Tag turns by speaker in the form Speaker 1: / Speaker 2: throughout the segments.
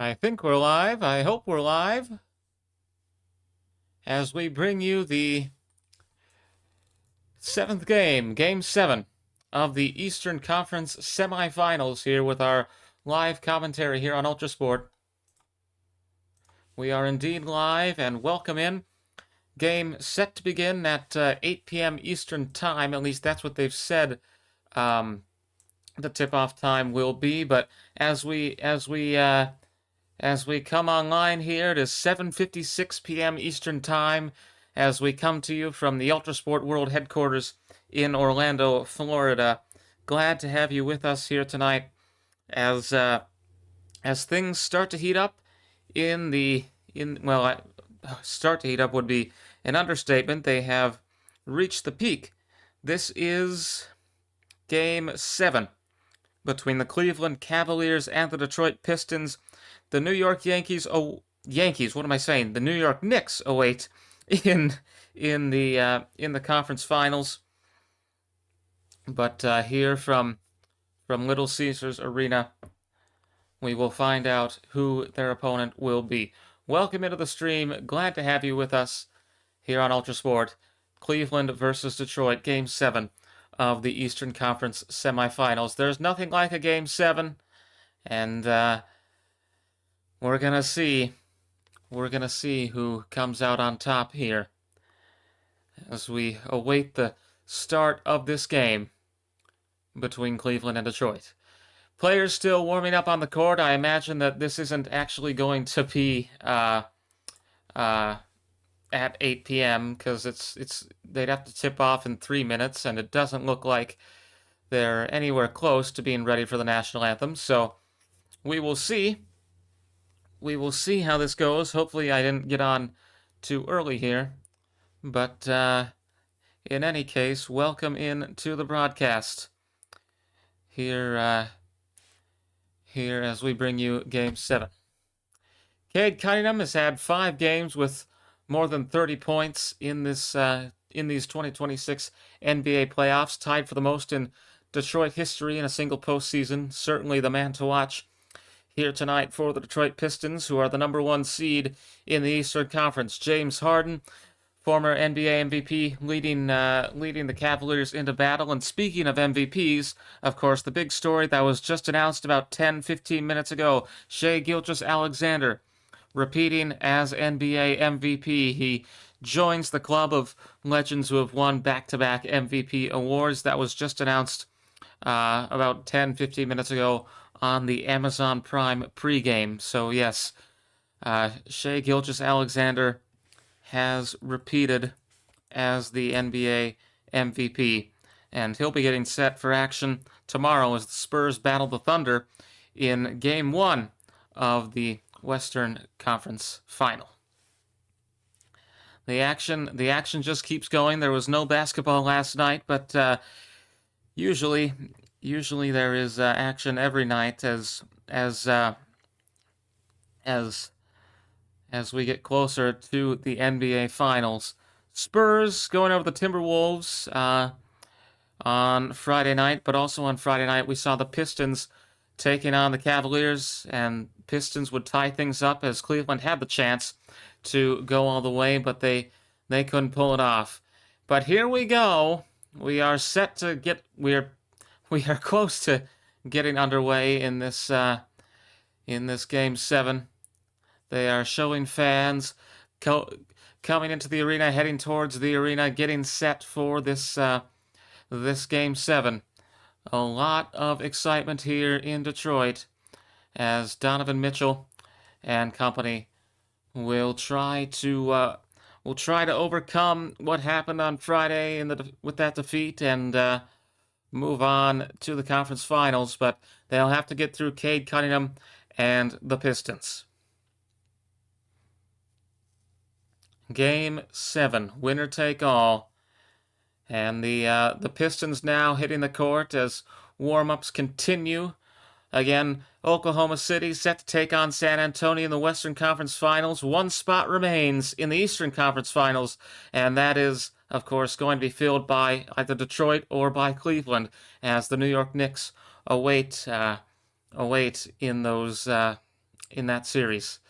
Speaker 1: I think we're live. I hope we're live. As we bring you the seventh game, Game 7 of the Eastern Conference Semifinals here with our live commentary here on ULTRASPORT. We are indeed live and welcome in. Game set to begin at 8 p.m. Eastern Time. At least that's what they've said the tip-off time will be. But as we come online here, it is 7:56 p.m. Eastern Time as we come to you from the ULTRASPORT World Headquarters in Orlando, Florida. Glad to have you with us here tonight as things start to heat up start to heat up would be an understatement. They have reached the peak. This is Game 7 between the Cleveland Cavaliers and the Detroit Pistons. The New York The New York Knicks await in the conference finals. But here from Little Caesars Arena, we will find out who their opponent will be. Welcome into the stream. Glad to have you with us here on ULTRASPORT. Cleveland versus Detroit, Game 7 of the Eastern Conference Semifinals. There's nothing like a Game 7, and we're gonna see who comes out on top here as we await the start of this game between Cleveland and Detroit. Players still warming up on the court. I imagine that this isn't actually going to be at 8 p.m. because they'd have to tip off in 3 minutes, and it doesn't look like they're anywhere close to being ready for the national anthem. So we will see. We will see how this goes. Hopefully I didn't get on too early here. But in any case, welcome in to the broadcast here as we bring you Game 7. Cade Cunningham has had 5 games with more than 30 points in these 2026 NBA playoffs, tied for the most in Detroit history in a single postseason. Certainly the man to watch here tonight for the Detroit Pistons, who are the number 1 seed in the Eastern Conference. James Harden, former NBA MVP, leading the Cavaliers into battle. And speaking of MVPs, of course, the big story that was just announced about 10-15 minutes ago, Shai Gilgeous-Alexander repeating as NBA MVP. He joins the club of legends who have won back-to-back MVP awards. That was just announced about 10-15 minutes ago on the Amazon Prime pregame. So yes, Shai Gilgeous-Alexander has repeated as the NBA MVP, and he'll be getting set for action tomorrow as the Spurs battle the Thunder in Game 1 of the Western Conference Final. The action just keeps going. There was no basketball last night, but usually there is action every night as we get closer to the NBA Finals. Spurs going over the Timberwolves on Friday night, but also on Friday night we saw the Pistons taking on the Cavaliers, and Pistons would tie things up as Cleveland had the chance to go all the way, but they couldn't pull it off. But here we go. We are set to get we are close to getting underway in this Game 7. They are showing fans coming into the arena, heading towards the arena, getting set for this Game 7. A lot of excitement here in Detroit as Donovan Mitchell and company will try to overcome what happened on Friday with that defeat and move on to the conference finals, but they'll have to get through Cade Cunningham and the Pistons. Game 7, winner take all. And the Pistons now hitting the court as warm-ups continue. Again, Oklahoma City set to take on San Antonio in the Western Conference Finals. 1 spot remains in the Eastern Conference Finals, and that is, of course, going to be filled by either Detroit or by Cleveland, as the New York Knicks await in those in that series.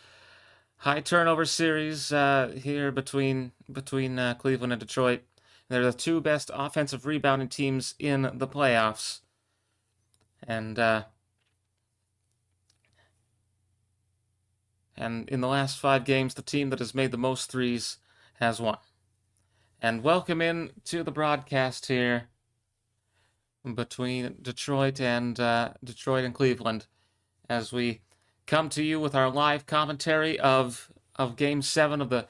Speaker 1: High turnover series here between Cleveland and Detroit. They're the two best offensive rebounding teams in the playoffs. And in the last 5 games, the team that has made the most threes has won. And welcome in to the broadcast here between Detroit and Cleveland as we come to you with our live commentary of Game 7 of the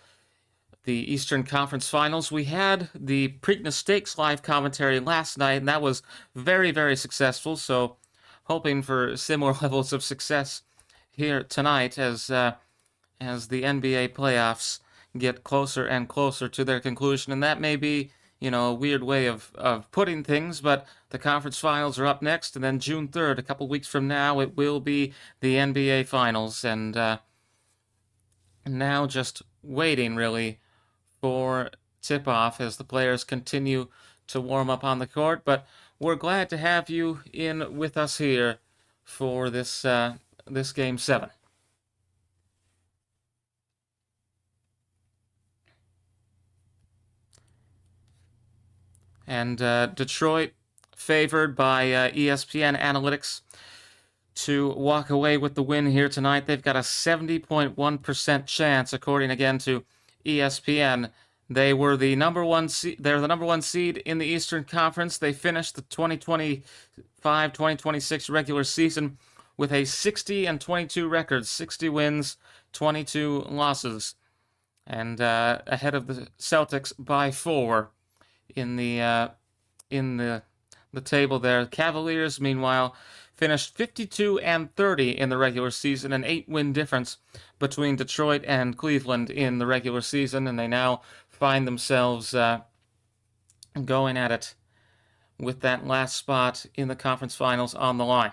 Speaker 1: Eastern Conference Finals. We had the Preakness Stakes live commentary last night, and that was very, very successful. So, hoping for similar levels of success here tonight as the NBA playoffs get closer and closer to their conclusion. And that may be, a weird way of putting things, but the conference finals are up next, and then June 3rd, a couple weeks from now, it will be the NBA finals. And now just waiting, really, for tip-off as the players continue to warm up on the court. But we're glad to have you in with us here for this Game 7. And Detroit favored by ESPN Analytics to walk away with the win here tonight. They've got a 70.1% chance, according again to ESPN. They were the number one seed. They're the number 1 seed in the Eastern Conference. They finished the 2025-2026 regular season with a 60-22 record, 60 wins, 22 losses, and ahead of the Celtics by 4 in the table there. Cavaliers, meanwhile, finished 52-30 in the regular season, an 8-win difference between Detroit and Cleveland in the regular season, and they now find themselves going at it with that last spot in the conference finals on the line.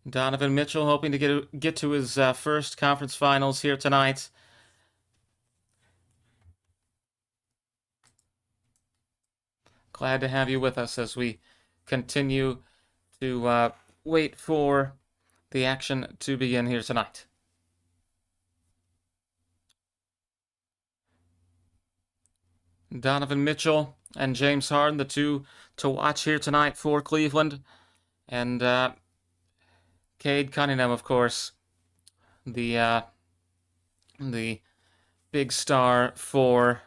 Speaker 1: Donovan Mitchell hoping to get to his first conference finals here tonight. Glad to have you with us as we continue to wait for the action to begin here tonight. Donovan Mitchell and James Harden, the two to watch here tonight for Cleveland. And Cade Cunningham, of course, the big star for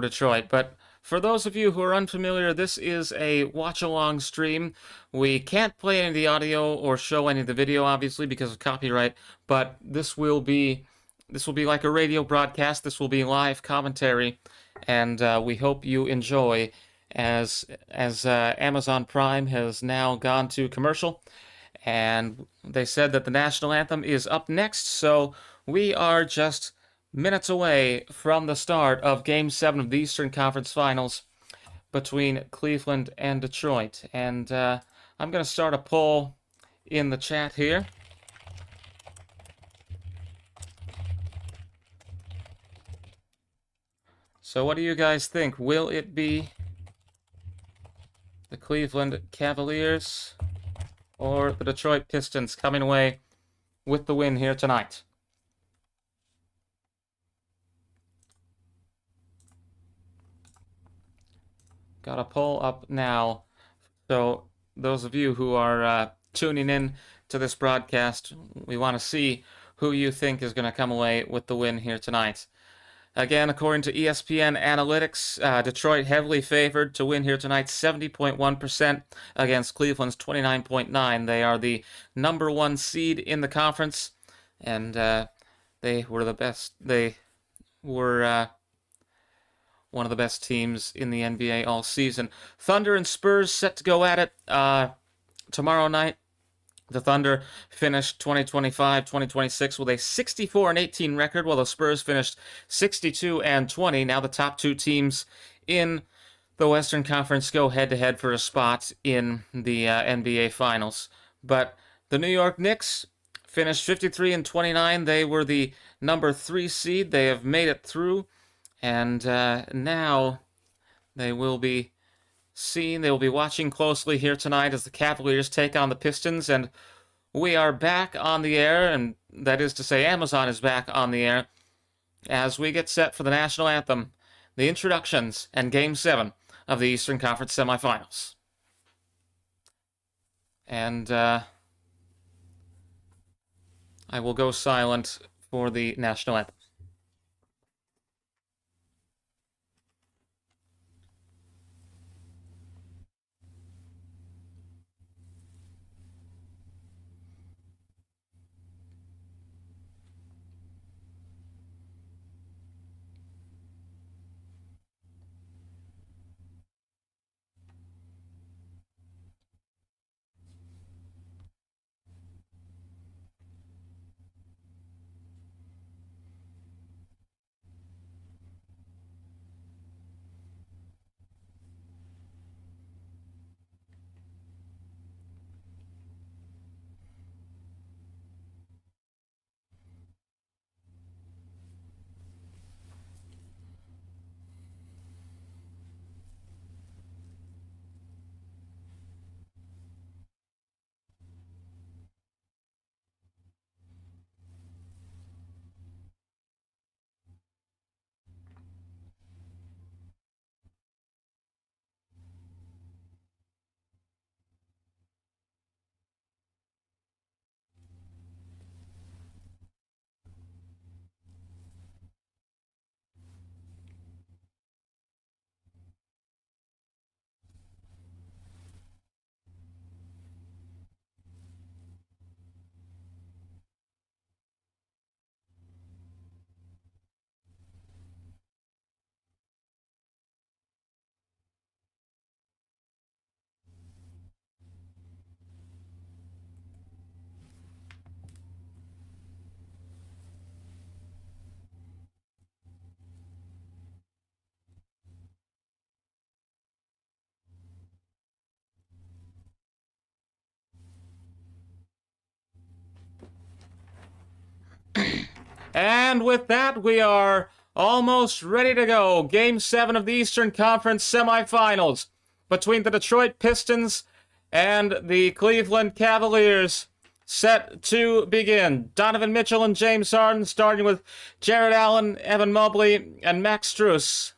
Speaker 1: Detroit. But for those of you who are unfamiliar, this is a watch-along stream. We can't play any of the audio or show any of the video, obviously, because of copyright, but this will be like a radio broadcast. This will be live commentary, and we hope you enjoy as Amazon Prime has now gone to commercial, and they said that the national anthem is up next, so we are just minutes away from the start of Game 7 of the Eastern Conference Finals between Cleveland and Detroit. And I'm going to start a poll in the chat here. So what do you guys think? Will it be the Cleveland Cavaliers or the Detroit Pistons coming away with the win here tonight? Got a poll up now. So those of you who are tuning in to this broadcast, we want to see who you think is going to come away with the win here tonight. Again, according to ESPN Analytics, Detroit heavily favored to win here tonight, 70.1% against Cleveland's 29.9%. They are the number 1 seed in the conference, and they were the best. They were one of the best teams in the NBA all season. Thunder and Spurs set to go at it tomorrow night. The Thunder finished 2025-2026 with a 64-18 record, while the Spurs finished 62-20. Now the top 2 teams in the Western Conference go head-to-head for a spot in the NBA Finals. But the New York Knicks finished 53-29. They were the number 3 seed. They have made it through, and now they will be scene they will be watching closely here tonight as the Cavaliers take on the Pistons, and we are back on the air, and that is to say Amazon is back on the air as we get set for the national anthem, the introductions, and Game 7 of the Eastern Conference Semifinals. And I will go silent for the national anthem. And with that, we are almost ready to go. Game 7 of the Eastern Conference Semifinals between the Detroit Pistons and the Cleveland Cavaliers. Set to begin. Donovan Mitchell and James Harden, starting with Jared Allen, Evan Mobley, and Max Strus.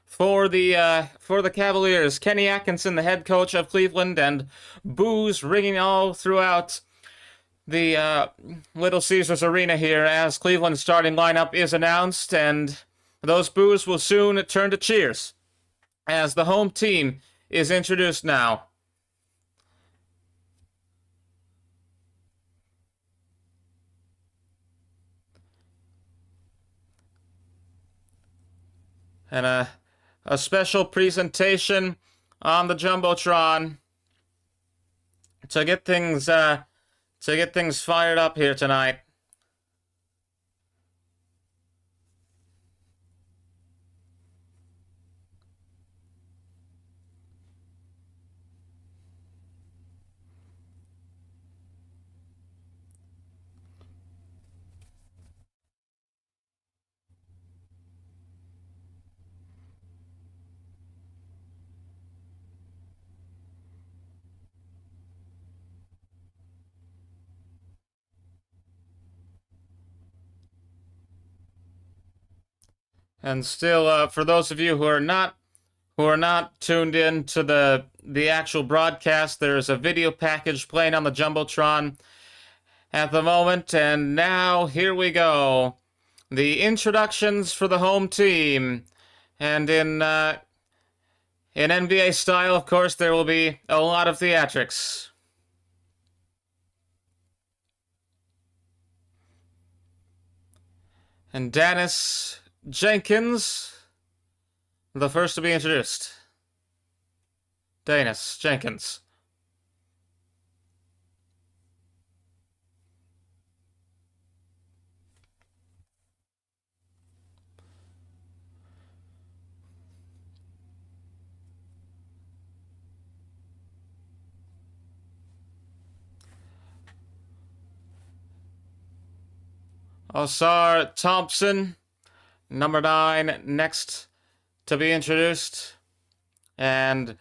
Speaker 1: For the Cavaliers, Kenny Atkinson, the head coach of Cleveland, and boos ringing all throughout the Little Caesars Arena here as Cleveland's starting lineup is announced, and those boos will soon turn to cheers as the home team is introduced now. And a special presentation on the Jumbotron to get things fired up here tonight. And still, for those of you who are not tuned in to the actual broadcast, there's a video package playing on the Jumbotron at the moment. And now here we go, the introductions for the home team, and in NBA style, of course, there will be a lot of theatrics. And Dennis Jenkins, the first to be introduced. Dennis Jenkins. Osar Thompson, number 9, next to be introduced. And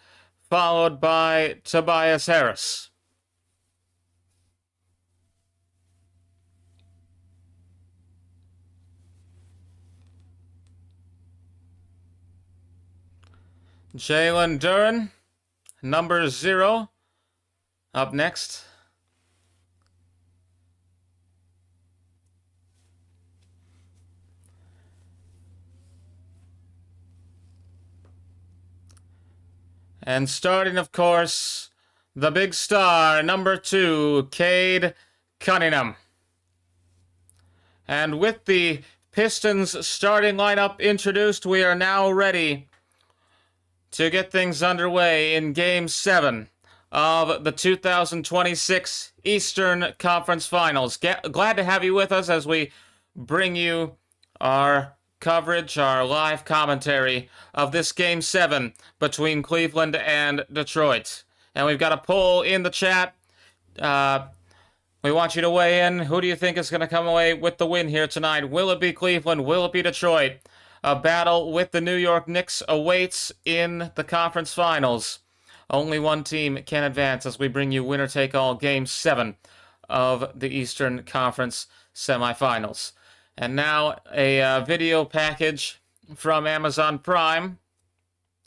Speaker 1: followed by Tobias Harris. Jalen Duren, number 0, up next. And starting, of course, the big star, number 2, Cade Cunningham. And with the Pistons starting lineup introduced, we are now ready to get things underway in Game 7 of the 2026 Eastern Conference Finals. Glad to have you with us as we bring you our coverage, our live commentary of this Game 7 between Cleveland and Detroit. And we've got a poll in the chat. We want you to weigh in. Who do you think is going to come away with the win here tonight? Will it be Cleveland? Will it be Detroit? A battle with the New York Knicks awaits in the conference finals. Only one team can advance as we bring you winner-take-all Game 7 of the Eastern Conference Semifinals. And now a video package from Amazon Prime.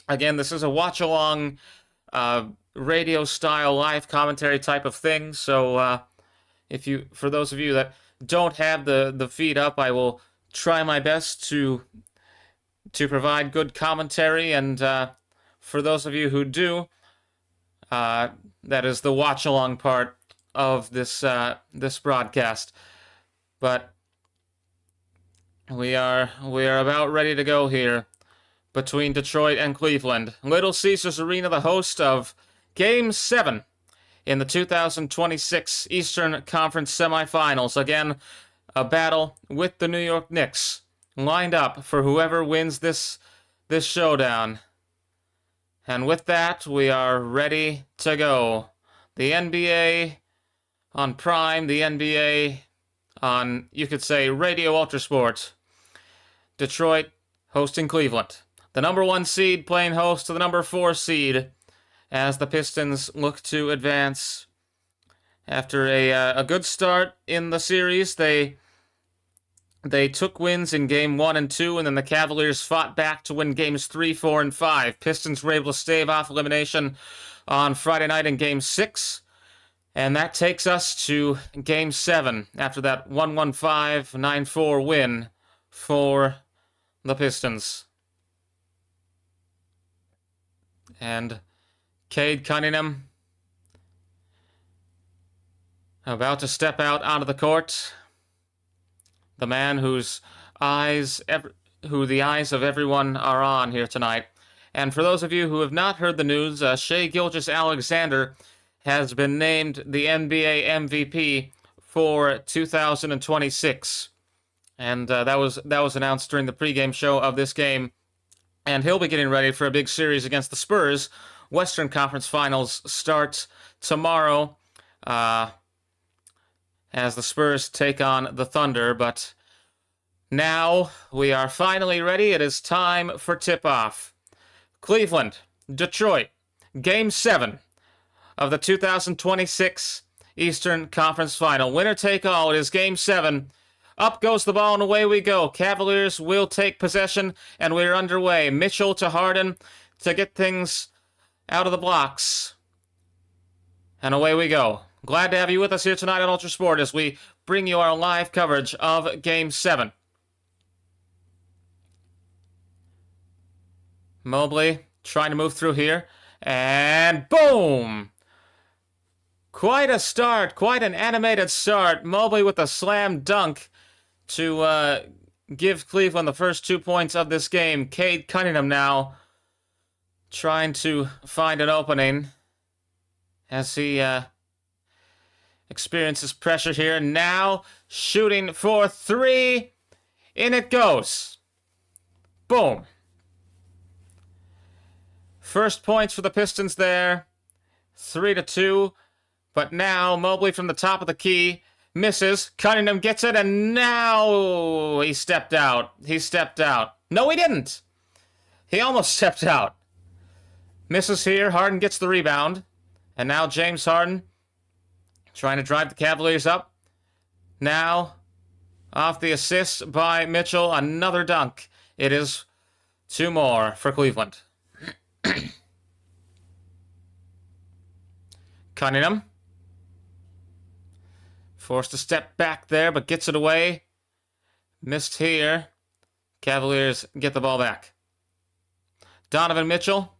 Speaker 1: Again, this is a watch-along radio-style live commentary type of thing. So for those of you that don't have the feed up, I will try my best to provide good commentary, and for those of you who do, that is the watch-along part of this broadcast. But we are about ready to go here between Detroit and Cleveland. Little Caesars Arena, the host of Game 7 in the 2026 Eastern Conference Semifinals. Again, a battle with the New York Knicks lined up for whoever wins this showdown. And with that, we are ready to go. The NBA on Prime, the NBA on, you could say, Radio ULTRASPORT. Detroit hosting Cleveland. The number 1 seed playing host to the number 4 seed as the Pistons look to advance. After a good start in the series, they took wins in Game 1 and 2, and then the Cavaliers fought back to win Games 3, 4, and 5. Pistons were able to stave off elimination on Friday night in Game 6, and that takes us to Game 7 after that 115, 9-4 win for the Pistons. And Cade Cunningham about to step out onto the court. The man who the eyes of everyone are on here tonight. And for those of you who have not heard the news, Shai Gilgeous-Alexander has been named the NBA MVP for 2026. And that was announced during the pregame show of this game. And he'll be getting ready for a big series against the Spurs. Western Conference Finals start tomorrow. As the Spurs take on the Thunder, but now we are finally ready. It is time for tip-off. Cleveland, Detroit, Game 7 of the 2026 Eastern Conference Final. Winner take all. It is Game 7. Up goes the ball and away we go. Cavaliers will take possession and we're underway. Mitchell to Harden to get things out of the blocks. And away we go. Glad to have you with us here tonight on ULTRASPORT as we bring you our live coverage of Game 7. Mobley trying to move through here. And boom! Quite a start. Quite an animated start. Mobley with a slam dunk to give Cleveland the first 2 points of this game. Cade Cunningham now trying to find an opening as he experiences pressure here. Now shooting for 3. In it goes. Boom. First points for the Pistons there. 3-2. But now Mobley from the top of the key misses. Cunningham gets it, and now he stepped out. He stepped out. No, he didn't. He almost stepped out. Misses here. Harden gets the rebound. And now James Harden trying to drive the Cavaliers up. Now, off the assist by Mitchell, another dunk. It is 2 more for Cleveland. Cunningham. Forced to step back there, but gets it away. Missed here. Cavaliers get the ball back. Donovan Mitchell.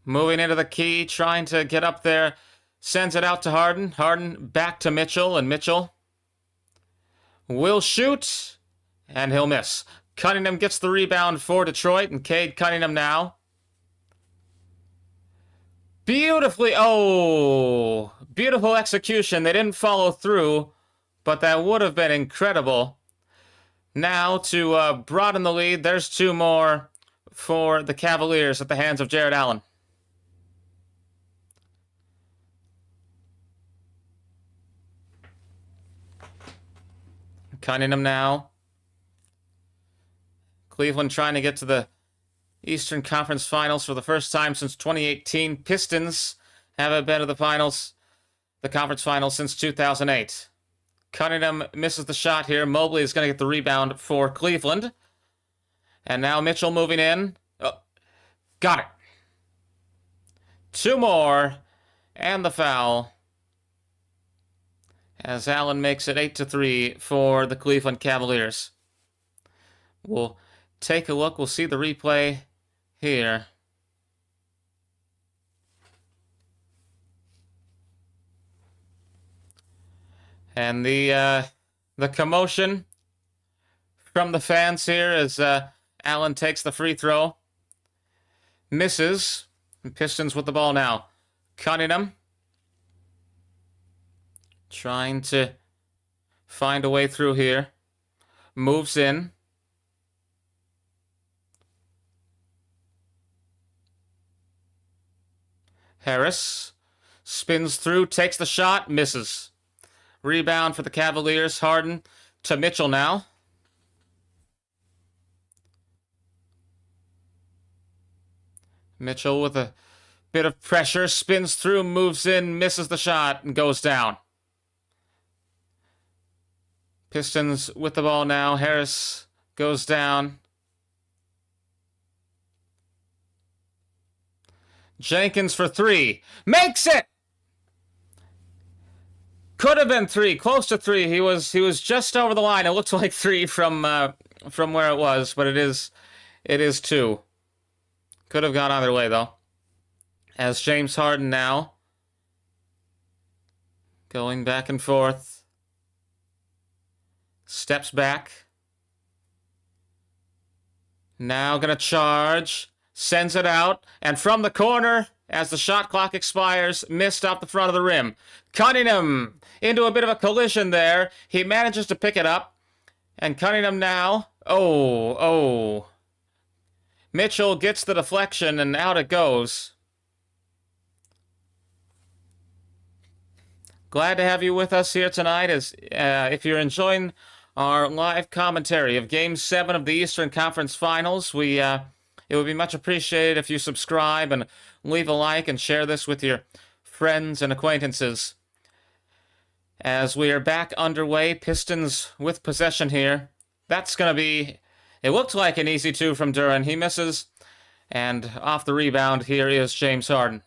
Speaker 1: Moving into the key, trying to get up there. Sends it out to Harden. Harden back to Mitchell, and Mitchell will shoot, and he'll miss. Cunningham gets the rebound for Detroit, and Cade Cunningham now. Beautiful execution. They didn't follow through, but that would have been incredible. Now to broaden the lead, there's 2 more for the Cavaliers at the hands of Jared Allen. Cunningham now. Cleveland trying to get to the Eastern Conference Finals for the first time since 2018. Pistons haven't been to the finals, the conference finals, since 2008. Cunningham misses the shot here. Mobley is going to get the rebound for Cleveland. And now Mitchell moving in. Oh, got it. 2 more. And the foul. As Allen makes it 8-3 for the Cleveland Cavaliers. We'll take a look. We'll see the replay here. And the commotion from the fans here as Allen takes the free throw. Misses. Pistons with the ball now. Cunningham trying to find a way through here. Moves in. Harris spins through, takes the shot, misses. Rebound for the Cavaliers. Harden to Mitchell now. Mitchell with a bit of pressure, spins through, moves in, misses the shot, and goes down. Pistons with the ball now. Harris goes down. Jenkins for 3. Makes it! Could have been 3, close to 3. He was just over the line. It looks like 3 from where it was, but it is 2. Could have gone either way though. As James Harden now going back and forth. Steps back. Now gonna charge. Sends it out. And from the corner, as the shot clock expires, missed off the front of the rim. Cunningham into a bit of a collision there. He manages to pick it up. And Cunningham now. Oh. Mitchell gets the deflection and out it goes. Glad to have you with us here tonight. As if you're enjoying our live commentary of Game 7 of the Eastern Conference Finals, it would be much appreciated if you subscribe and leave a like and share this with your friends and acquaintances. As we are back underway, Pistons with possession here. That's going to be, it looked like an easy 2 from Duren. He misses, and off the rebound here is James Harden.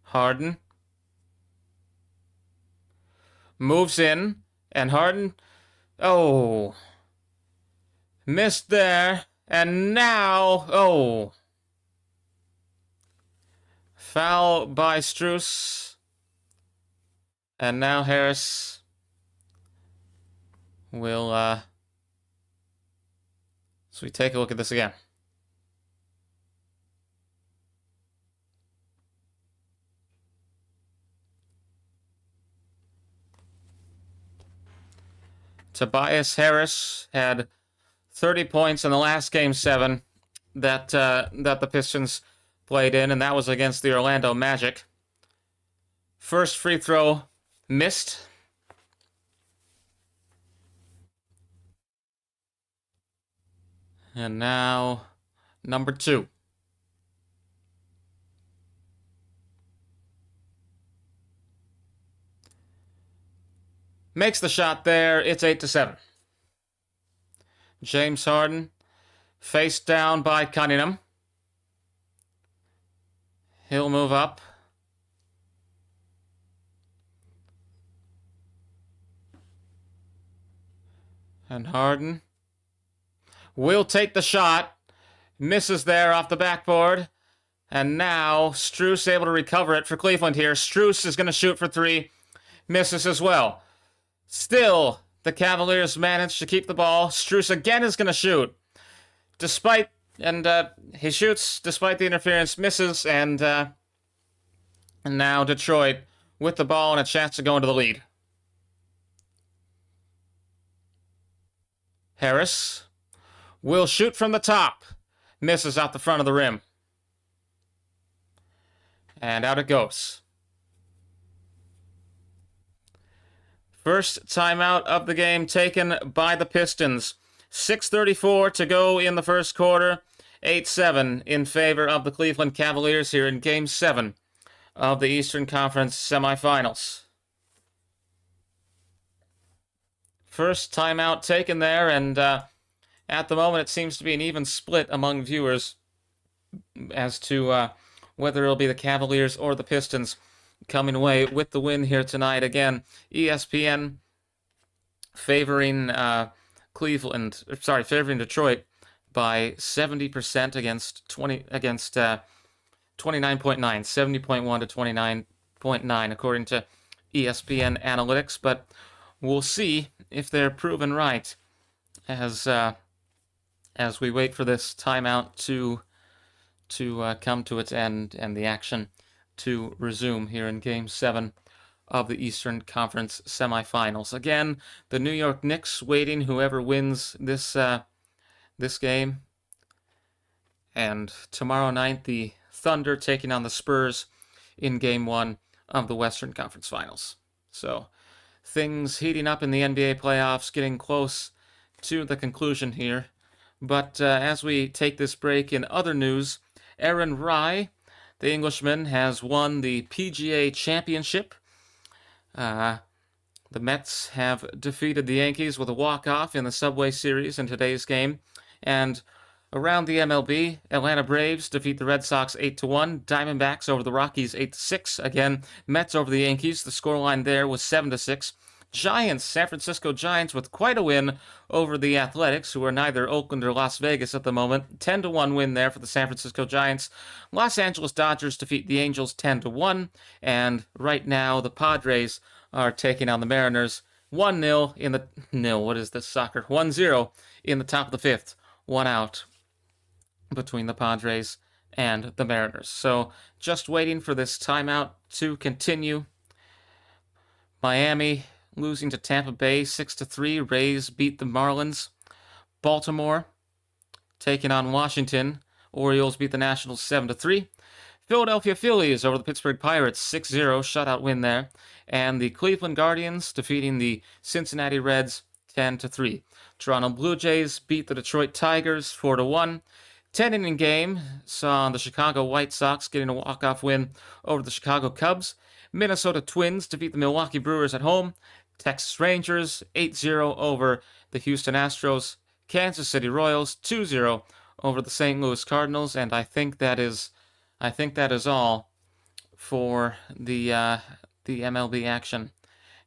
Speaker 1: Harden moves in, and Harden, missed there, and now, foul by Strus, and now Harris will, so we take a look at this again. Tobias Harris had 30 points in the last Game 7 that the Pistons played in, and that was against the Orlando Magic. First free throw missed. And now Number 2. Makes the shot there. It's 8-7. James Harden, faced down by Cunningham. He'll move up. And Harden will take the shot. Misses there off the backboard. And now Strus able to recover it for Cleveland here. Strus is going to shoot for 3. Misses as well. Still, the Cavaliers manage to keep the ball. Strus again is going to shoot. He shoots despite the interference, misses, and now Detroit with the ball and a chance to go into the lead. Harris will shoot from the top. Misses out the front of the rim. And out it goes. First timeout of the game taken by the Pistons. 6:34 to go in the first quarter. 8-7 in favor of the Cleveland Cavaliers here in Game 7 of the Eastern Conference Semifinals. First timeout taken there, and at the moment it seems to be an even split among viewers as to whether it'll be the Cavaliers or the Pistons coming away with the win here tonight. Again, ESPN favoring favoring Detroit by 70% against 29.9, 70.1 to 29.9 according to ESPN analytics. But we'll see if they're proven right as we wait for this timeout to come to its end and the action to resume here in Game 7 of the Eastern Conference Semifinals. Again, the New York Knicks waiting whoever wins this game. And tomorrow night, the Thunder taking on the Spurs in Game 1 of the Western Conference Finals. So, things heating up in the NBA playoffs, getting close to the conclusion here. But as we take this break, in other news, Aaron Rai, the Englishman, has won the PGA Championship. The Mets have defeated the Yankees with a walk-off in the Subway Series in today's game. And around the MLB, Atlanta Braves defeat the Red Sox 8-1. Diamondbacks over the Rockies 8-6. Again, Mets over the Yankees. The scoreline there was 7-6. Giants, San Francisco Giants, with quite a win over the Athletics, who are neither Oakland or Las Vegas at the moment. 10-1 win there for the San Francisco Giants. Los Angeles Dodgers defeat the Angels 10-1. And right now, the Padres are taking on the Mariners 1-0 in the... What is this, soccer? 1-0 in the top of the fifth. 1 out between the Padres and the Mariners. So, just waiting for this timeout to continue. Miami losing to Tampa Bay 6-3. Rays beat the Marlins. Baltimore taking on Washington. Orioles beat the Nationals 7-3. Philadelphia Phillies over the Pittsburgh Pirates 6-0 shutout win there. And the Cleveland Guardians defeating the Cincinnati Reds 10-3. Toronto Blue Jays beat the Detroit Tigers 4-1. 10-inning game saw the Chicago White Sox getting a walk-off win over the Chicago Cubs. Minnesota Twins defeat the Milwaukee Brewers at home. Texas Rangers 8-0 over the Houston Astros. Kansas City Royals 2-0 over the St. Louis Cardinals. And I think that is all for the MLB action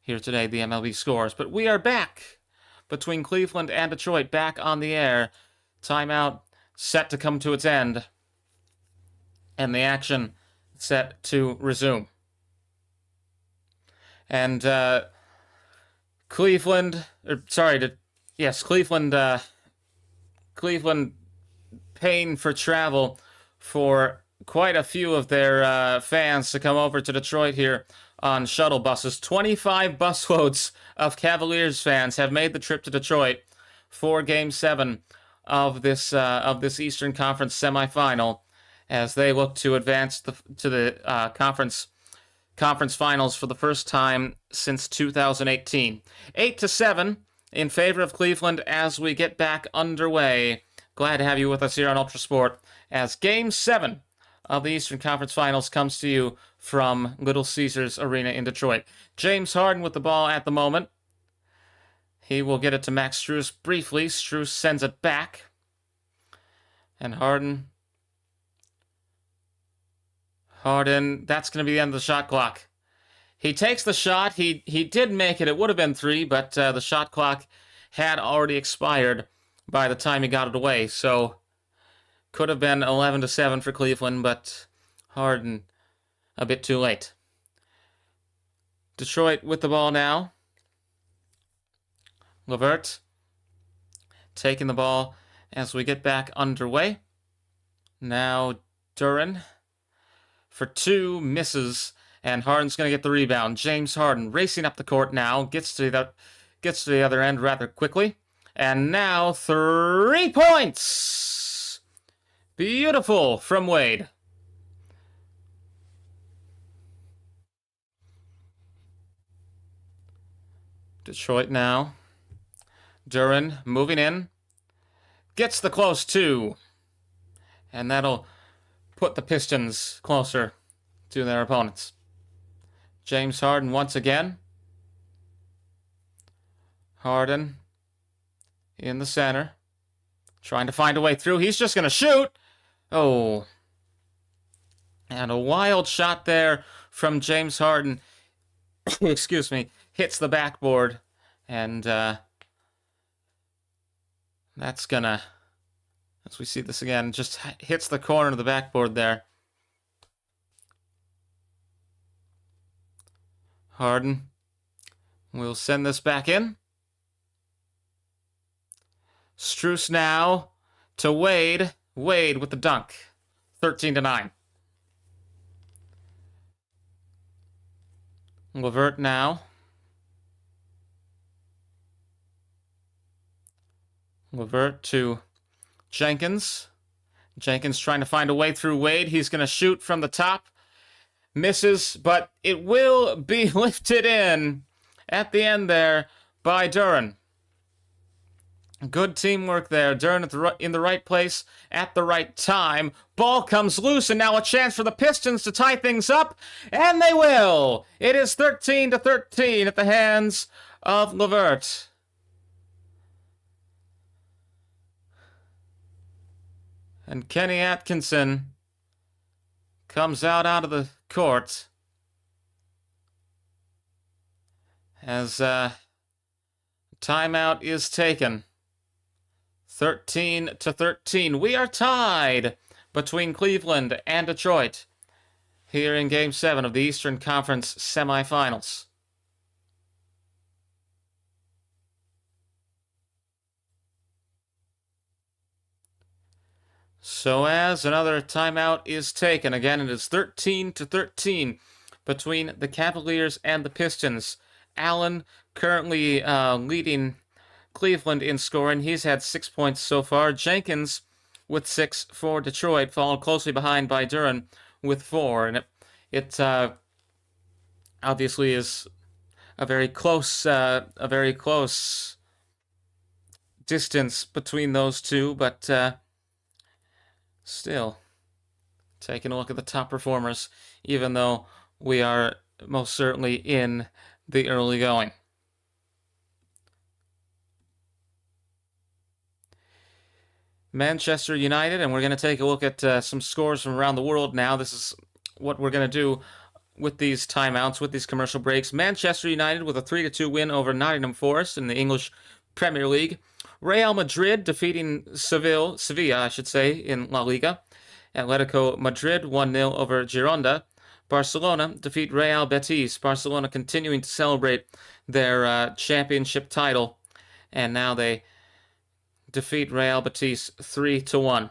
Speaker 1: here today, the MLB scores. But we are back between Cleveland and Detroit, back on the air. Timeout set to come to its end, and the action set to resume. And Cleveland paying for travel for quite a few of their fans to come over to Detroit here on shuttle buses. 25 busloads of Cavaliers fans have made the trip to Detroit for Game 7 of this Eastern Conference semifinal, as they look to advance to the conference finals for the first time since 2018. 8-7 in favor of Cleveland as we get back underway Glad to have you with us here on ULTRASPORT as Game 7 of the Eastern Conference Finals comes to you from Little Caesars Arena in Detroit. James Harden with the ball at the moment. He will get it to Max Strus briefly. Strus sends it back. And Harden, that's going to be the end of the shot clock. He takes the shot. He did make it. It would have been 3, but the shot clock had already expired by the time he got it away. So could have been 11-7 for Cleveland, but Harden a bit too late. Detroit with the ball now. LeVert taking the ball as we get back underway. Now Duren for 2, misses, and Harden's going to get the rebound. James Harden racing up the court now, gets to the other end rather quickly. And now 3 points! Beautiful from Wade. Detroit now. Duren moving in. Gets the close 2. And that'll put the Pistons closer to their opponents. James Harden once again. Harden in the center. Trying to find a way through. He's just going to shoot. Oh. And a wild shot there from James Harden. Excuse me. Hits the backboard. And that's going to, as we see this again, just hits the corner of the backboard there. Harden will send this back in. Strus now to Wade. Wade with the dunk. 13-9. LeVert now. LeVert to Jenkins. Jenkins trying to find a way through Wade. He's going to shoot from the top. Misses, but it will be lifted in at the end there by Duren. Good teamwork there. Duren in the right place at the right time. Ball comes loose, and now a chance for the Pistons to tie things up, and they will. It is 13-13 at the hands of LeVert. And Kenny Atkinson comes out of the court as timeout is taken. 13-13. We are tied between Cleveland and Detroit here in Game 7 of the Eastern Conference Semifinals. So as another timeout is taken, again it is 13-13 between the Cavaliers and the Pistons. Allen currently leading Cleveland in scoring. He's had 6 points so far. Jenkins with 6 for Detroit, followed closely behind by Duren with 4. And it obviously is a very close distance between those two, but still, taking a look at the top performers, even though we are most certainly in the early going. Manchester United, and we're going to take a look at some scores from around the world now. This is what we're going to do with these timeouts, with these commercial breaks. Manchester United with a 3-2 win over Nottingham Forest in the English Premier League. Real Madrid defeating Sevilla, in La Liga. Atletico Madrid 1-0 over Gironda. Barcelona defeat Real Betis. Barcelona continuing to celebrate their championship title. And now they defeat Real Betis 3-1.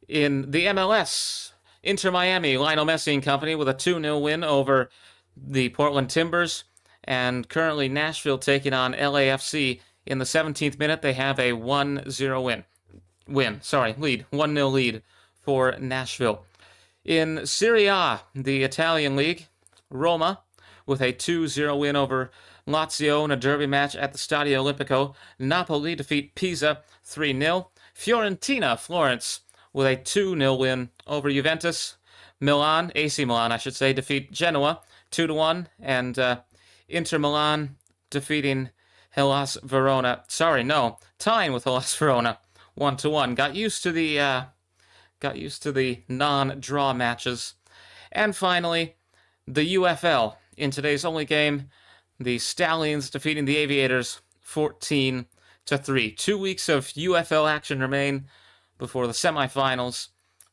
Speaker 1: In the MLS, Inter Miami, Lionel Messi and company with a 2-0 win over the Portland Timbers. And currently Nashville taking on LAFC. In the 17th minute, they have a 1-0 lead. 1-0 lead for Nashville. In Serie A, the Italian league, Roma with a 2-0 win over Lazio in a derby match at the Stadio Olimpico. Napoli defeat Pisa 3-0. Fiorentina, Florence, with a 2-0 win over Juventus. Milan, AC Milan, I should say, defeat Genoa 2-1, and Inter Milan defeating Hellas Verona. Sorry, no, tying with Hellas Verona 1-1. Got used to the non-draw matches. And finally, the UFL. In today's only game, the Stallions defeating the Aviators 14-3. 2 weeks of UFL action remain before the semifinals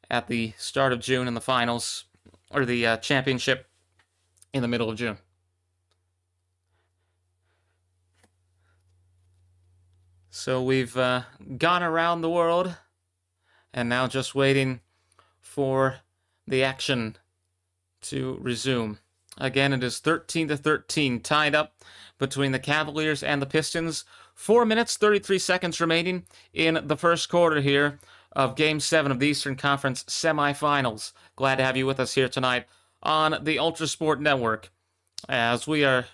Speaker 1: at the start of June and the finals, or the championship in the middle of June. So we've gone around the world, and now just waiting for the action to resume. Again, it is 13-13, tied up between the Cavaliers and the Pistons. 4 minutes, 33 seconds remaining in the first quarter here of Game 7 of the Eastern Conference Semifinals. Glad to have you with us here tonight on the ULTRASPORT Network, as we are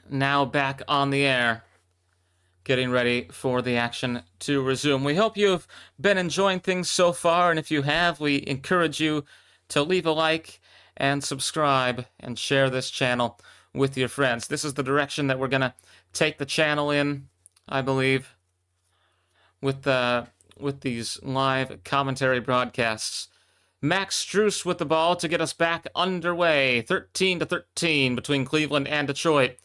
Speaker 1: now back on the air, getting ready for the action to resume. We hope you've been enjoying things so far, and if you have, we encourage you to leave a like and subscribe and share this channel with your friends. This is the direction that we're going to take the channel in, I believe, with these live commentary broadcasts. Max Strus with the ball to get us back underway. 13-13 between Cleveland and Detroit.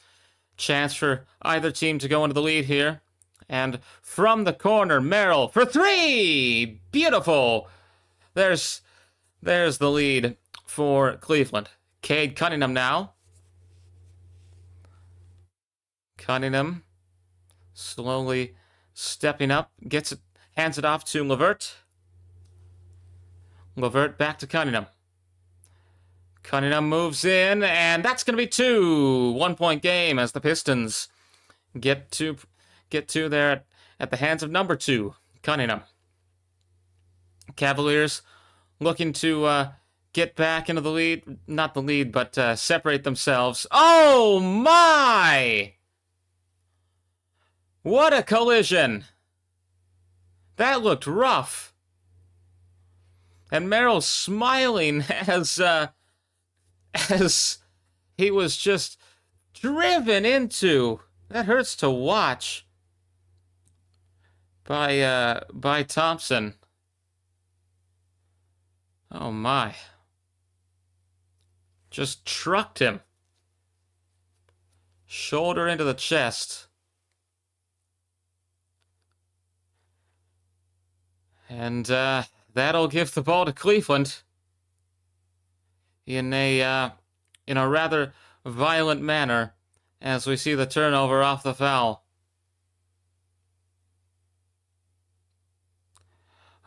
Speaker 1: Chance for either team to go into the lead here. And from the corner, Merrill for three! Beautiful! There's the lead for Cleveland. Cade Cunningham now. Cunningham slowly stepping up, hands it off to LeVert. LeVert back to Cunningham. Cunningham moves in, and that's going to be 2. 1 point game as the Pistons get to there at the hands of number 2, Cunningham. Cavaliers looking to get back into the lead. Not the lead, but separate themselves. Oh, my! What a collision! That looked rough. And Merrill smiling as he was just driven into. That hurts to watch. By Thompson. Oh my. Just trucked him. Shoulder into the chest. And that'll give the ball to Cleveland in a rather violent manner as we see the turnover off the foul.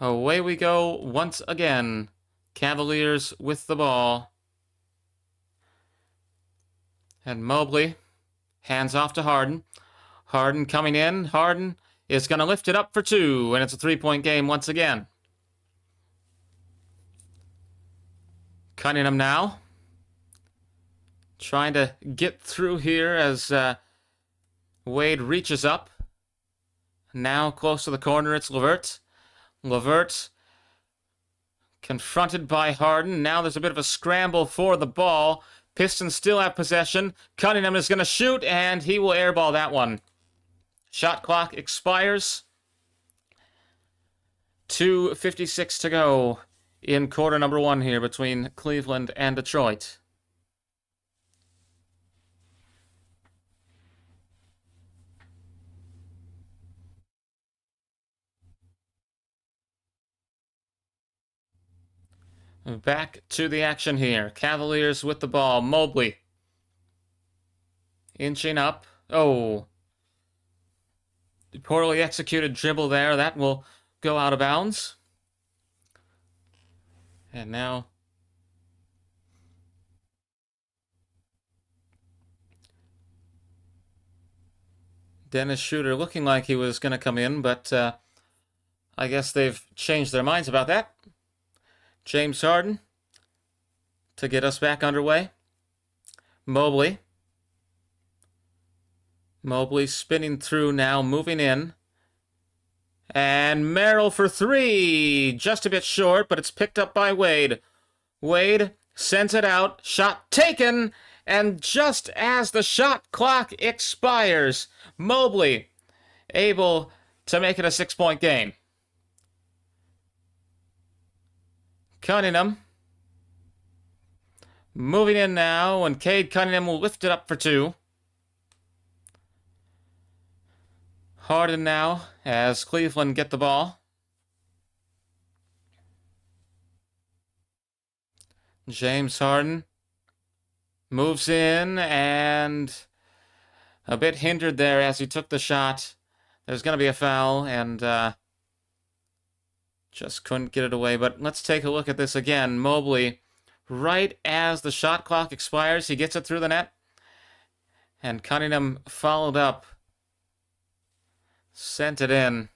Speaker 1: Away we go once again. Cavaliers with the ball. And Mobley hands off to Harden. Harden coming in. Harden is going to lift it up for 2, and it's a 3-point game once again. Cunningham now. Trying to get through here as Wade reaches up. Now close to the corner, it's LeVert. LeVert confronted by Harden. Now there's a bit of a scramble for the ball. Pistons still have possession. Cunningham is going to shoot, and he will airball that one. Shot clock expires. 2:56 to go in quarter number 1 here between Cleveland and Detroit. Back to the action here. Cavaliers with the ball. Mobley inching up. Oh. Poorly executed dribble there. That will go out of bounds. And now Dennis Schroeder looking like he was going to come in, but I guess they've changed their minds about that. James Harden to get us back underway. Mobley. Mobley spinning through now, moving in. And Merrill for three. Just a bit short, but it's picked up by Wade. Wade sends it out. Shot taken. And just as the shot clock expires, Mobley able to make it a 6-point game. Cunningham moving in now, and Cade Cunningham will lift it up for two. Harden now as Cleveland get the ball. James Harden moves in and a bit hindered there as he took the shot. There's going to be a foul and just couldn't get it away. But let's take a look at this again. Mobley, right as the shot clock expires, he gets it through the net. And Cunningham followed up. Sent it in.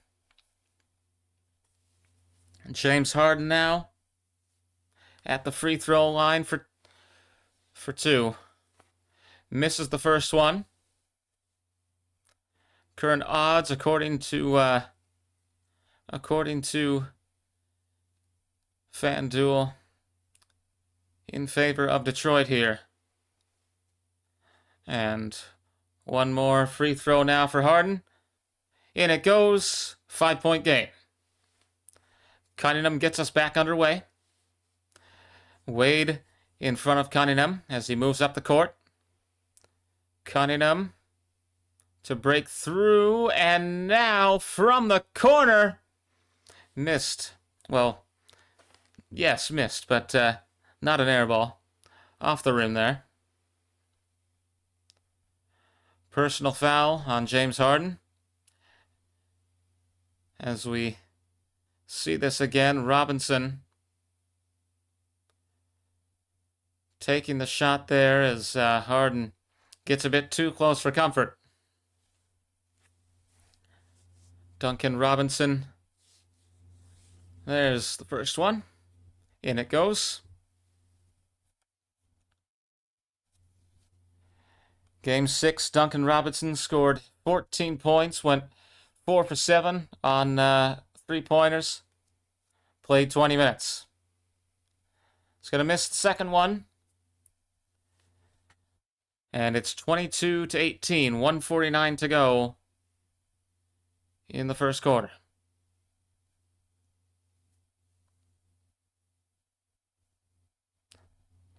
Speaker 1: James Harden now at the free throw line for two. Misses the first one. Current odds according to FanDuel in favor of Detroit here. And one more free throw now for Harden. In it goes. 5-point game. Cunningham gets us back underway. Wade in front of Cunningham as he moves up the court. Cunningham to break through, and now from the corner. Missed. Well, yes, missed, but not an air ball. Off the rim there. Personal foul on James Harden. As we see this again, Robinson taking the shot there as Harden gets a bit too close for comfort. Duncan Robinson. There's the first one. In it goes. Game 6, Duncan Robinson scored 14 points, went 4 for 7 on three-pointers. Played 20 minutes. He's going to miss the second one. And it's 22-18, 1:49 to go in the first quarter.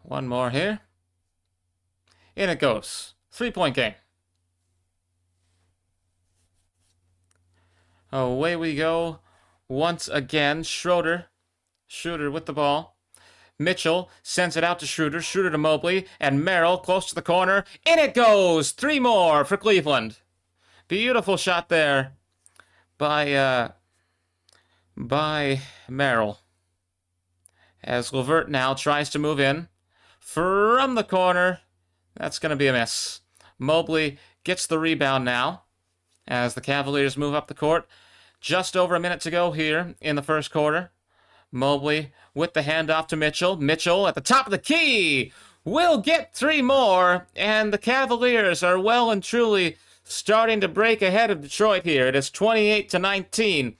Speaker 1: One more here. In it goes. 3-point game. Away we go. Once again, Schroeder with the ball. Mitchell sends it out to Schroeder. Schroeder to Mobley. And Merrill close to the corner. In it goes. 3 more for Cleveland. Beautiful shot there by Merrill. As LeVert now tries to move in. From the corner. That's going to be a miss. Mobley gets the rebound now as the Cavaliers move up the court. Just over a minute to go here in the first quarter. Mobley with the handoff to Mitchell. Mitchell at the top of the key will get 3 more, and the Cavaliers are well and truly starting to break ahead of Detroit here. It is 28-19,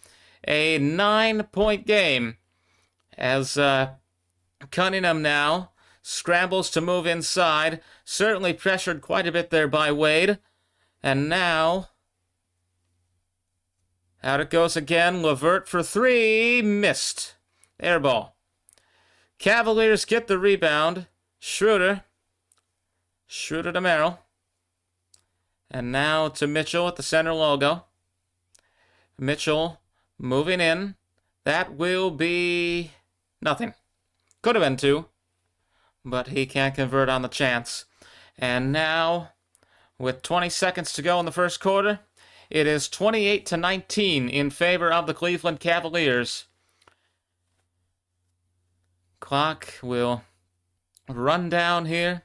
Speaker 1: a 9-point game as Cunningham now scrambles to move inside. Certainly pressured quite a bit there by Wade. And now out it goes again. LeVert for 3. Missed. Air ball. Cavaliers get the rebound. Schroeder to Merrill. And now to Mitchell at the center logo. Mitchell moving in. That will be nothing. Could have been 2. But he can't convert on the chance. And now, with 20 seconds to go in the first quarter, it is 28-19 in favor of the Cleveland Cavaliers. Clock will run down here.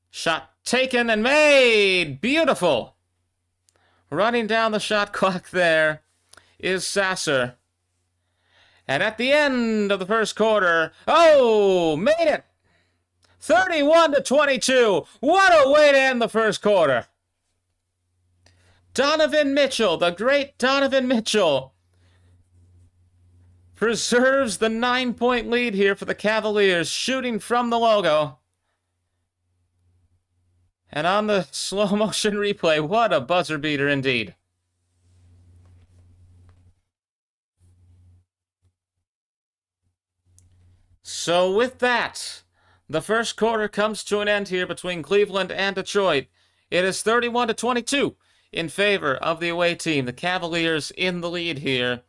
Speaker 1: Shot taken and made! Beautiful! Running down the shot clock there is Sasser. And at the end of the first quarter, made it! 31-22. What a way to end the first quarter. Donovan Mitchell, the great Donovan Mitchell, preserves the 9-point lead here for the Cavaliers, shooting from the logo. And on the slow motion replay, what a buzzer beater indeed. So with that, the first quarter comes to an end here between Cleveland and Detroit. It is 31-22 in favor of the away team. The Cavaliers in the lead here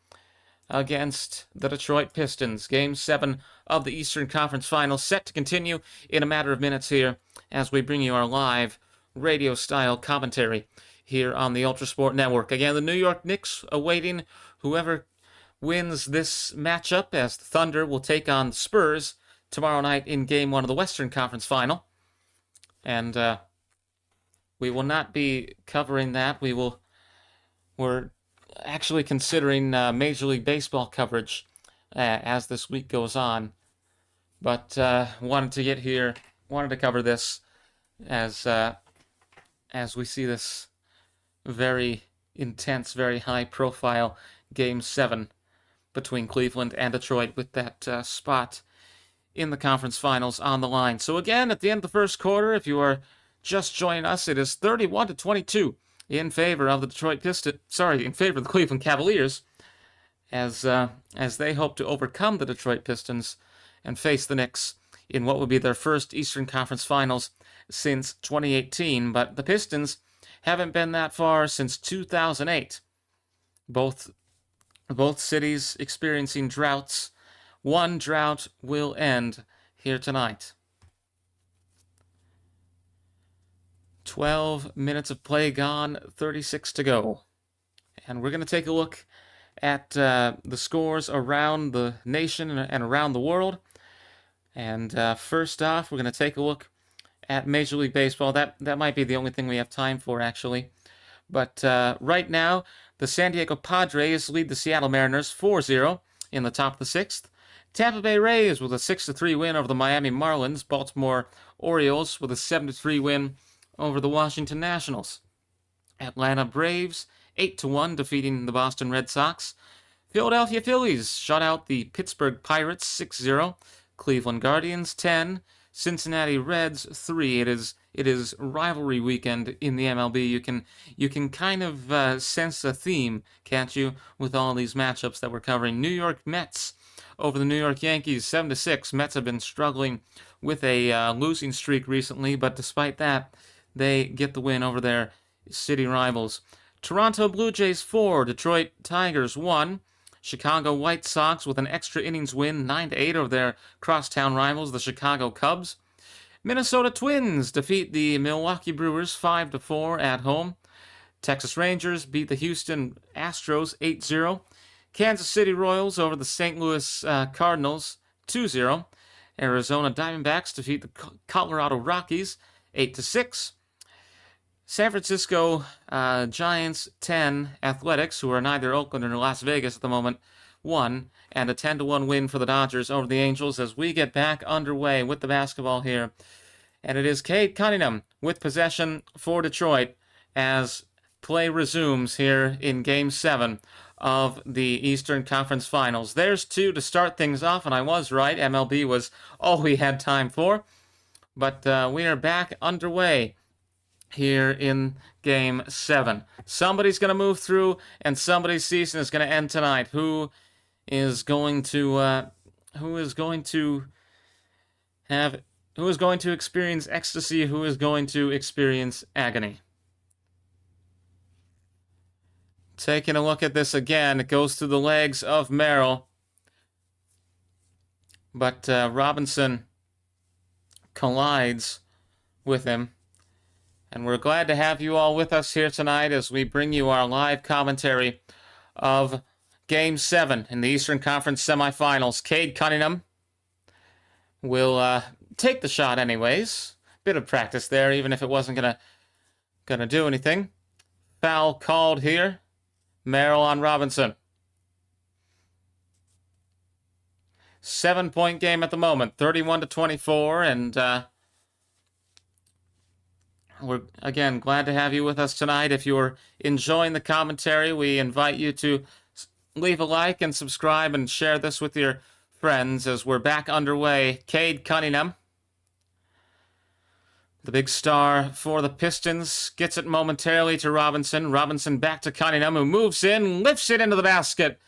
Speaker 1: against the Detroit Pistons. Game 7 of the Eastern Conference Finals set to continue in a matter of minutes here as we bring you our live radio-style commentary here on the ULTRASPORT Network. Again, the New York Knicks awaiting whoever wins this matchup, as the Thunder will take on the Spurs tomorrow night in Game 1 of the Western Conference Final. And we will not be covering that. We're actually considering Major League Baseball coverage as this week goes on. But wanted to cover this as we see this very intense, very high-profile Game 7 between Cleveland and Detroit, with that spot in the conference finals on the line. So again, at the end of the first quarter, if you are just joining us, it is 31-22 in favor of the Detroit Pistons. In favor of the Cleveland Cavaliers, as they hope to overcome the Detroit Pistons and face the Knicks in what would be their first Eastern Conference Finals since 2018. But the Pistons haven't been that far since 2008. Both cities experiencing droughts. One drought will end here tonight. 12 minutes of play gone, 36 to go. And we're going to take a look at the scores around the nation and around the world. And first off, we're going to take a look at Major League Baseball. That might be the only thing we have time for, actually. But right now, the San Diego Padres lead the Seattle Mariners 4-0 in the top of the sixth. Tampa Bay Rays with a 6-3 win over the Miami Marlins. Baltimore Orioles with a 7-3 win over the Washington Nationals. Atlanta Braves 8-1 defeating the Boston Red Sox. Philadelphia Phillies shut out the Pittsburgh Pirates 6-0. Cleveland Guardians 10. Cincinnati Reds 3. It is rivalry weekend in the MLB. You can kind of sense a theme, can't you, with all these matchups that we're covering. New York Mets over the New York Yankees 7-6. Mets have been struggling with a losing streak recently, but despite that, they get the win over their city rivals. Toronto Blue Jays 4. Detroit Tigers 1. Chicago White Sox with an extra innings win 9-8 over their crosstown rivals, the Chicago Cubs. Minnesota Twins defeat the Milwaukee Brewers 5-4 at home. Texas Rangers beat the Houston Astros 8-0. Kansas City Royals over the St. Louis Cardinals 2-0. Arizona Diamondbacks defeat the Colorado Rockies 8-6. San Francisco Giants 10, Athletics, who are neither Oakland nor Las Vegas at the moment, 1, and a 10-1 win for the Dodgers over the Angels as we get back underway with the basketball here. And it is Cade Cunningham with possession for Detroit as play resumes here in Game 7 of the Eastern Conference Finals. There's 2 to start things off, and I was right. MLB was all we had time for. But we are back underway here in Game 7. Somebody's going to move through, and somebody's season is going to end tonight. Who is going to experience ecstasy? Who is going to experience agony? Taking a look at this again, it goes through the legs of Merrill, but Robinson collides with him. And we're glad to have you all with us here tonight as we bring you our live commentary of Game 7 in the Eastern Conference Semifinals. Cade Cunningham will take the shot anyways. Bit of practice there, even if it wasn't gonna do anything. Foul called here. Merrill on Robinson. 7-point game at the moment, 31-24, and We're, again, glad to have you with us tonight. If you're enjoying the commentary, we invite you to leave a like and subscribe and share this with your friends as we're back underway. Cade Cunningham, the big star for the Pistons, gets it momentarily to Robinson. Robinson back to Cunningham, who moves in, lifts it into the basket.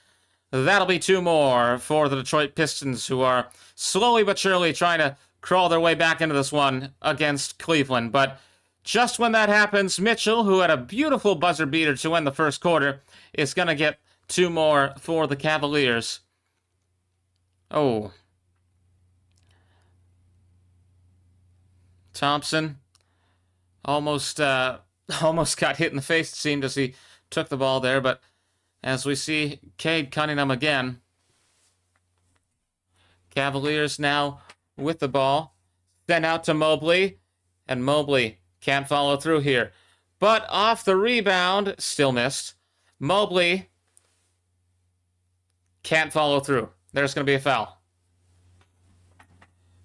Speaker 1: That'll be 2 more for the Detroit Pistons, who are slowly but surely trying to crawl their way back into this one against Cleveland. But just when that happens, Mitchell, who had a beautiful buzzer beater to end the first quarter, is going to get 2 more for the Cavaliers. Oh. Thompson almost got hit in the face, it seemed, as he took the ball there. But as we see Cade Cunningham again, Cavaliers now with the ball. Then out to Mobley, and Mobley can't follow through here. But off the rebound, still missed. Mobley can't follow through. There's going to be a foul.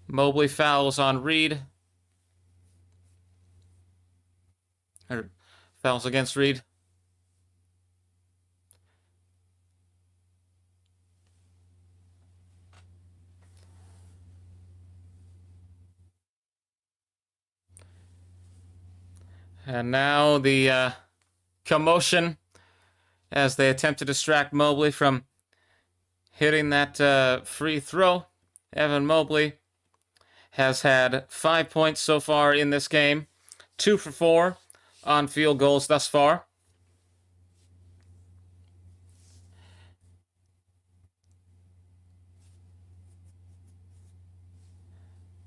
Speaker 1: Mobley fouls on Reed. Or fouls against Reed. And now the commotion as they attempt to distract Mobley from hitting that free throw. Evan Mobley has had 5 points so far in this game, 2 for 4 on field goals thus far.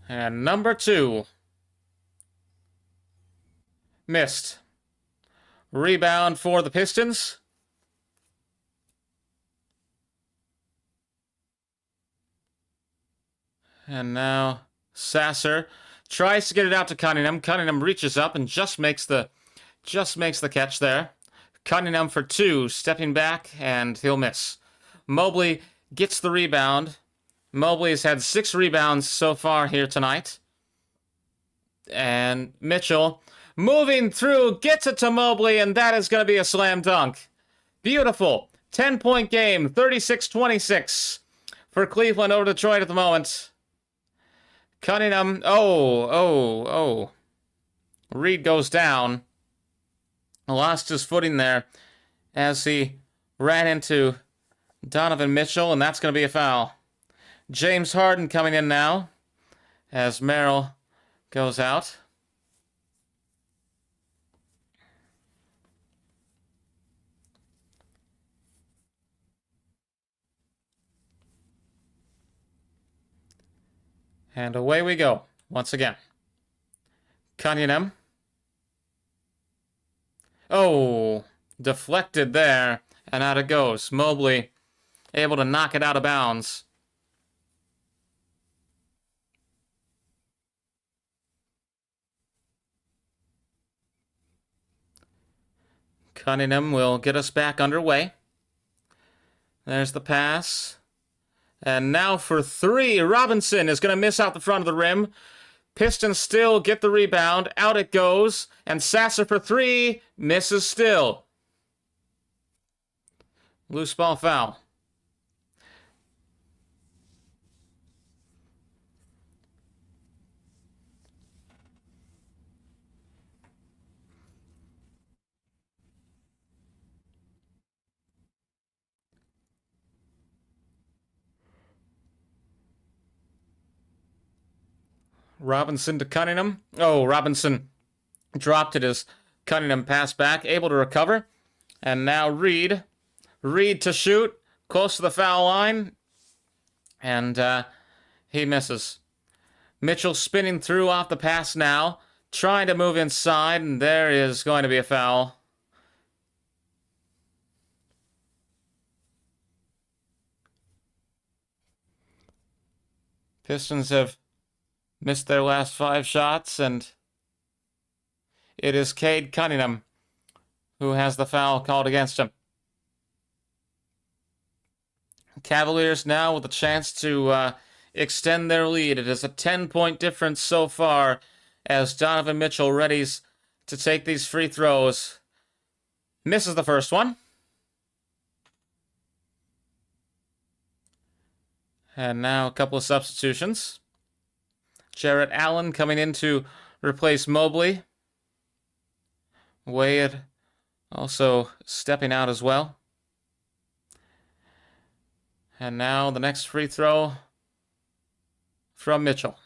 Speaker 1: And number 2. Missed. Rebound for the Pistons. And now Sasser tries to get it out to Cunningham. Cunningham reaches up and just makes the catch there. Cunningham for 2, stepping back, and he'll miss. Mobley gets the rebound. Mobley has had 6 rebounds so far here tonight. And Mitchell moving through, gets it to Mobley, and that is going to be a slam dunk. Beautiful. 10-point game, 36-26 for Cleveland over Detroit at the moment. Cunningham, Reed goes down. Lost his footing there as he ran into Donovan Mitchell, and that's going to be a foul. James Harden coming in now as Merrill goes out. And away we go once again. Cunningham. Oh, deflected there, and out it goes. Mobley able to knock it out of bounds. Cunningham will get us back underway. There's the pass. And now for 3. Robinson is going to miss out the front of the rim. Pistons still get the rebound. Out it goes. And Sasser for 3. Misses still. Loose ball foul. Robinson to Cunningham. Oh, Robinson dropped it as Cunningham passed back, able to recover. And now Reed. Reed to shoot, close to the foul line. And he misses. Mitchell spinning through off the pass now, trying to move inside, and there is going to be a foul. Pistons have missed their last 5 shots, and it is Cade Cunningham who has the foul called against him. Cavaliers now with a chance to extend their lead. It is a 10-point difference so far as Donovan Mitchell readies to take these free throws. Misses the first one. And now a couple of substitutions. Jarrett Allen coming in to replace Mobley. Wade also stepping out as well. And now the next free throw from Mitchell.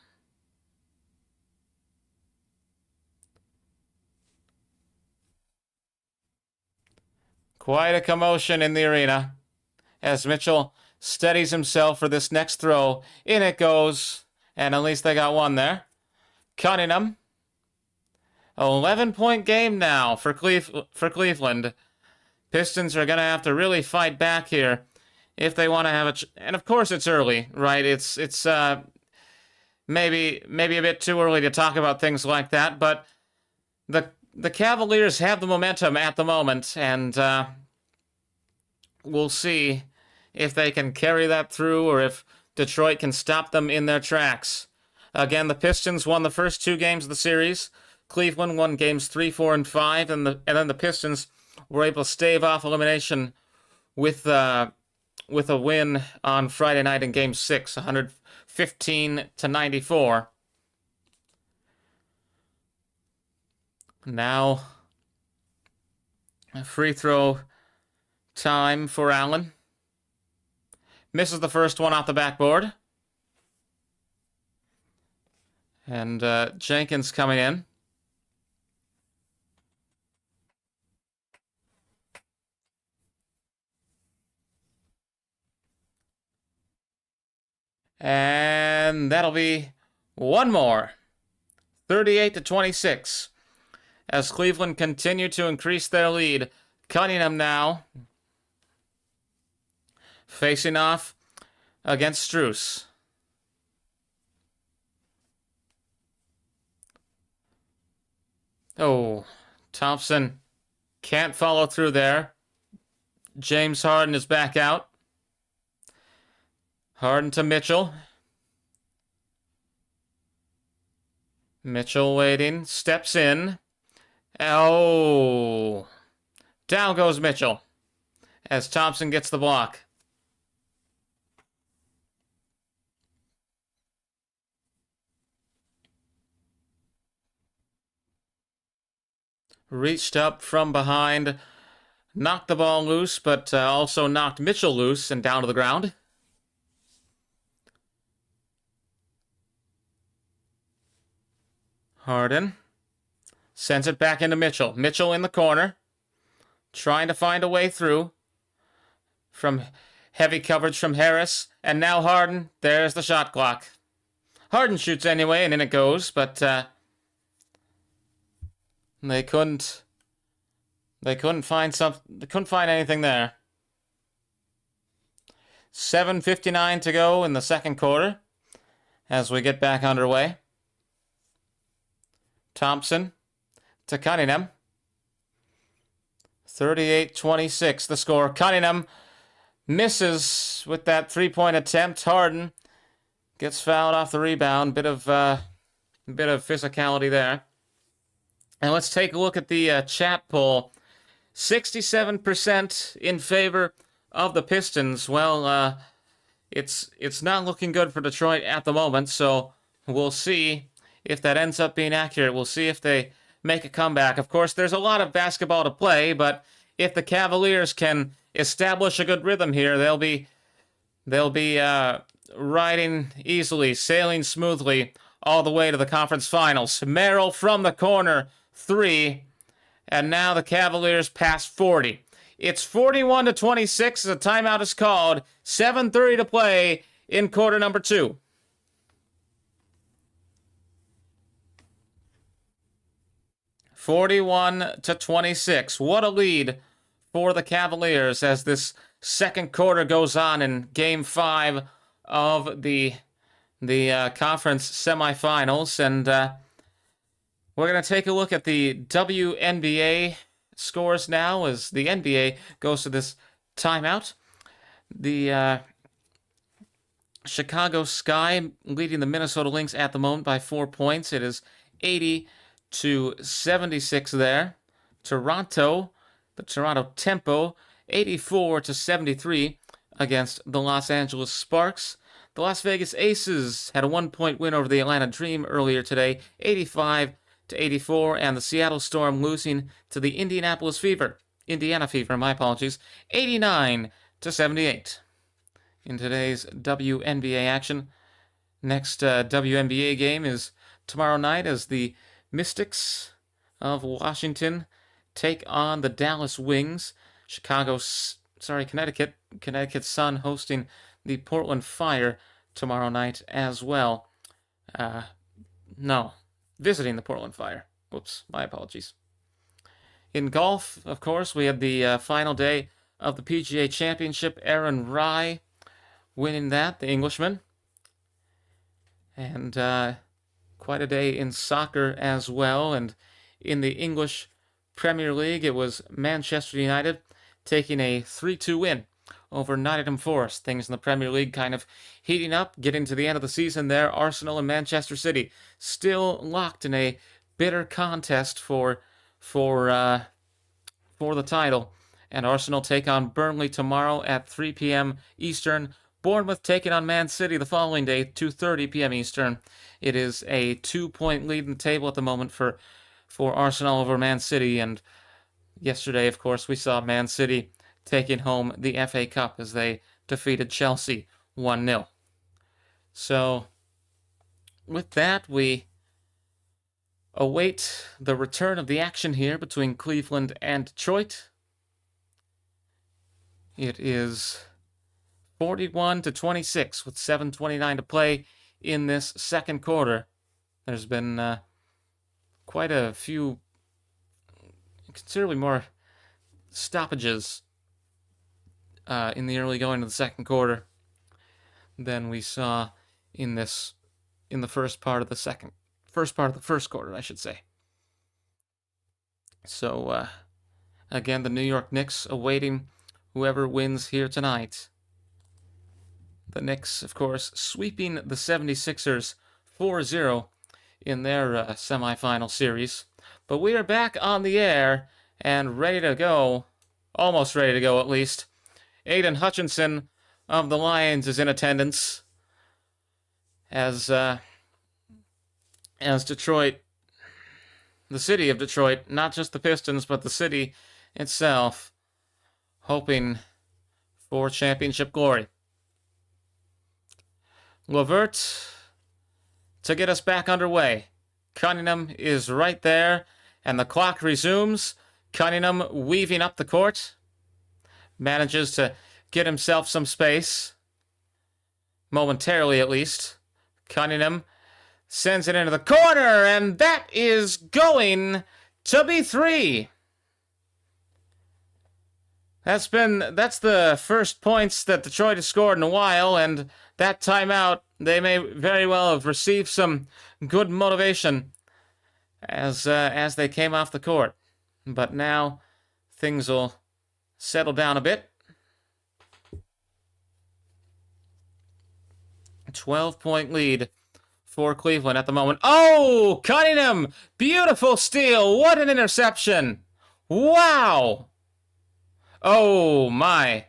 Speaker 1: Quite a commotion in the arena as Mitchell steadies himself for this next throw. In it goes, and at least they got one there. Cunningham. 11-point game now for Cleveland. Pistons are going to have to really fight back here if they want to have and of course it's early, right? It's maybe a bit too early to talk about things like that, but the Cavaliers have the momentum at the moment, and we'll see if they can carry that through or if Detroit can stop them in their tracks. Again, the Pistons won the first 2 games of the series. Cleveland won games 3, 4, and 5, and then the Pistons were able to stave off elimination with a win on Friday night in Game 6, 115-94. Now, a free throw time for Allen. Misses the first one off the backboard. And Jenkins coming in. And that'll be one more. 38-26. As Cleveland continue to increase their lead. Cunningham now facing off against Strus. Oh, Thompson can't follow through there. James Harden is back out. Harden to Mitchell. Mitchell waiting, steps in. Oh, down goes Mitchell as Thompson gets the block. Reached up from behind, knocked the ball loose, but also knocked Mitchell loose and down to the ground. Harden sends it back into Mitchell. Mitchell in the corner, trying to find a way through from heavy coverage from Harris. And now Harden, there's the shot clock. Harden shoots anyway, and in it goes, but they couldn't find anything there. 7:59 to go in the second quarter as we get back underway. Thompson to Cunningham. 38-26 the score. Cunningham misses with that three-point attempt. Harden gets fouled off the rebound. Bit of physicality there. And let's take a look at the chat poll. 67% in favor of the Pistons. Well, it's not looking good for Detroit at the moment, so we'll see if that ends up being accurate. We'll see if they make a comeback. Of course, there's a lot of basketball to play, but if the Cavaliers can establish a good rhythm here, they'll be riding easily, sailing smoothly all the way to the conference finals. Merrill from the corner, 3, and now the Cavaliers pass 40. It's 41-26 as a timeout is called. 7:30 to play in quarter number 2. (41-26). What a lead for the Cavaliers as this second quarter goes on in Game 5 of the conference semifinals. And we're going to take a look at the WNBA scores now as the NBA goes to this timeout. The Chicago Sky leading the Minnesota Lynx at the moment by 4 points. It is 80 to 76 there. Toronto, the Toronto Tempo, 84 to 73 against the Los Angeles Sparks. The Las Vegas Aces had a 1-point win over the Atlanta Dream earlier today, 85 to 84, and the Seattle Storm losing to the Indiana Fever, my apologies, 89 to 78. In today's WNBA action, next WNBA game is tomorrow night as the Mystics of Washington take on the Dallas Wings. Connecticut Sun hosting the Portland Fire tomorrow night as well. Visiting the Portland Fire. Whoops, my apologies. In golf, of course, we had the final day of the PGA Championship. Aaron Rai winning that, the Englishman. And quite a day in soccer as well. And in the English Premier League, it was Manchester United taking a 3-2 win over Nottingham Forest. Things in the Premier League kind of heating up, getting to the end of the season there. Arsenal and Manchester City still locked in a bitter contest for the title. And Arsenal take on Burnley tomorrow at 3 p.m. Eastern. Bournemouth taking on Man City the following day, 2:30 p.m. Eastern. It is a 2-point lead in the table at the moment for Arsenal over Man City. And yesterday, of course, we saw Man City taking home the FA Cup as they defeated Chelsea 1-0. So, with that, we await the return of the action here between Cleveland and Detroit. It is 41 to 26 with 7:29 to play in this second quarter. There's been quite a few, considerably more stoppages in the early going of the second quarter than we saw in the first part of the first quarter, I should say. So again, the New York Knicks awaiting whoever wins here tonight. The Knicks, of course, sweeping the 76ers 4-0 in their semifinal series. But we are back on the air and ready to go, almost ready to go at least. Aiden Hutchinson of the Lions is in attendance as Detroit, the city of Detroit, not just the Pistons, but the city itself, hoping for championship glory. Levert to get us back underway. Cunningham is right there, and the clock resumes. Cunningham weaving up the court. Manages to get himself some space. Momentarily, at least. Cunningham sends it into the corner, and that is going to be 3. That's the first points that Detroit has scored in a while, and that timeout, they may very well have received some good motivation as they came off the court. But now things will settle down a bit. 12-point lead for Cleveland at the moment. Oh, Cunningham! Beautiful steal. What an interception. Wow. Oh, my.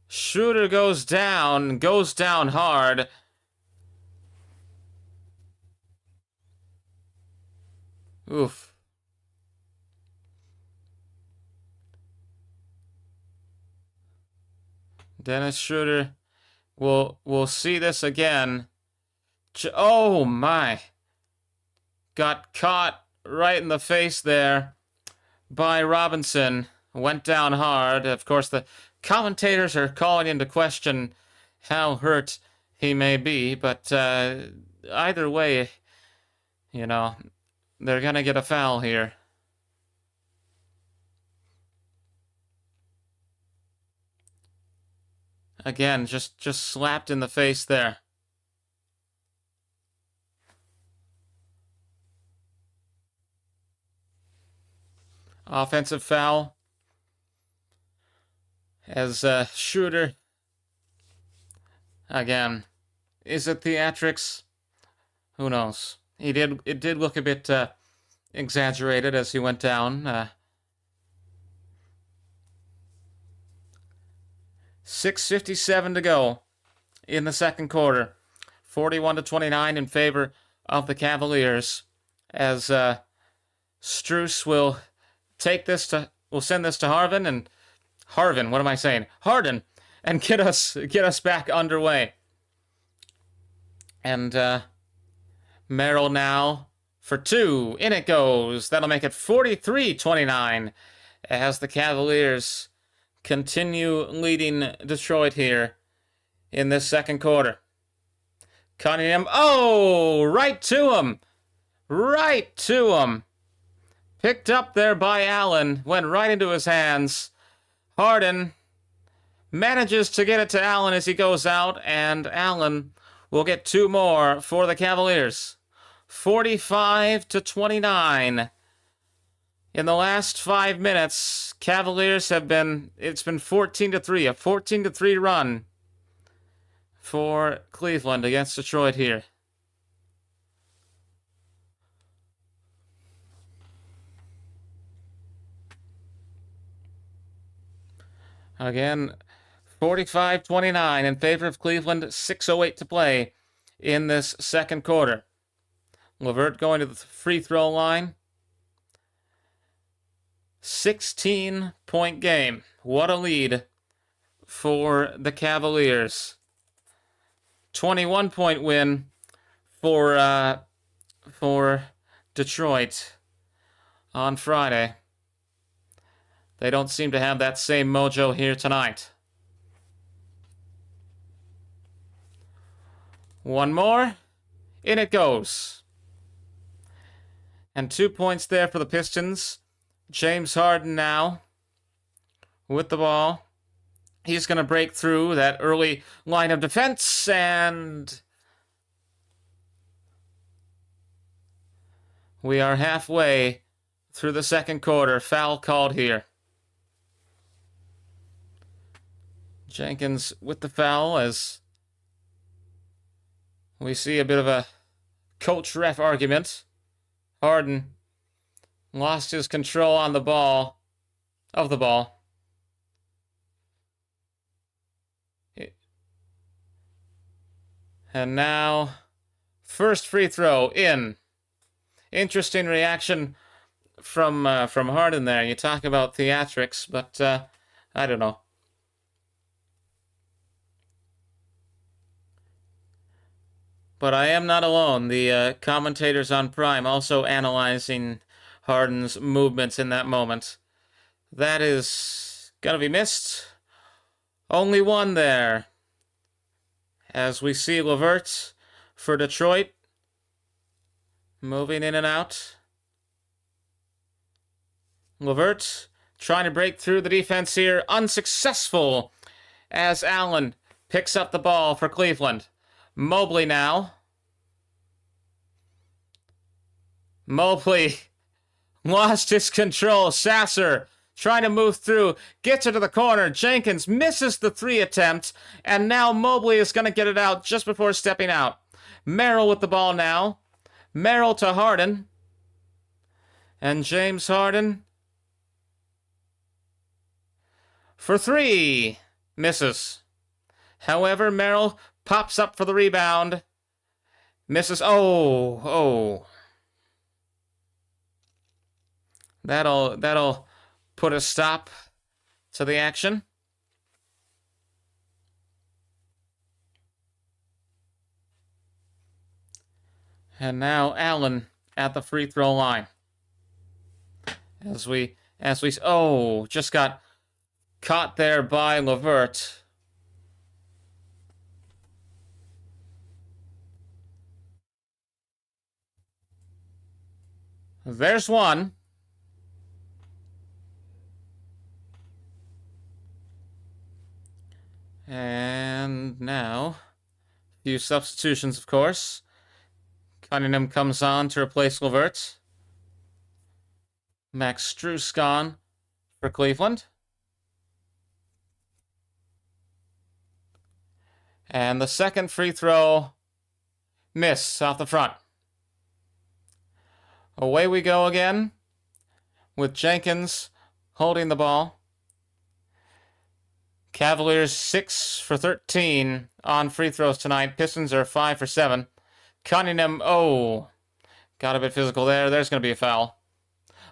Speaker 1: Schroeder goes down hard. Oof. Dennis Schroeder we'll see this again. Oh, my. Got caught right in the face there by Robinson. Went down hard. Of course, the commentators are calling into question how hurt he may be, but either way, they're going to get a foul here. Again, just slapped in the face there. Offensive foul. As Schroeder, again, is it theatrics? Who knows? It did look a bit exaggerated as he went down. 6:57 to go in the second quarter. 41-29 in favor of the Cavaliers, as Strus will send this to Harden, and get us back underway. And Merrill now for two. In it goes. That'll make it 43-29 as the Cavaliers continue leading Detroit here in this second quarter. Cunningham. Oh, right to him. Right to him. Picked up there by Allen. Went right into his hands. Harden manages to get it to Allen as he goes out, and Allen will get two more for the Cavaliers. 45-29. In the last 5 minutes, Cavaliers it's been 14-3, a 14-3 run for Cleveland against Detroit here. Again, 45-29 in favor of Cleveland, 6:08 to play in this second quarter. LeVert going to the free throw line. 16-point game. What a lead for the Cavaliers. 21-point win for Detroit on Friday. They don't seem to have that same mojo here tonight. One more. In it goes. And 2 points there for the Pistons. James Harden now with the ball. He's going to break through that early line of defense, and we are halfway through the second quarter. Foul called here. Jenkins with the foul as we see a bit of a coach-ref argument. Harden lost his control on the ball, And now, first free throw in. Interesting reaction from Harden there. You talk about theatrics, but I don't know. But I am not alone. The commentators on Prime also analyzing Harden's movements in that moment. That is going to be missed. Only one there. As we see LeVert for Detroit moving in and out. LeVert trying to break through the defense here. Unsuccessful as Allen picks up the ball for Cleveland. Mobley now. Mobley lost his control. Sasser trying to move through. Gets it to the corner. Jenkins misses the three attempt. And now Mobley is going to get it out just before stepping out. Merrill with the ball now. Merrill to Harden. And James Harden for three. Misses. However, Merrill pops up for the rebound. Misses. Oh. That'll put a stop to the action. And now Allen at the free throw line. As we just got caught there by LeVert. There's one. And now, a few substitutions, of course. Cunningham comes on to replace LeVert. Max Strus gone for Cleveland. And the second free throw, miss off the front. Away we go again with Jenkins holding the ball. Cavaliers 6 for 13 on free throws tonight. Pistons are 5 for 7. Cunningham, got a bit physical there. There's going to be a foul.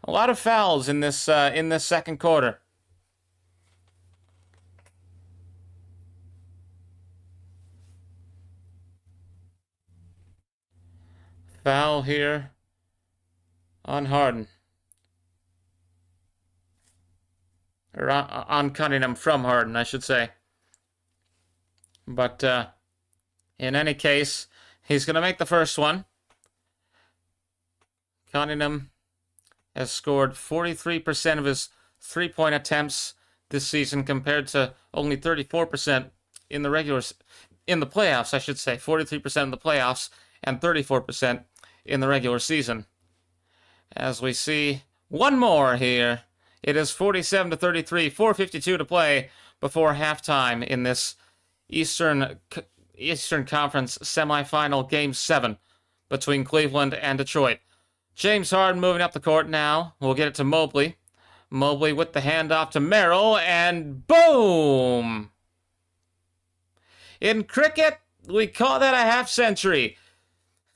Speaker 1: A lot of fouls in this second quarter. Foul here on Harden. Or on Cunningham from Harden, I should say. But in any case, he's going to make the first one. Cunningham has scored 43% of his three-point attempts this season compared to only 34% in the playoffs, I should say. 43% in the playoffs and 34% in the regular season. As we see one more here. It is 47-33, 4:52 to play before halftime in this Eastern Conference Semifinal Game 7 between Cleveland and Detroit. James Harden moving up the court now. We'll get it to Mobley. Mobley with the handoff to Merrill, and boom! In cricket, we call that a half century.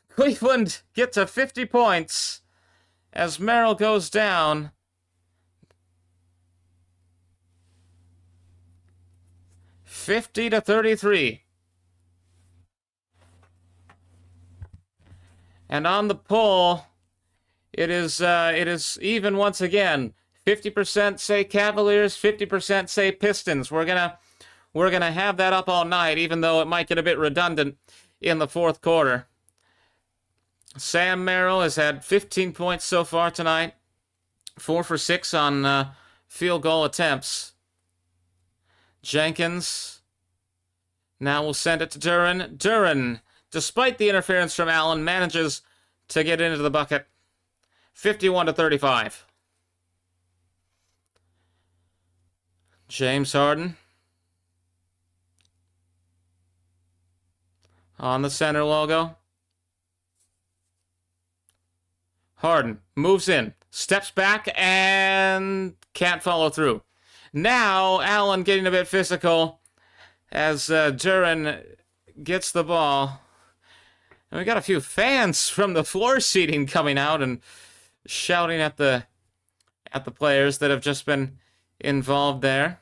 Speaker 1: Cleveland get to 50 points as Merrill goes down. 50-33. And on the poll, it is even once again. 50% say Cavaliers, 50% say Pistons. We're gonna have that up all night, even though it might get a bit redundant in the fourth quarter. Sam Merrill has had 15 points so far tonight, 4 for 6 on field goal attempts. Jenkins now will send it to Duren. Duren, despite the interference from Allen, manages to get into the bucket. 51-35. James Harden on the center logo. Harden moves in, steps back, and can't follow through. Now, Allen getting a bit physical as Duren gets the ball. And we got a few fans from the floor seating coming out and shouting at the players that have just been involved there.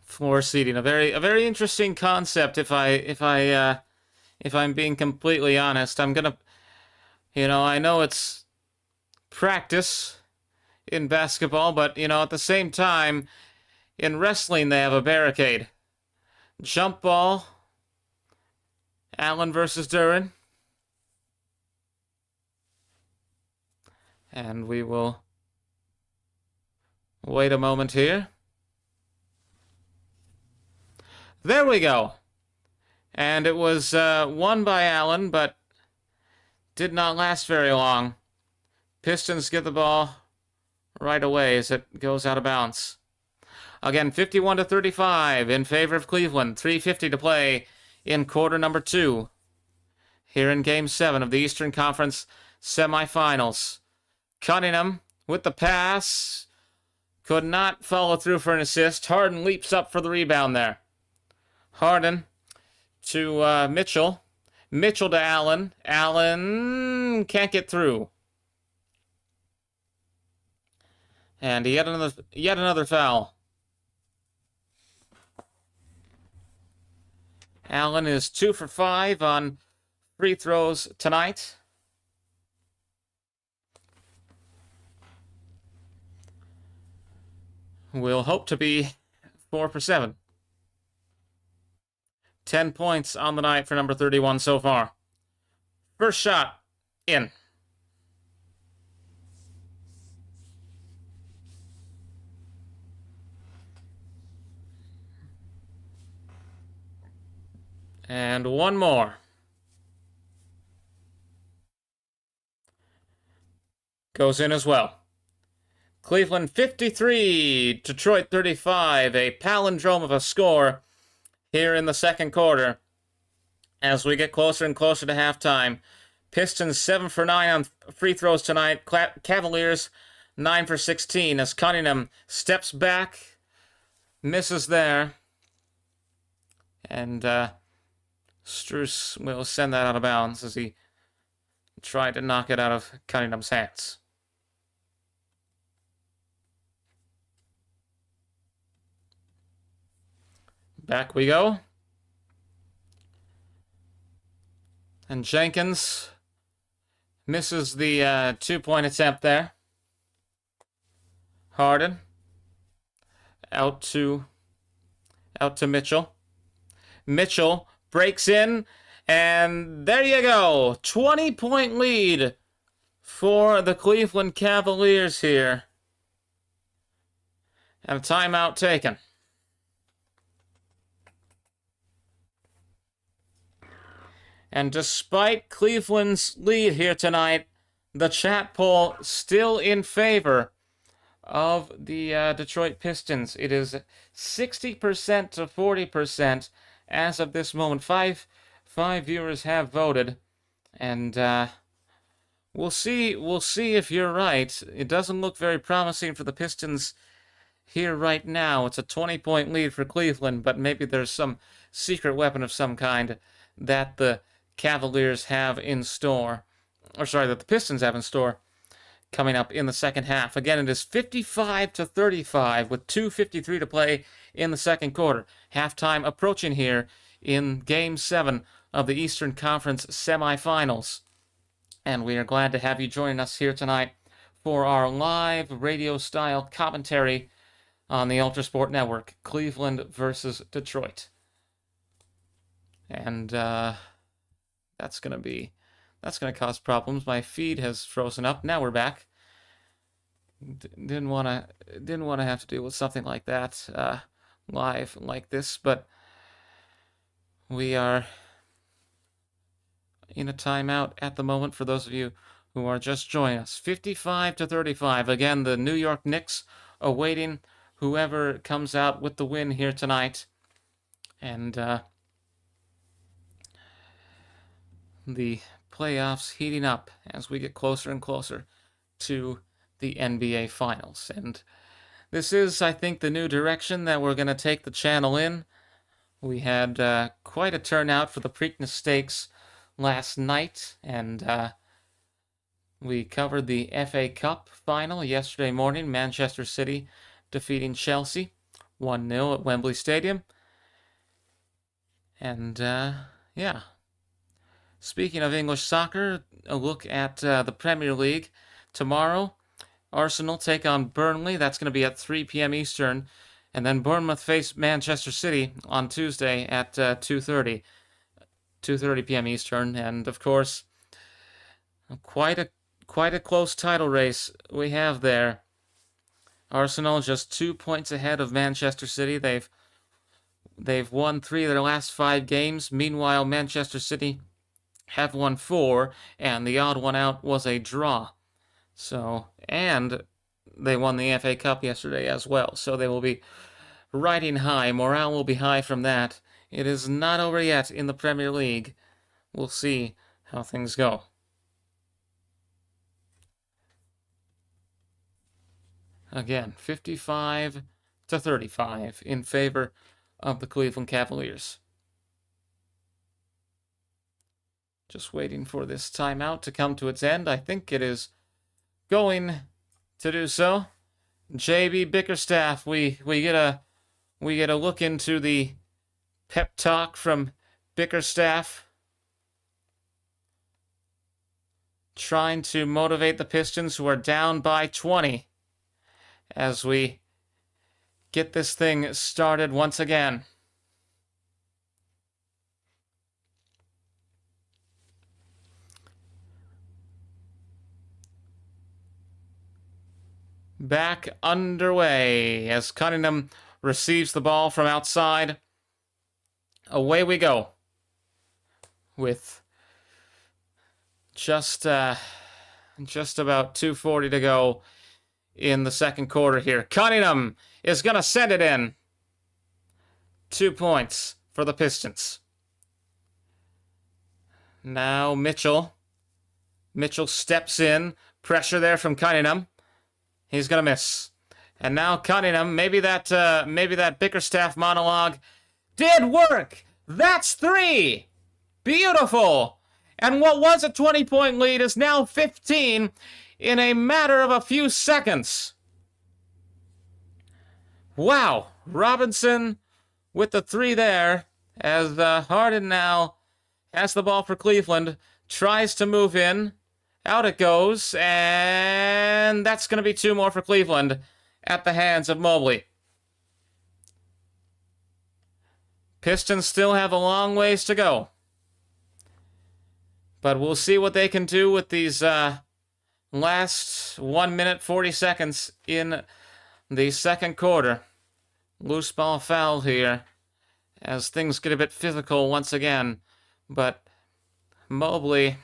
Speaker 1: Floor seating, a very interesting concept. If I'm being completely honest, I'm gonna, I know it's practice in basketball, but at the same time, in wrestling they have a barricade. Jump ball. Allen versus Duren. And we will wait a moment here. There we go. And it was won by Allen, but did not last very long. Pistons get the ball right away as it goes out of bounds. Again, 51-35 in favor of Cleveland. 3:50 to play in quarter number 2. Here in Game 7 of the Eastern Conference Semifinals. Cunningham with the pass. Could not follow through for an assist. Harden leaps up for the rebound there. Harden to Mitchell. Mitchell to Allen. Allen can't get through. And yet another foul. Allen is 2 for 5 on free throws tonight. We'll hope to be 4 for 7. 10 points on the night for number 31 so far. First shot, in. And one more. Goes in as well. Cleveland 53, Detroit 35, a palindrome of a score here in the second quarter. As we get closer and closer to halftime, Pistons 7 for 9 on free throws tonight. Cavaliers 9 for 16 as Cunningham steps back, misses there, and Strus will send that out of bounds as he tried to knock it out of Cunningham's hands. Back we go. And Jenkins misses the 2-point attempt there. Harden out to Mitchell. Mitchell breaks in, and there you go. 20-point lead for the Cleveland Cavaliers here. And a timeout taken. And despite Cleveland's lead here tonight, the chat poll still in favor of the Detroit Pistons. It is 60% to 40% as of this moment. Five viewers have voted, and we'll see if you're right. It doesn't look very promising for the Pistons here right now. It's a 20-point lead for Cleveland, but maybe there's some secret weapon of some kind that the Cavaliers have in store, that the Pistons have in store coming up in the second half. Again, it is 55 to 35 with 2:53 to play in the second quarter. Halftime approaching here in Game 7 of the Eastern Conference Semifinals. And we are glad to have you joining us here tonight for our live radio-style commentary on the ULTRASPORT Network, Cleveland versus Detroit. And that's gonna cause problems. My feed has frozen up. Now we're back. Didn't wanna have to deal with something like that live like this, but we are in a timeout at the moment for those of you who are just joining us. 55 to 35. Again, the New York Knicks awaiting whoever comes out with the win here tonight, and the playoffs heating up as we get closer and closer to the NBA Finals. And this is, I think, the new direction that we're going to take the channel in. We had quite a turnout for the Preakness Stakes last night, and we covered the FA Cup final yesterday morning. Manchester City defeating Chelsea 1-0 at Wembley Stadium. And yeah. Speaking of English soccer, a look at the Premier League. Tomorrow, Arsenal take on Burnley. That's going to be at 3 p.m. Eastern. And then Bournemouth face Manchester City on Tuesday at 2:30 p.m. Eastern. And, of course, quite a close title race we have there. Arsenal just 2 points ahead of Manchester City. They've won 3 of their last 5 games. Meanwhile, Manchester City have won 4, and the odd one out was a draw. So, and they won the FA Cup yesterday as well. So they will be riding high. Morale will be high from that. It is not over yet in the Premier League. We'll see how things go. Again, 55 to 35 in favor of the Cleveland Cavaliers. Just waiting for this timeout to come to its end. I think it is going to do so. JB Bickerstaff, we get a look into the pep talk from Bickerstaff, trying to motivate the Pistons, who are down by 20, as we get this thing started once again. Back underway as Cunningham receives the ball from outside. Away we go with just about 2:40 to go in the second quarter here. Cunningham is going to send it in. 2 points for the Pistons. Now Mitchell. Mitchell steps in. Pressure there from Cunningham. He's going to miss. And now Cunningham, maybe that Bickerstaff monologue did work. That's 3. Beautiful. And what was a 20-point lead is now 15 in a matter of a few seconds. Wow. Robinson with the 3 there, as Harden now has the ball for Cleveland, tries to move in. Out it goes, and that's going to be 2 more for Cleveland at the hands of Mobley. Pistons still have a long ways to go. But we'll see what they can do with these last 1 minute 40 seconds in the second quarter. Loose ball foul here as things get a bit physical once again. But Mobley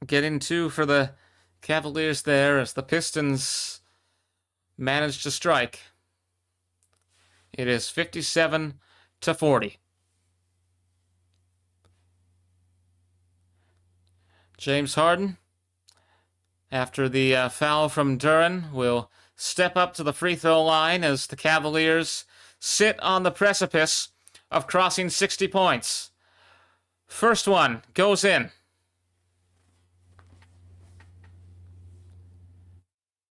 Speaker 1: getting 2 for the Cavaliers there as the Pistons manage to strike. It is 57-40. James Harden, after the foul from Duren, will step up to the free throw line as the Cavaliers sit on the precipice of crossing 60 points. First one goes in.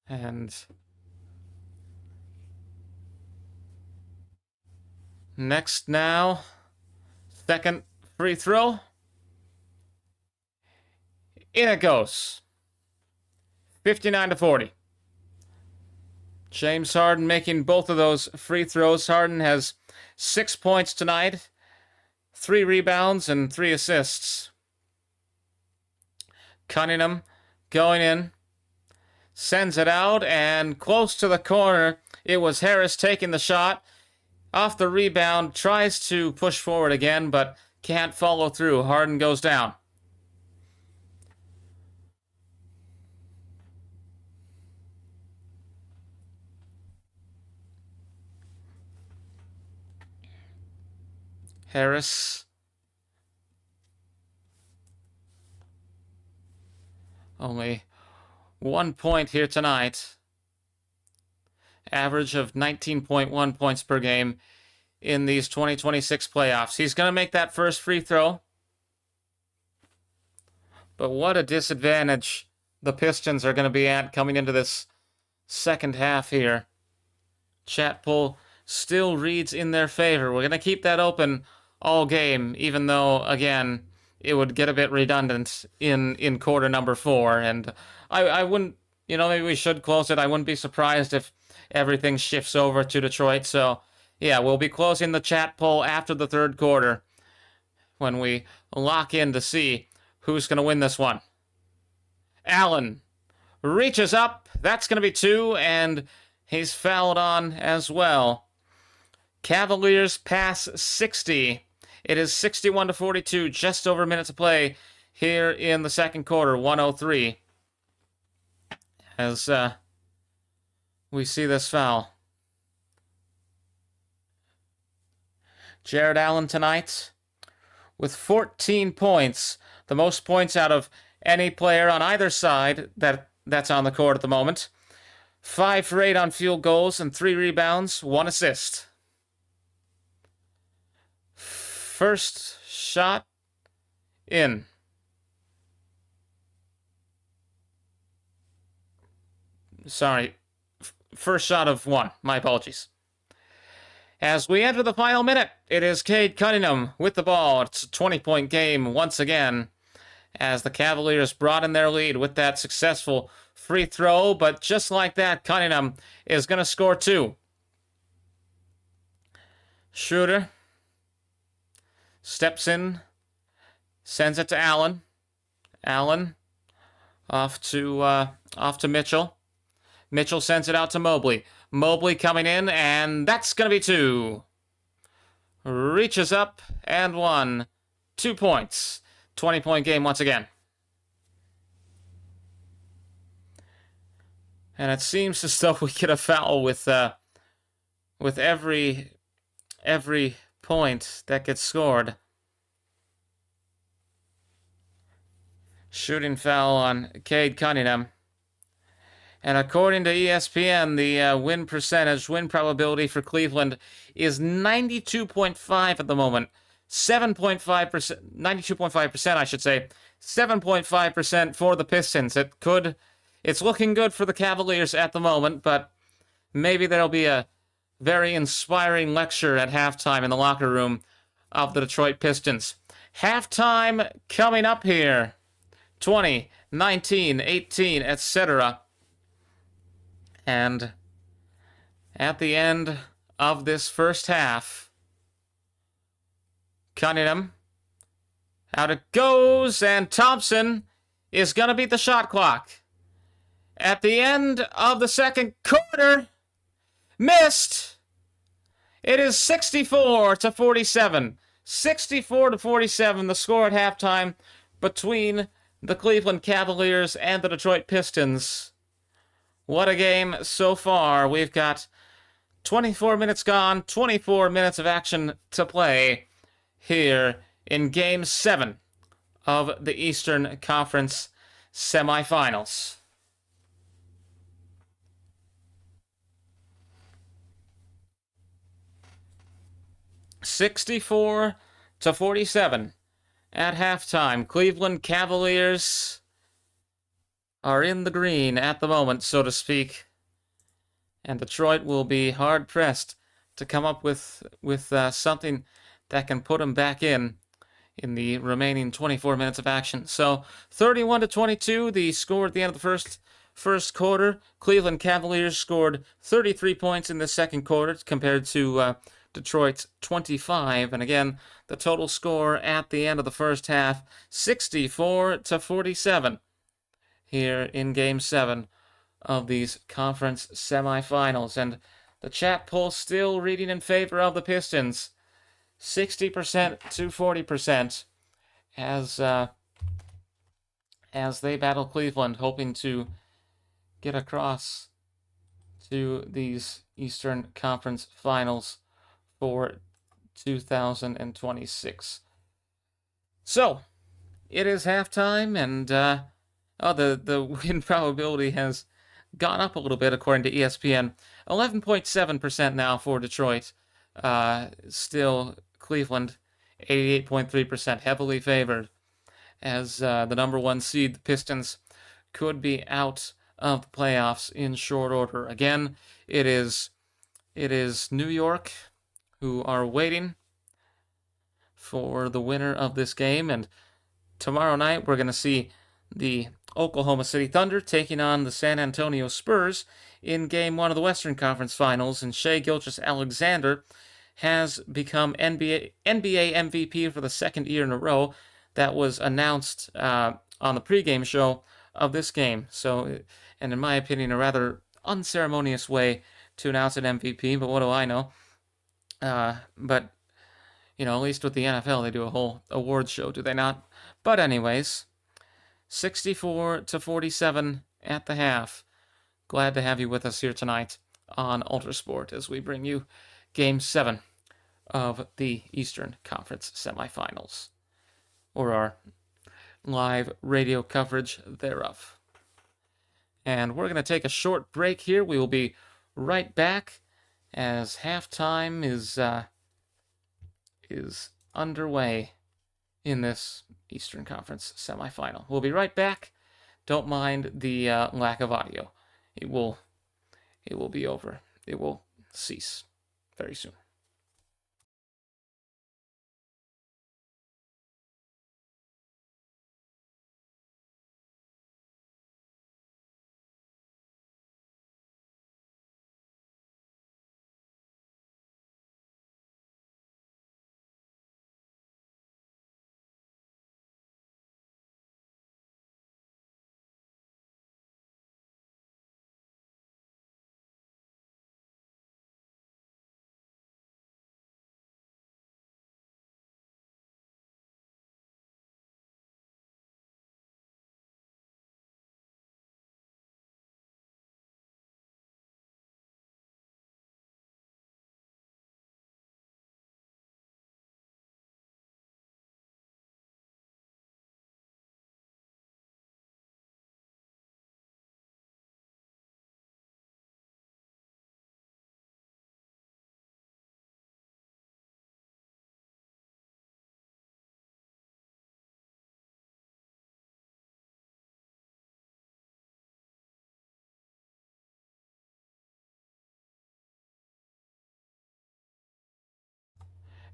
Speaker 1: And next now, second free throw. In it goes. 59-40. James Harden making both of those free throws. Harden has 6 points tonight, 3 rebounds, and 3 assists. Cunningham going in. Sends it out, and close to the corner, it was Harris taking the shot. Off the rebound, tries to push forward again, but can't follow through. Harden goes down. Harris. Only 1 point here tonight. Average of 19.1 points per game in these 2026 playoffs. He's going to make that first free throw. But what a disadvantage the Pistons are going to be at coming into this second half here. Chat poll still reads in their favor. We're going to keep that open all game, even though, again, it would get a bit redundant in quarter number 4. And I wouldn't, maybe we should close it. I wouldn't be surprised if everything shifts over to Detroit. So, yeah, we'll be closing the chat poll after the third quarter when we lock in to see who's going to win this one. Allen reaches up. That's going to be 2, and he's fouled on as well. Cavaliers pass 60. It is 61-42, just over a minute to play here in the second quarter, 103. As we see this foul. Jared Allen tonight with 14 points, the most points out of any player on either side that's on the court at the moment. 5 for 8 on field goals and 3 rebounds, 1 assist. First shot in. Sorry, first shot of 1. My apologies. As we enter the final minute, it is Cade Cunningham with the ball. It's a 20-point game once again, as the Cavaliers brought in their lead with that successful free throw. But just like that, Cunningham is going to score 2. Schroeder steps in, sends it to Allen. Allen off to Mitchell. Mitchell sends it out to Mobley. Mobley coming in, and that's going to be 2. Reaches up and 1. 2 points. 20-point game once again. And it seems as though we get a foul with every point that gets scored. Shooting foul on Cade Cunningham. And according to ESPN, the win probability for Cleveland is 92.5 at the moment. 7.5%, 92.5%, I should say. 7.5% for the Pistons. It's looking good for the Cavaliers at the moment, but maybe there'll be a very inspiring lecture at halftime in the locker room of the Detroit Pistons. Halftime coming up here. 20, 19, 18, etc. And at the end of this first half, Cunningham, out it goes, and Thompson is going to beat the shot clock. At the end of the second quarter, missed. It is 64-47. 64-47, the score at halftime between the Cleveland Cavaliers and the Detroit Pistons. What a game so far. We've got 24 minutes gone, 24 minutes of action to play here in Game 7 of the Eastern Conference Semifinals. $64-47 at halftime. Cleveland Cavaliers are in the green at the moment, so to speak. And Detroit will be hard-pressed to come up with something that can put them back in the remaining 24 minutes of action. So 31-22, the score at the end of the first quarter. Cleveland Cavaliers scored 33 points in the second quarter compared to Detroit's 25. And again, the total score at the end of the first half, 64-47 here in Game 7 of these conference semifinals. And the chat poll still reading in favor of the Pistons, 60% to 40%, as they battle Cleveland, hoping to get across to these Eastern Conference Finals for 2026. So, it is halftime, and the win probability has gone up a little bit according to ESPN. 11.7% now for Detroit. Still Cleveland, 88.3%, heavily favored, as the number one seed, the Pistons, could be out of the playoffs in short order. Again, it is New York who are waiting for the winner of this game, and tomorrow night we're going to see the Oklahoma City Thunder taking on the San Antonio Spurs in Game 1 of the Western Conference Finals, and Shai Gilgeous-Alexander has become NBA MVP for the second year in a row. That was announced on the pregame show of this game. So, and in my opinion, a rather unceremonious way to announce an MVP, but what do I know? But, you know, at least with the NFL, they do a whole awards show, do they not? But anyways, 64-47 at the half. Glad to have you with us here tonight on ULTRASPORT as we bring you Game 7 of the Eastern Conference Semifinals, or our live radio coverage thereof. And we're going to take a short break here. We will be right back as halftime is underway in this Eastern Conference semifinal. We'll be right back. Don't mind the lack of audio. It will be over. It will cease very soon.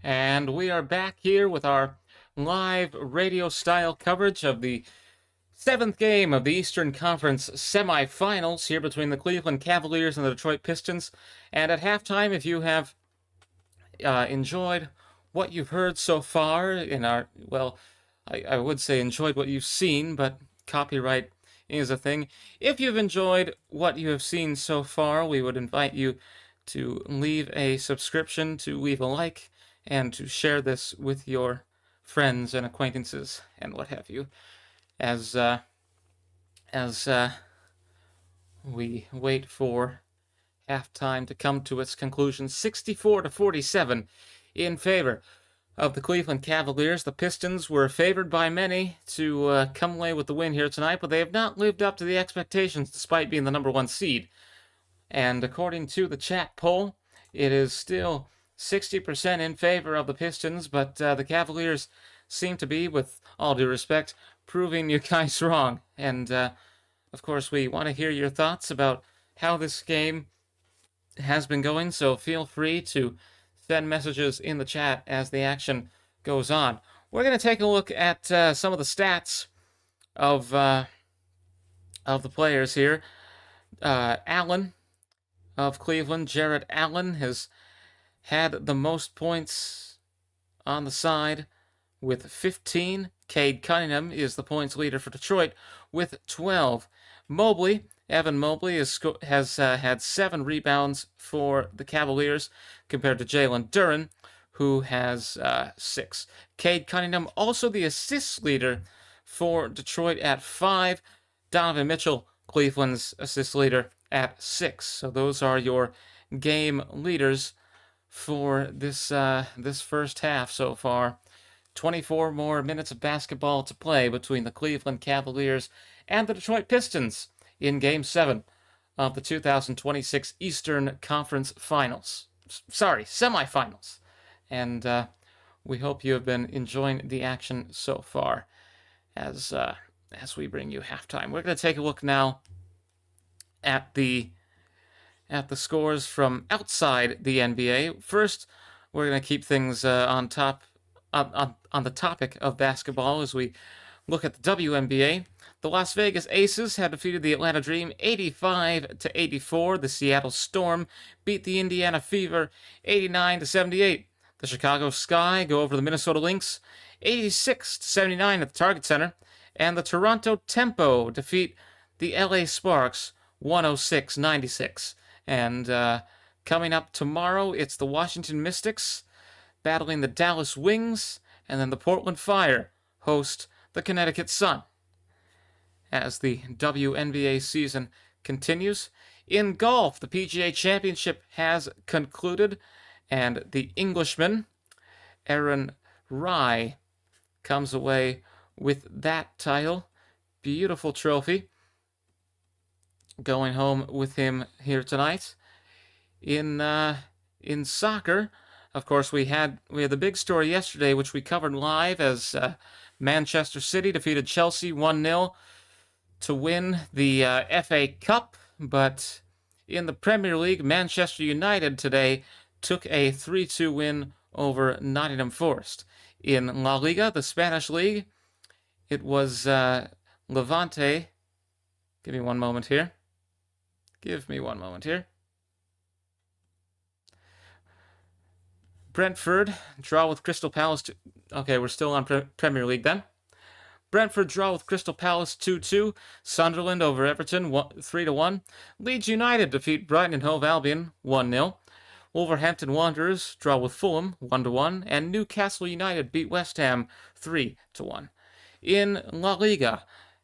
Speaker 1: And we are back here with our live radio-style coverage of the seventh game of the Eastern Conference Semifinals here between the Cleveland Cavaliers and the Detroit Pistons. And at halftime, if you have enjoyed what you've heard so far in our, well, I would say enjoyed what you've seen, but copyright is a thing. If you've enjoyed what you have seen so far, we would invite you to leave a subscription, to leave a like, and to share this with your friends and acquaintances and what have you, as we wait for halftime to come to its conclusion. 64-47 in favor of the Cleveland Cavaliers. The Pistons were favored by many to come away with the win here tonight, but they have not lived up to the expectations despite being the number one seed. And according to the chat poll, it is still 60% in favor of the Pistons, but the Cavaliers seem to be, with all due respect, proving you guys wrong. And, of course, we want to hear your thoughts about how this game has been going, so feel free to send messages in the chat as the action goes on. We're going to take a look at some of the stats of the players here. Allen of Cleveland, Jarrett Allen, has had the most points on the side with 15. Cade Cunningham is the points leader for Detroit with 12. Evan Mobley has had 7 rebounds for the Cavaliers compared to Jalen Duren, who has 6. Cade Cunningham also the assists leader for Detroit at 5. Donovan Mitchell, Cleveland's assist leader, at 6. So those are your game leaders for this first half so far. 24 more minutes of basketball to play between the Cleveland Cavaliers and the Detroit Pistons in Game 7 of the 2026 Eastern Conference Finals. Semifinals. And we hope you have been enjoying the action so far as we bring you halftime. We're going to take a look now at the scores from outside the NBA. First, we're going to keep things on the topic of basketball as we look at the WNBA. The Las Vegas Aces had defeated the Atlanta Dream 85-84. The Seattle Storm beat the Indiana Fever 89-78. The Chicago Sky go over the Minnesota Lynx 86-79 at the Target Center. And the Toronto Tempo defeat the LA Sparks 106-96. And coming up tomorrow, it's the Washington Mystics battling the Dallas Wings, and then the Portland Fire host the Connecticut Sun as the WNBA season continues. In golf, the PGA Championship has concluded, and the Englishman, Aaron Rai, comes away with that title. Beautiful trophy going home with him here tonight. In soccer, of course, we had the big story yesterday, which we covered live, as Manchester City defeated Chelsea 1-0 to win the FA Cup. But in the Premier League, Manchester United today took a 3-2 win over Nottingham Forest. In La Liga, the Spanish league, it was Levante. Give me one moment here. Brentford draw with Crystal Palace. Okay, we're still on Premier League then. Brentford draw with Crystal Palace 2-2. Sunderland over Everton 3-1. Leeds United defeat Brighton and Hove Albion 1-0. Wolverhampton Wanderers draw with Fulham 1-1. And Newcastle United beat West Ham 3-1. In La Liga,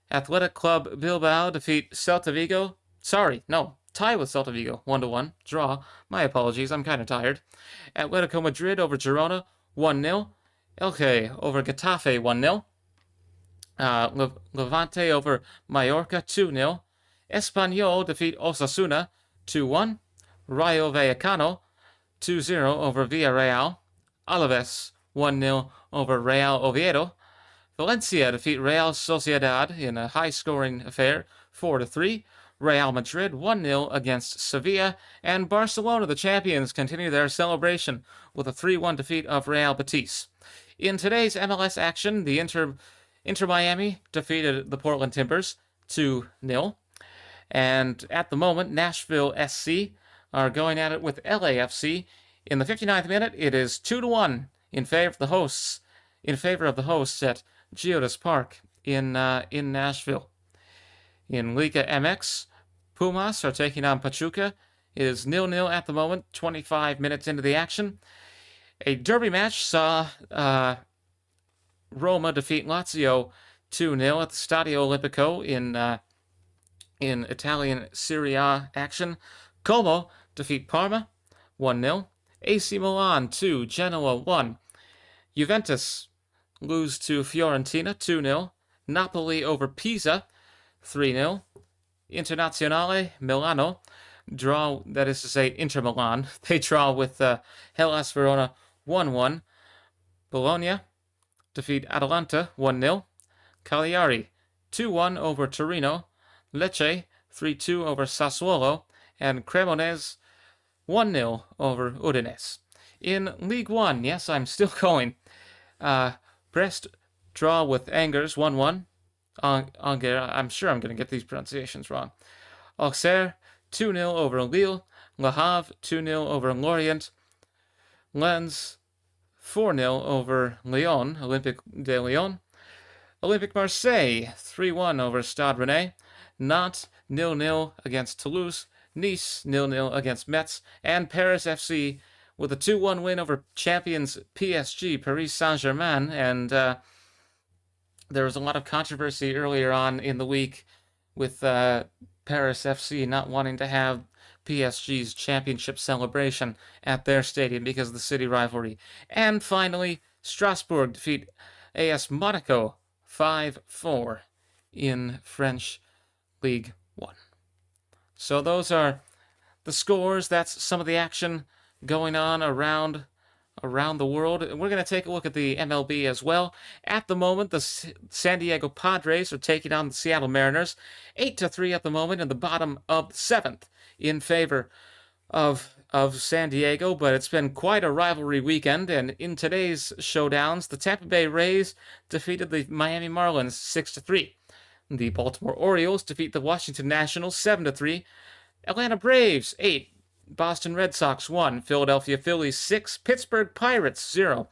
Speaker 1: Athletic Club Bilbao defeat Celta Vigo. Tie with Celta Vigo 1-1. Draw. My apologies, I'm kind of tired. Atletico Madrid over Girona 1-0. Elche over Getafe 1-0. Levante over Mallorca 2-0. Espanyol defeat Osasuna 2-1. Rayo Vallecano 2-0 over Villarreal. Alaves 1-0 over Real Oviedo. Valencia defeat Real Sociedad in a high-scoring affair 4-3. Real Madrid 1-0 against Sevilla, and Barcelona, the champions, continue their celebration with a 3-1 defeat of Real Betis. In today's MLS action, the Inter Miami defeated the Portland Timbers 2-0, and at the moment, Nashville SC are going at it with LAFC. In the 59th minute, it is 2-1 in favor of the hosts. In favor of the hosts at Geodis Park in Nashville. In Liga MX, Pumas are taking on Pachuca. It is 0-0 at the moment, 25 minutes into the action. A derby match saw Roma defeat Lazio 2-0 at the Stadio Olimpico in Italian Serie A action. Como defeat Parma 1-0. AC Milan 2, Genoa 1. Juventus lose to Fiorentina 2-0. Napoli over Pisa 3-0. Internazionale Milano draw, that is to say Inter Milan, they draw with Hellas Verona 1-1. Bologna defeat Atalanta 1-0. Cagliari 2-1 over Torino. Lecce 3-2 over Sassuolo. And Cremonese 1-0 over Udinese. In League One, yes, I'm still going. Brest draw with Angers 1-1. Angers, I'm sure I'm going to get these pronunciations wrong. Auxerre 2-0 over Lille. Le Havre 2-0 over Lorient. Lens 4-0 over Lyon, Olympique de Lyon. Olympique Marseille 3-1 over Stade Rennais. Nantes 0-0 against Toulouse. Nice 0-0 against Metz. And Paris FC with a 2-1 win over champions PSG, Paris Saint-Germain. And there was a lot of controversy earlier on in the week with Paris FC not wanting to have PSG's championship celebration at their stadium because of the city rivalry. And finally, Strasbourg defeat AS Monaco 5-4 in French League One. So those are the scores. That's some of the action going on around the world. We're going to take a look at the MLB as well. At the moment, the San Diego Padres are taking on the Seattle Mariners 8-3 at the moment in the bottom of the 7th in favor of San Diego, but it's been quite a rivalry weekend, and in today's showdowns, the Tampa Bay Rays defeated the Miami Marlins 6-3. The Baltimore Orioles defeat the Washington Nationals 7-3. Atlanta Braves 8. Boston Red Sox 1. Philadelphia Phillies 6. Pittsburgh Pirates 0.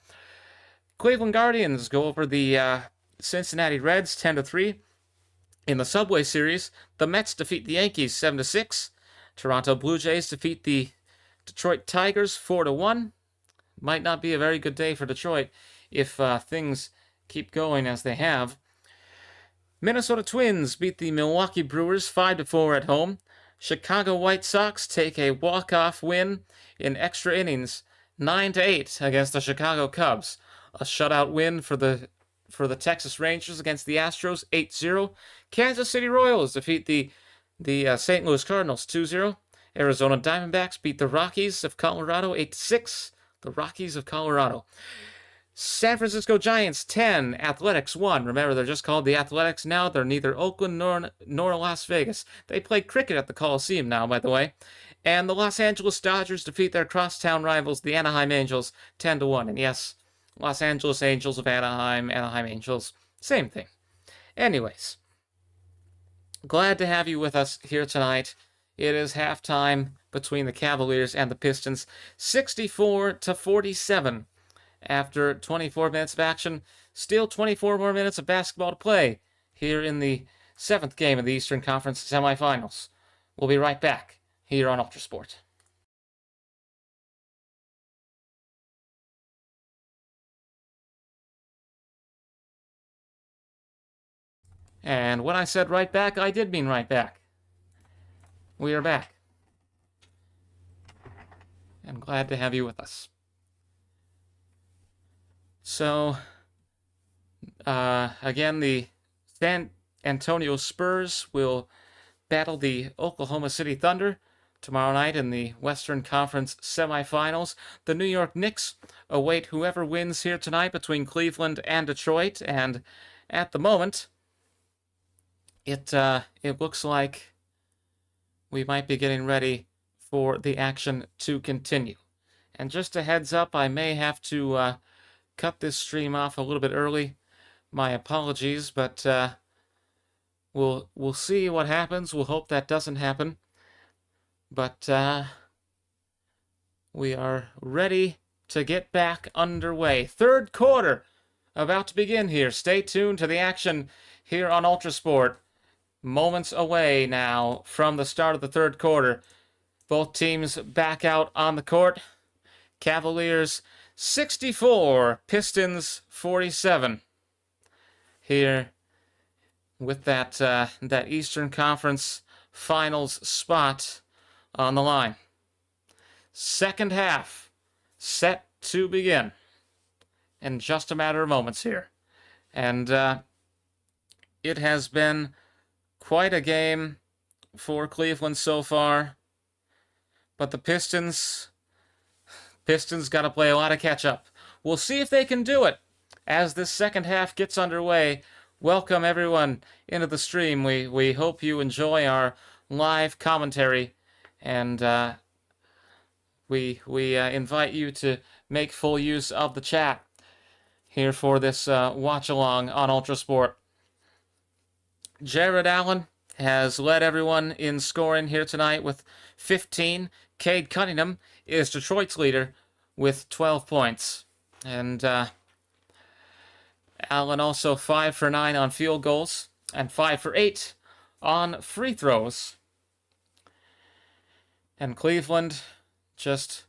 Speaker 1: Cleveland Guardians go over the Cincinnati Reds 10-3. In the Subway Series, the Mets defeat the Yankees 7-6. Toronto Blue Jays defeat the Detroit Tigers 4-1. Might not be a very good day for Detroit if things keep going as they have. Minnesota Twins beat the Milwaukee Brewers 5-4 at home. Chicago White Sox take a walk-off win in extra innings 9-8 against the Chicago Cubs. A shutout win for the Texas Rangers against the Astros 8-0. Kansas City Royals defeat the St. Louis Cardinals 2-0. Arizona Diamondbacks beat the Rockies of Colorado 8-6. The Rockies of Colorado. San Francisco Giants 10, Athletics 1. Remember, they're just called the Athletics now. They're neither Oakland nor Las Vegas. They play cricket at the Coliseum now, by the way. And the Los Angeles Dodgers defeat their crosstown rivals, the Anaheim Angels, 10-1. And yes, Los Angeles Angels of Anaheim, Anaheim Angels, same thing. Anyways, glad to have you with us here tonight. It is halftime between the Cavaliers and the Pistons, 64-47. After 24 minutes of action, still 24 more minutes of basketball to play here in the 7th game of the Eastern Conference Semifinals. We'll be right back here on ULTRASPORT. And when I said right back, I did mean right back. We are back. And glad to have you with us. So, again, the San Antonio Spurs will battle the Oklahoma City Thunder tomorrow night in the Western Conference Semifinals. The New York Knicks await whoever wins here tonight between Cleveland and Detroit, and at the moment, it looks like we might be getting ready for the action to continue. And just a heads up, I may have to cut this stream off a little bit early. My apologies, but we'll see what happens. We'll hope that doesn't happen. But we are ready to get back underway. Third quarter about to begin here. Stay tuned to the action here on ULTRASPORT. Moments away now from the start of the third quarter. Both teams back out on the court. Cavaliers 64, Pistons 47. Here with that Eastern Conference Finals spot on the line. Second half set to begin in just a matter of moments here. And it has been quite a game for Cleveland so far. But the Pistons got to play a lot of catch-up. We'll see if they can do it as this second half gets underway. Welcome, everyone, into the stream. We hope you enjoy our live commentary. And we invite you to make full use of the chat here for this watch-along on ULTRASPORT. Jared Allen has led everyone in scoring here tonight with 15. Cade Cunningham is Detroit's leader with 12 points. And Allen also 5 for 9 on field goals and 5 for 8 on free throws. And Cleveland just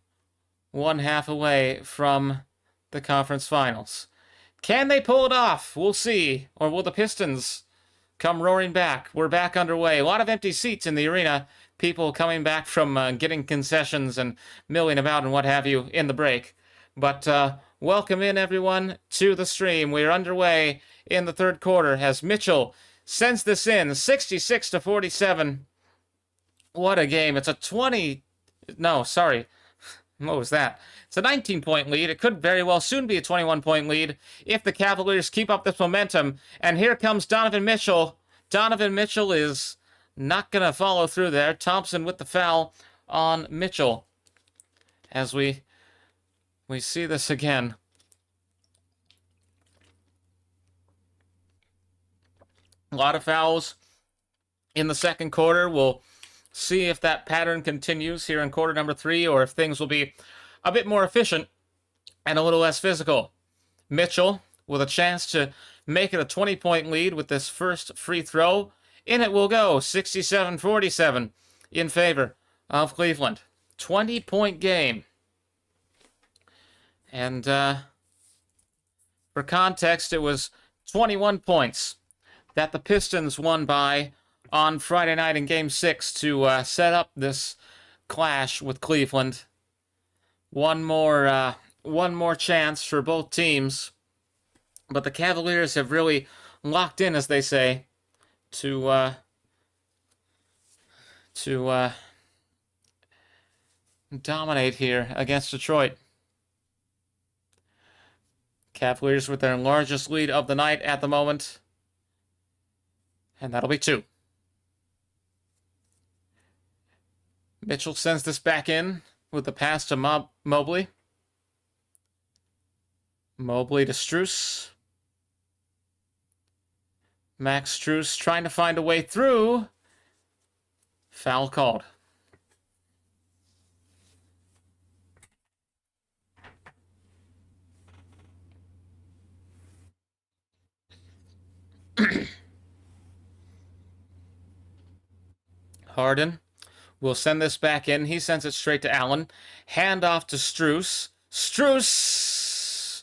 Speaker 1: 1/2 away from the conference finals. Can they pull it off? We'll see. Or will the Pistons come roaring back? We're back underway. A lot of empty seats in the arena. People coming back from getting concessions and milling about and what have you in the break. But welcome in, everyone, to the stream. We're underway in the third quarter as Mitchell sends this in, 66-47. What a game. It's a 20... No, sorry. What was that? It's a 19-point lead. It could very well soon be a 21-point lead if the Cavaliers keep up this momentum. And here comes Donovan Mitchell. Donovan Mitchell is not going to follow through there. Thompson with the foul on Mitchell. As we see this again. A lot of fouls in the second quarter. We'll see if that pattern continues here in quarter number 3 or if things will be a bit more efficient and a little less physical. Mitchell with a chance to make it a 20-point lead with this first free throw. In it will go, 67-47 in favor of Cleveland. 20-point game. And for context, it was 21 points that the Pistons won by on Friday night in Game 6 to set up this clash with Cleveland. One more chance for both teams. But the Cavaliers have really locked in, as they say, to dominate here against Detroit. Cavaliers with their largest lead of the night at the moment. And that'll be 2. Mitchell sends this back in with the pass to Mobley. Mobley to Strus. Max Strus trying to find a way through. Foul called. Harden will send this back in. He sends it straight to Allen. Hand off to Strus. Strus!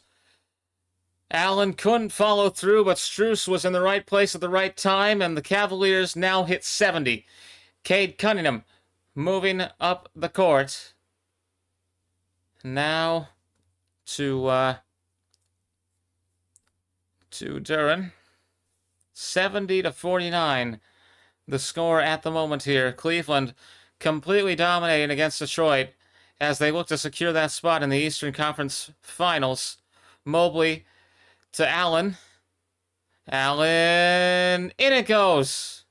Speaker 1: Allen couldn't follow through, but Strus was in the right place at the right time, and the Cavaliers now hit 70. Cade Cunningham moving up the court. Now to Duren. 70-49. The score at the moment here. Cleveland completely dominating against Detroit as they look to secure that spot in the Eastern Conference Finals. Mobley to Allen. Allen, in it goes.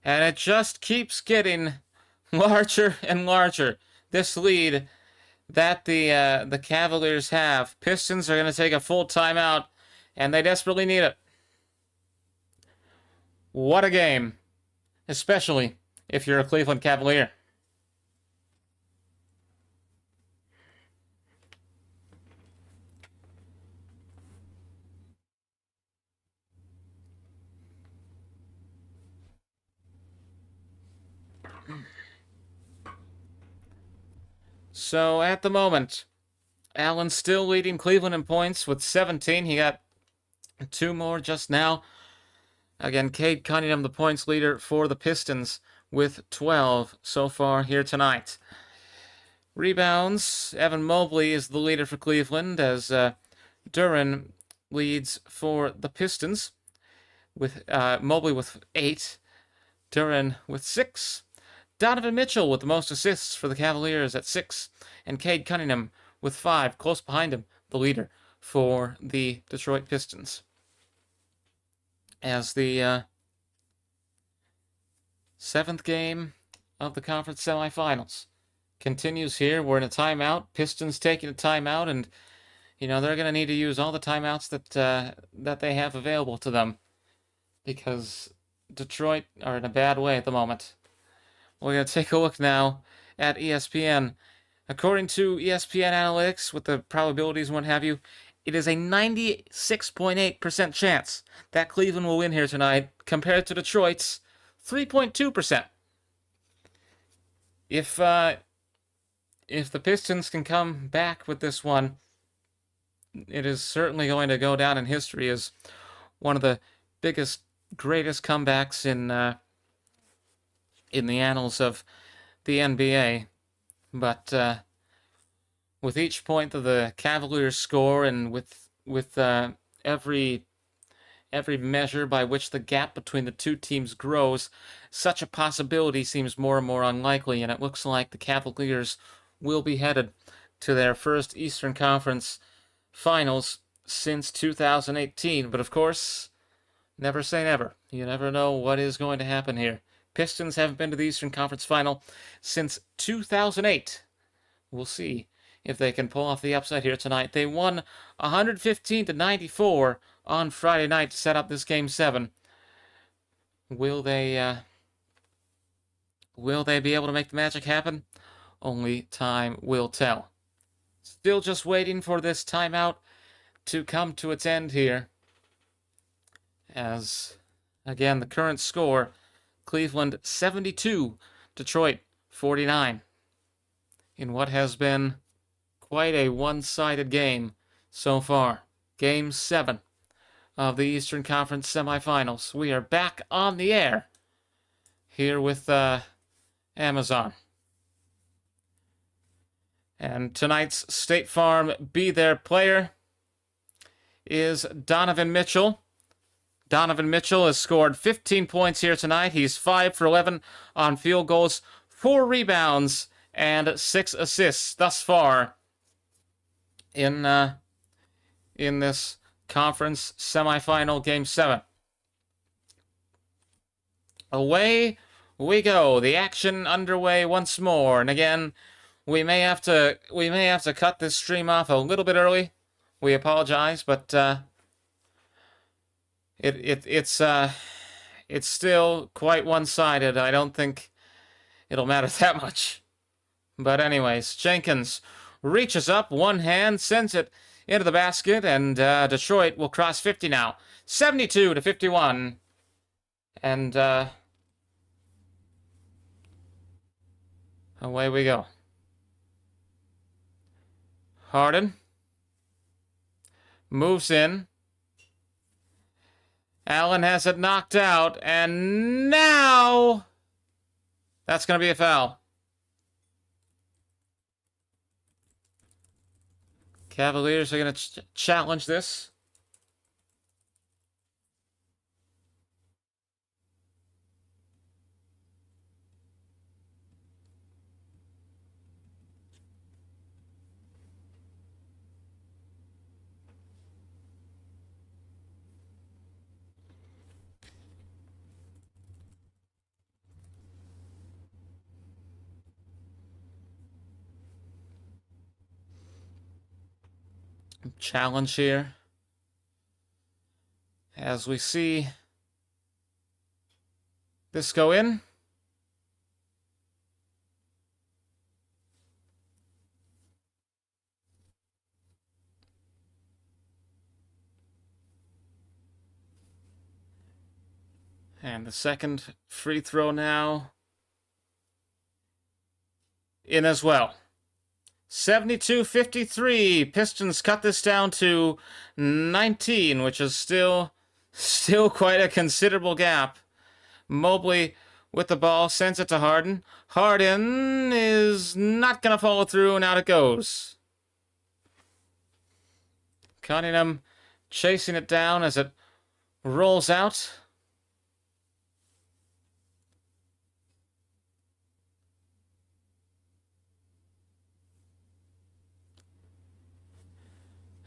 Speaker 1: And it just keeps getting larger and larger. This lead that the Cavaliers have. Pistons are going to take a full timeout, and they desperately need it. What a game, especially if you're a Cleveland Cavalier. So at the moment, Allen's still leading Cleveland in points with 17. He got 2 more just now. Again, Cade Cunningham, the points leader for the Pistons, with 12 so far here tonight. Rebounds, Evan Mobley is the leader for Cleveland, as Duren leads for the Pistons, with Mobley with 8, Duren with 6, Donovan Mitchell with the most assists for the Cavaliers at 6, and Cade Cunningham with 5, close behind him, the leader for the Detroit Pistons. As the 7th game of the conference semifinals continues here, we're in a timeout. Pistons taking a timeout, and they're going to need to use all the timeouts that they have available to them, because Detroit are in a bad way at the moment. We're going to take a look now at ESPN. According to ESPN Analytics, with the probabilities and what have you, it is a 96.8% chance that Cleveland will win here tonight, compared to Detroit's 3.2%. If the Pistons can come back with this one, it is certainly going to go down in history as one of the biggest, greatest comebacks in the annals of the NBA. But with each point that the Cavaliers score, and with every measure by which the gap between the two teams grows, such a possibility seems more and more unlikely, and it looks like the Cavaliers will be headed to their first Eastern Conference Finals since 2018. But of course, never say never. You never know what is going to happen here. Pistons haven't been to the Eastern Conference Final since 2008. We'll see if they can pull off the upset here tonight. They won 115-94 on Friday night to set up this Game 7. Will they be able to make the magic happen? Only time will tell. Still just waiting for this timeout to come to its end here. As, again, the current score, Cleveland 72, Detroit 49. In what has been quite a one-sided game so far. Game 7 of the Eastern Conference Semifinals. We are back on the air here with Amazon. And tonight's State Farm Be There player is Donovan Mitchell. Donovan Mitchell has scored 15 points here tonight. He's 5 for 11 on field goals, 4 rebounds, and 6 assists thus far in this conference semifinal Game 7. Away we go. The action underway once more. And again, we may have to cut this stream off a little bit early. We apologize, but it's still quite one-sided. I don't think it'll matter that much. But anyways, Jenkins reaches up, one hand, sends it into the basket, and Detroit will cross 50 now. 72-51. And away we go. Harden moves in. Allen has it knocked out, and now that's going to be a foul. Cavaliers are going to challenge this. Challenge here. As we see this go in. And the second free throw now in as well. 72-53. Pistons cut this down to 19, which is still quite a considerable gap. Mobley with the ball, sends it to Harden. Harden is not going to follow through, and out it goes. Cunningham chasing it down as it rolls out.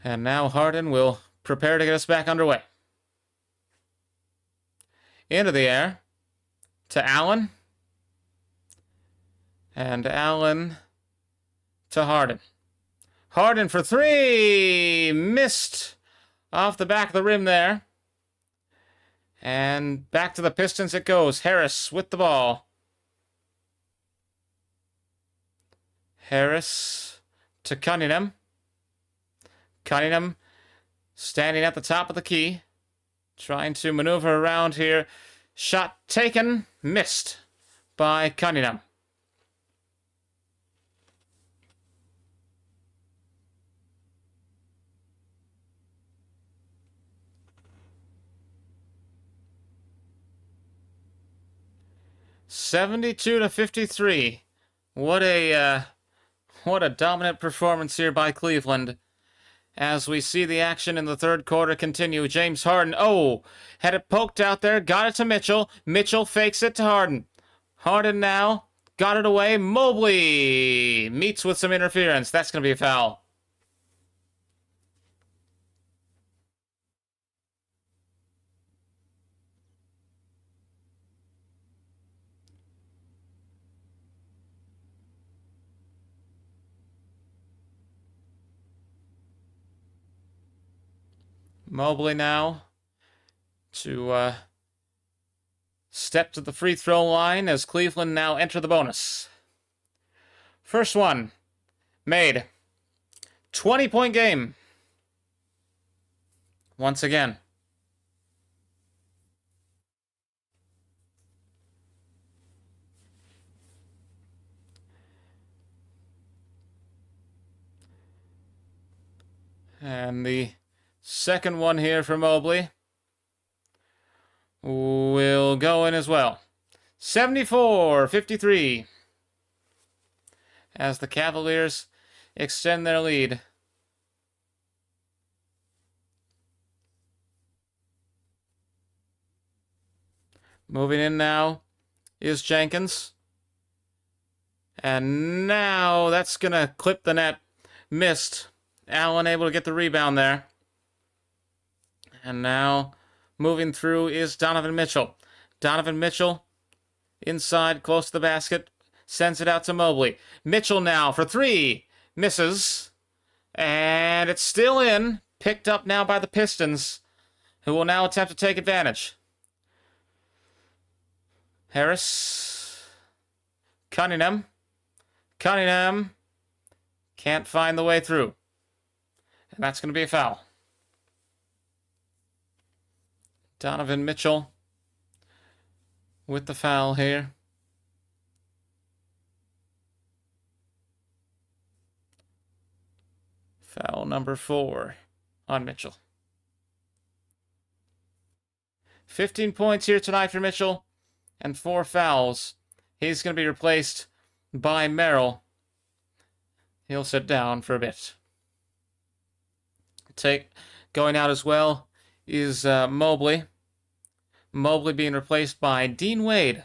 Speaker 1: And now Harden will prepare to get us back underway. Into the air to Allen. And Allen to Harden. Harden for three! Missed off the back of the rim there. And back to the Pistons it goes. Harris with the ball. Harris to Cunningham. Cunningham standing at the top of the key, trying to maneuver around here. Shot taken, missed by Cunningham. (72-53). What a dominant performance here by Cleveland. As we see the action in the third quarter continue, James Harden, had it poked out there, got it to Mitchell. Mitchell fakes it to Harden. Harden now got it away. Mobley meets with some interference. That's going to be a foul. Mobley now to step to the free throw line as Cleveland now enter the bonus. First one made. 20-point game. Once again. And the second one here for Mobley will go in as well. 74-53. As the Cavaliers extend their lead. Moving in now is Jenkins. And now that's going to clip the net. Missed. Allen able to get the rebound there. And now moving through is Donovan Mitchell. Donovan Mitchell inside, close to the basket. Sends it out to Mobley. Mitchell now for three. Misses. And it's still in. Picked up now by the Pistons, who will now attempt to take advantage. Harris. Cunningham. Cunningham can't find the way through. And that's going to be a foul. Donovan Mitchell with the foul here. Foul number 4 on Mitchell. 15 points here tonight for Mitchell and 4 fouls. He's going to be replaced by Merrill. He'll sit down for a bit. Going out as well is Mobley. Mobley being replaced by Dean Wade.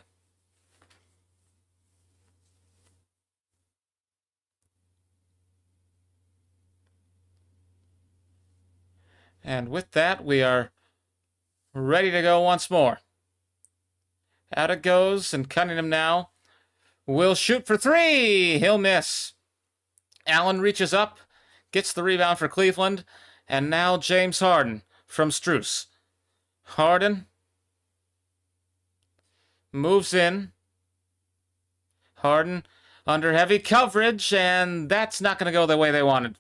Speaker 1: And with that, we are ready to go once more. Out it goes, and Cunningham now will shoot for 3. He'll miss. Allen reaches up, gets the rebound for Cleveland, and now James Harden from Strus. Harden moves in. Harden under heavy coverage, and that's not going to go the way they wanted.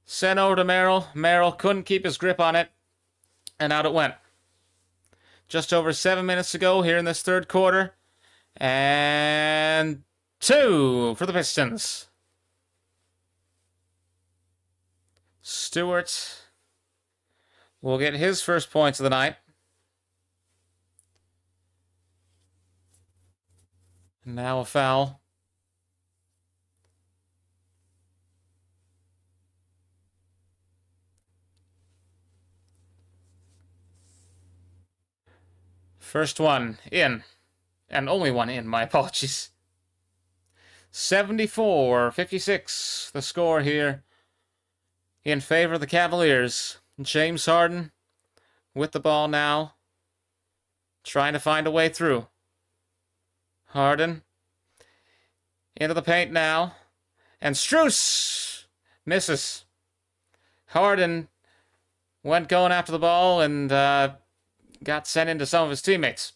Speaker 1: Sent over to Merrill. Merrill couldn't keep his grip on it, and out it went. Just over 7 minutes to go here in this third quarter. And 2 for the Pistons. Stewart will get his first points of the night. And now a foul. First one in. And only one in, my apologies. 74-56, the score here in favor of the Cavaliers. James Harden with the ball now, trying to find a way through. Harden into the paint now, and Strus misses. Harden went going after the ball and got sent into some of his teammates.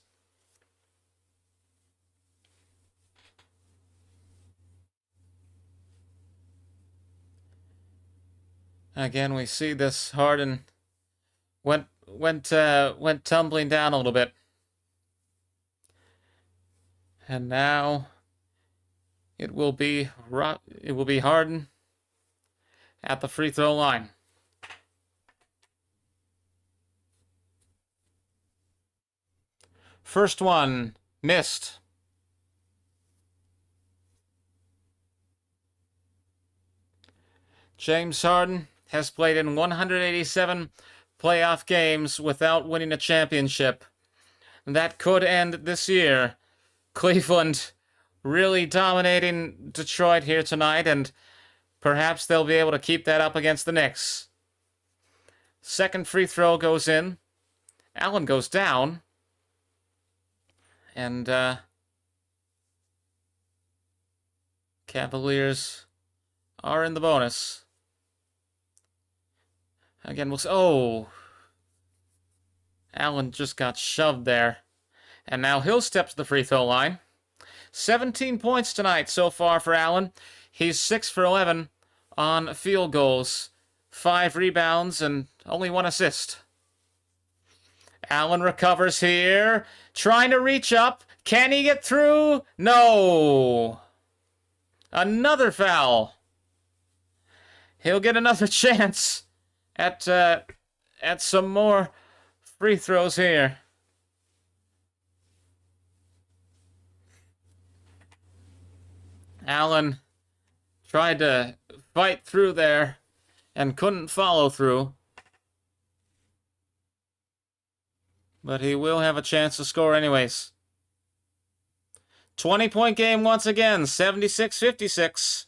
Speaker 1: Again, we see this Harden went tumbling down a little bit. And now it will be Harden at the free throw line. First one missed. James Harden has played in 187 playoff games without winning a championship. That could end this year. Cleveland really dominating Detroit here tonight, and perhaps they'll be able to keep that up against the Knicks. Second free throw goes in. Allen goes down. And Cavaliers are in the bonus. Again, we'll see. Oh, Allen just got shoved there. And now he'll step to the free throw line. 17 points tonight so far for Allen. He's 6 for 11 on field goals. 5 rebounds and only 1 assist. Allen recovers here. Trying to reach up. Can he get through? No. Another foul. He'll get another chance at some more free throws here. Allen tried to fight through there and couldn't follow through. But he will have a chance to score anyways. 20-point game once again, 76-56.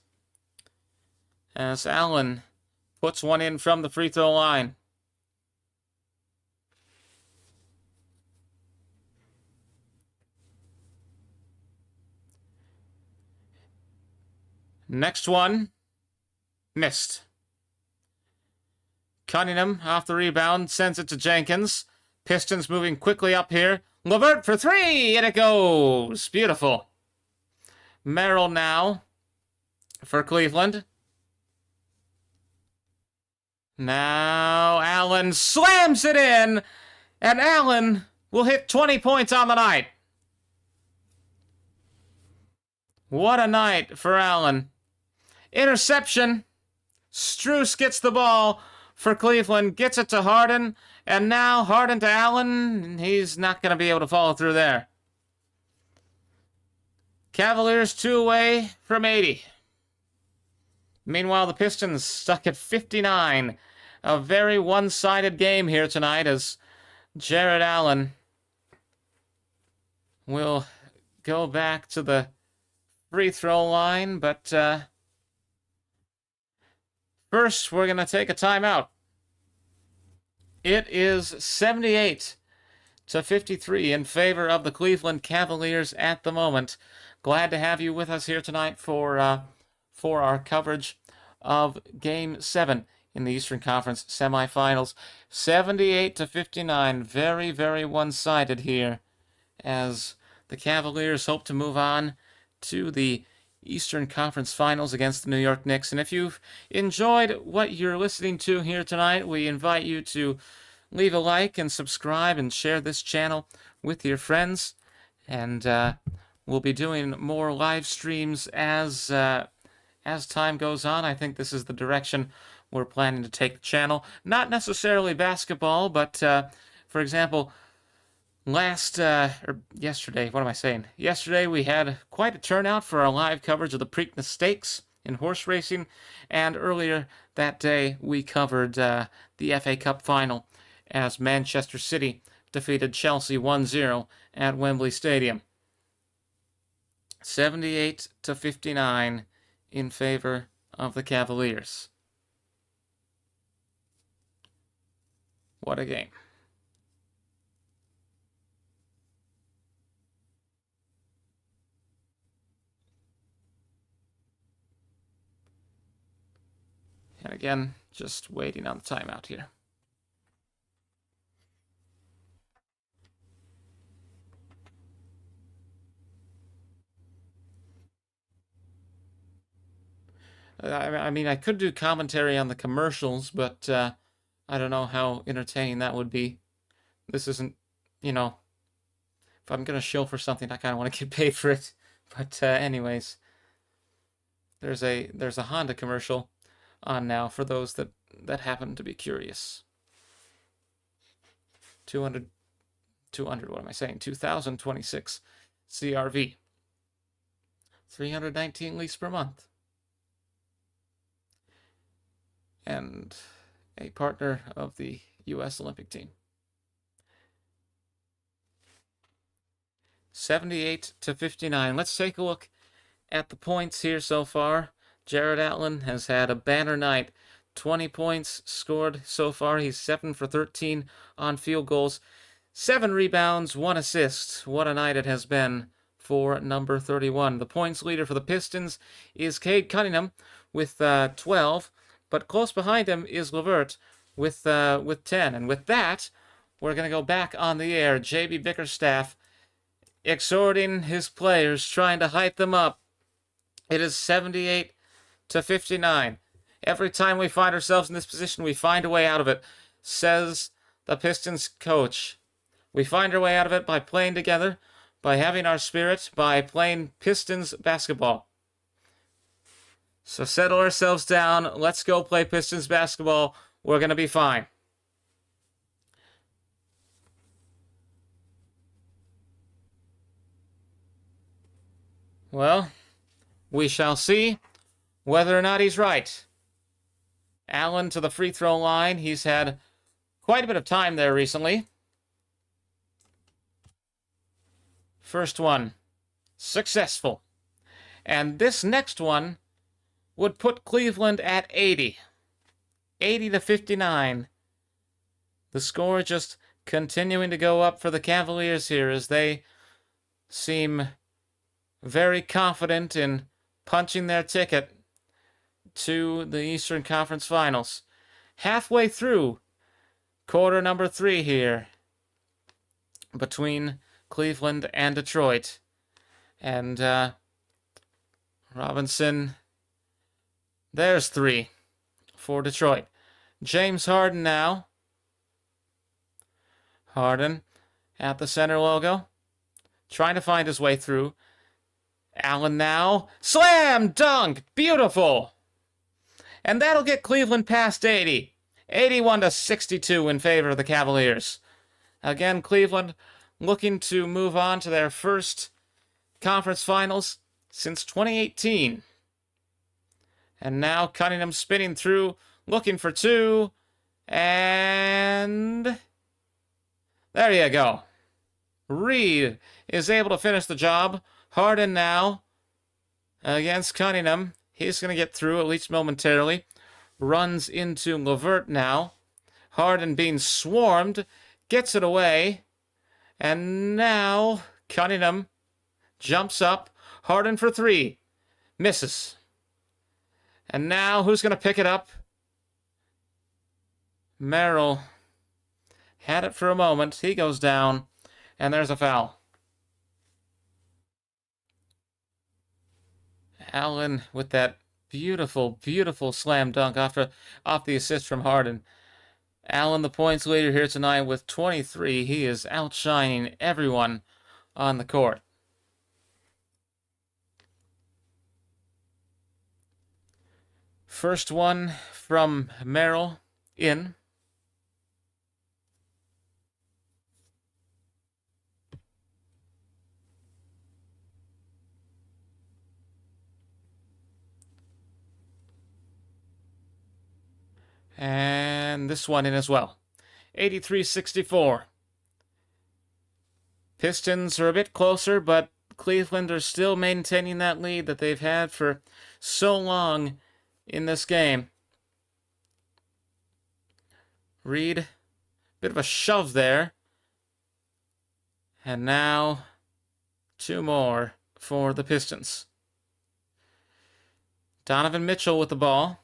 Speaker 1: As Allen puts one in from the free throw line. Next one, missed. Cunningham off the rebound, sends it to Jenkins. Pistons moving quickly up here. LeVert for 3, and it goes. Beautiful. Merrill now for Cleveland. Now Allen slams it in, and Allen will hit 20 points on the night. What a night for Allen. Interception. Strus gets the ball for Cleveland, gets it to Harden, and now Harden to Allen, and he's not going to be able to follow through there. Cavaliers 2 away from 80. Meanwhile, the Pistons stuck at 59. A very one-sided game here tonight as Jared Allen will go back to the free throw line, but first we're going to take a timeout. It is 78-53 in favor of the Cleveland Cavaliers at the moment. Glad to have you with us here tonight for our coverage of Game 7 in the Eastern Conference Semifinals. 78-59, very, very one-sided here, as the Cavaliers hope to move on to the Eastern Conference Finals against the New York Knicks. And if you've enjoyed what you're listening to here tonight, we invite you to leave a like and subscribe and share this channel with your friends. And we'll be doing more live streams as time goes on. I think this is the direction we're planning to take the channel. Not necessarily basketball, but for example, yesterday, what am I saying? Yesterday we had quite a turnout for our live coverage of the Preakness Stakes in horse racing, and earlier that day we covered the FA Cup final as Manchester City defeated Chelsea 1-0 at Wembley Stadium. 78-59 in favor of the Cavaliers. What a game. And again, just waiting on the timeout here. I mean, I could do commentary on the commercials, but I don't know how entertaining that would be. This isn't, if I'm going to shill for something, I kind of want to get paid for it. But anyways, there's a Honda commercial on now for those that happen to be curious. 2026 CRV. 319 lease per month. And a partner of the U.S. Olympic team. 78-59. Let's take a look at the points here so far. Jarrett Allen has had a banner night. 20 points scored so far. He's 7 for 13 on field goals. 7 rebounds, 1 assist. What a night it has been for number 31. The points leader for the Pistons is Cade Cunningham with 12. But close behind him is LeVert with 10. And with that, we're going to go back on the air. J.B. Bickerstaff exhorting his players, trying to hype them up. It is 78-59. Every time we find ourselves in this position, we find a way out of it, says the Pistons coach. We find our way out of it by playing together, by having our spirit, by playing Pistons basketball. So settle ourselves down. Let's go play Pistons basketball. We're going to be fine. Well, we shall see whether or not he's right. Allen to the free throw line. He's had quite a bit of time there recently. First one, successful. And this next one would put Cleveland at 80. 80-59. The score just continuing to go up for the Cavaliers here as they seem very confident in punching their ticket to the Eastern Conference Finals. Halfway through quarter number 3 here between Cleveland and Detroit. And Robinson, there's 3 for Detroit. James Harden now. Harden at the center logo, trying to find his way through. Allen now. Slam dunk. Beautiful. And that'll get Cleveland past 80. 81-62 in favor of the Cavaliers. Again, Cleveland looking to move on to their first conference finals since 2018. And now Cunningham spinning through, looking for 2. And there you go. Reed is able to finish the job. Harden now against Cunningham. He's going to get through, at least momentarily. Runs into LeVert now. Harden being swarmed. Gets it away. And now Cunningham jumps up. Harden for 3. Misses. And now who's going to pick it up? Merrill had it for a moment. He goes down, and there's a foul. Allen with that beautiful, beautiful slam dunk off the assist from Harden. Allen, the points leader here tonight with 23. He is outshining everyone on the court. First one from Merrill in. And this one in as well. 83-64. Pistons are a bit closer, but Cleveland are still maintaining that lead that they've had for so long in this game. Reed, bit of a shove there. And now 2 more for the Pistons. Donovan Mitchell with the ball.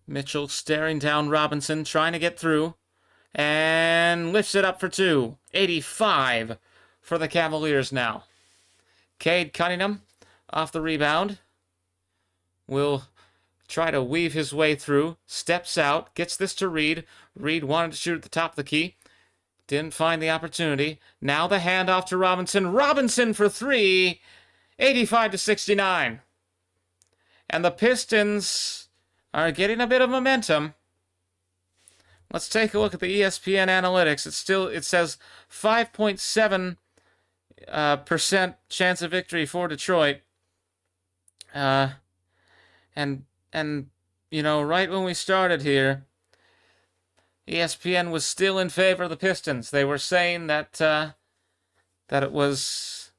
Speaker 1: Mitchell staring down Robinson, trying to get through, and lifts it up for 2. 85 for the Cavaliers now. Cade Cunningham off the rebound. Will try to weave his way through, steps out, gets this to Reed. Reed wanted to shoot at the top of the key. Didn't find the opportunity. Now the handoff to Robinson. Robinson for 3. 85-69. And the Pistons are getting a bit of momentum. Let's take a look at the ESPN analytics. It says 5.7% chance of victory for Detroit. And you know, right when we started here, ESPN was still in favor of the Pistons. They were saying that it was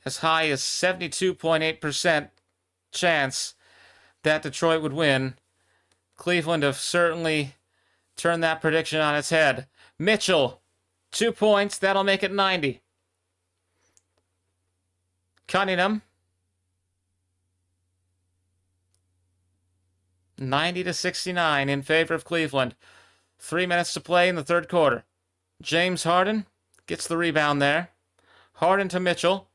Speaker 1: as high as 72.8% chance that Detroit would win. Cleveland have certainly turned that prediction on its head. Mitchell, 2 points. That'll make it 90. Cunningham, 90-69 in favor of Cleveland. 3 minutes to play in the third quarter. James Harden gets the rebound there. Harden to Mitchell.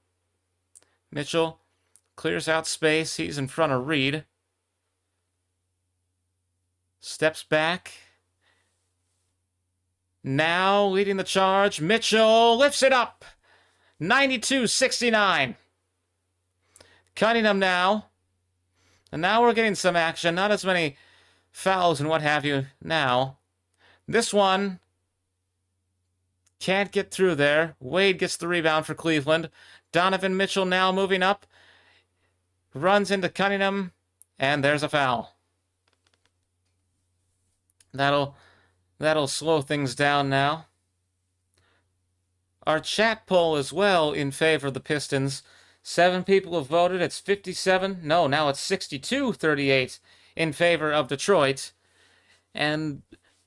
Speaker 1: Mitchell clears out space. He's in front of Reed. Steps back. Now leading the charge. Mitchell lifts it up. 92-69. Cunningham now. And now we're getting some action. Not as many fouls and what have you now. This one can't get through there. Wade gets the rebound for Cleveland. Donovan Mitchell now moving up. Runs into Cunningham. And there's a foul. That'll slow things down now. Our chat poll as well in favor of the Pistons. 7 people have voted. It's 57. No, now it's 62-38 in favor of Detroit. And,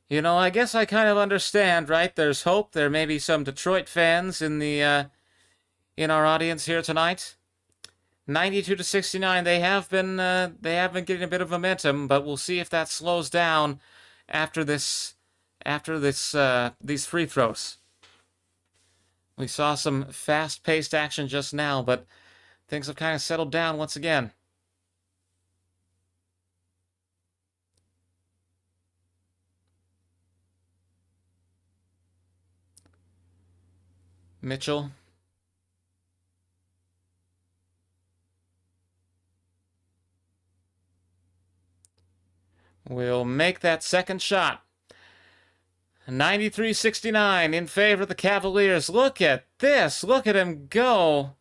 Speaker 1: you know, I guess I kind of understand, right? There's hope. There may be some Detroit fans in our audience here tonight. 92-69. They have been getting a bit of momentum, but we'll see if that slows down after these free throws. We saw some fast-paced action just now, but things have kind of settled down once again. Mitchell. Will make that second shot. 93-69 in favor of the Cavaliers. Look at this. Look at him go.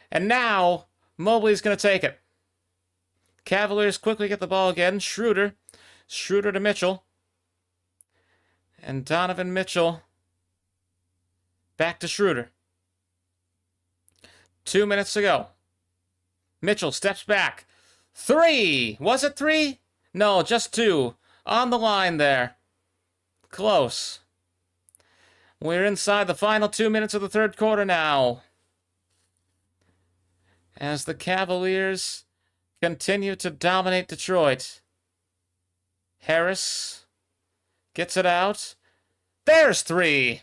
Speaker 1: And now Mobley's going to take it. Cavaliers quickly get the ball again. Schroeder to Mitchell. And Donovan Mitchell back to Schroeder. 2 minutes to go. Mitchell steps back. 3. Was it 3? No, just 2. On the line there. Close. We're inside the final 2 minutes of the third quarter now. as the Cavaliers continue to dominate Detroit. Harris gets it out. There's 3.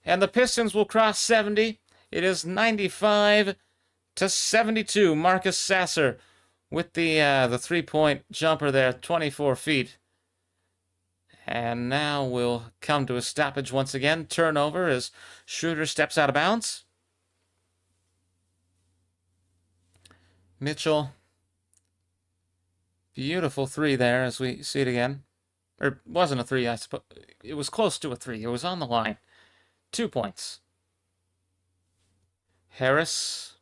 Speaker 1: And the Pistons will cross 70. It is 95-72. Marcus Sasser with the three-point jumper there, 24 feet. And now we'll come to a stoppage once again. Turnover as Schroeder steps out of bounds. Mitchell. Beautiful 3 there as we see it again. Or it wasn't a 3, I suppose. It was close to a 3. It was on the line. 2 points. Harris.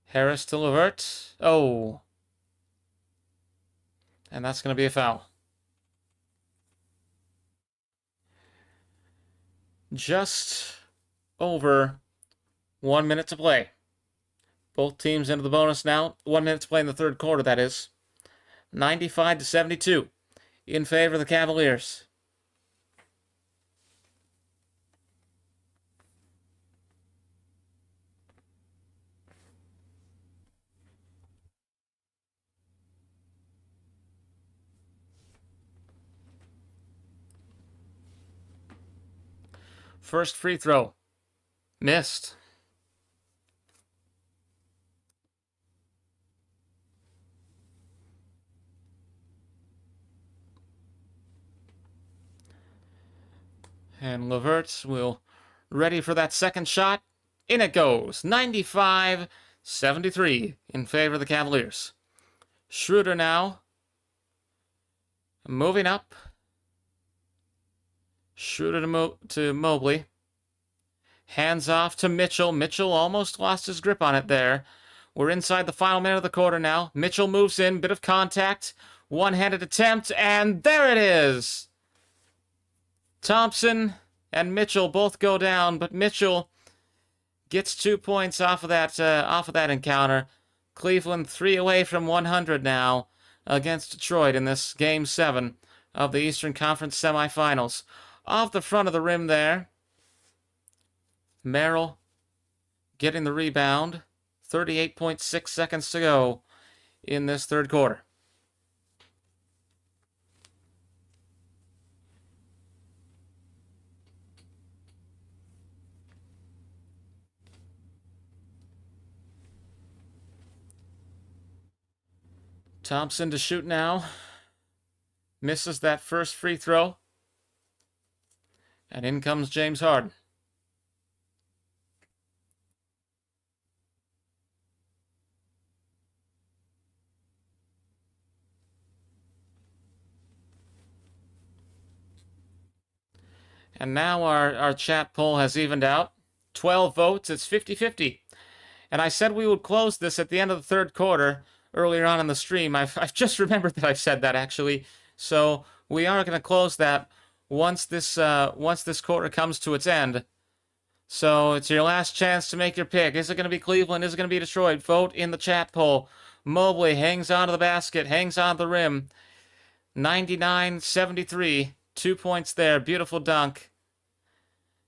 Speaker 1: Harris to LeVert. Oh. And that's going to be a foul. Just over 1 minute to play. Both teams into the bonus now. 1 minute to play in the third quarter, that is. 95-72 in favor of the Cavaliers. First free throw. Missed. And LeVert will ready for that second shot. In it goes. 95-73 in favor of the Cavaliers. Schroeder now. Moving up. Schroeder to Mobley. Hands off to Mitchell. Mitchell almost lost his grip on it there. We're inside the final minute of the quarter now. Mitchell moves in. Bit of contact. One-handed attempt. And there it is. Thompson and Mitchell both go down, but Mitchell gets 2 points off of that encounter. Cleveland 3 away from 100 now against Detroit in this Game 7 of the Eastern Conference Semifinals. Off the front of the rim there. Merrill getting the rebound. 38.6 seconds to go in this third quarter. Thompson to shoot now. Misses that first free throw. And in comes James Harden. And now our chat poll has evened out. 12 votes. It's 50-50. And I said we would close this at the end of the third quarter earlier on in the stream. I've just remembered that I said that, actually. So we are going to close that once this quarter comes to its end. So it's your last chance to make your pick. Is it going to be Cleveland? Is it going to be Detroit? Vote in the chat poll. Mobley hangs onto the basket, hangs on the rim. 99-73. 2 points there. Beautiful dunk.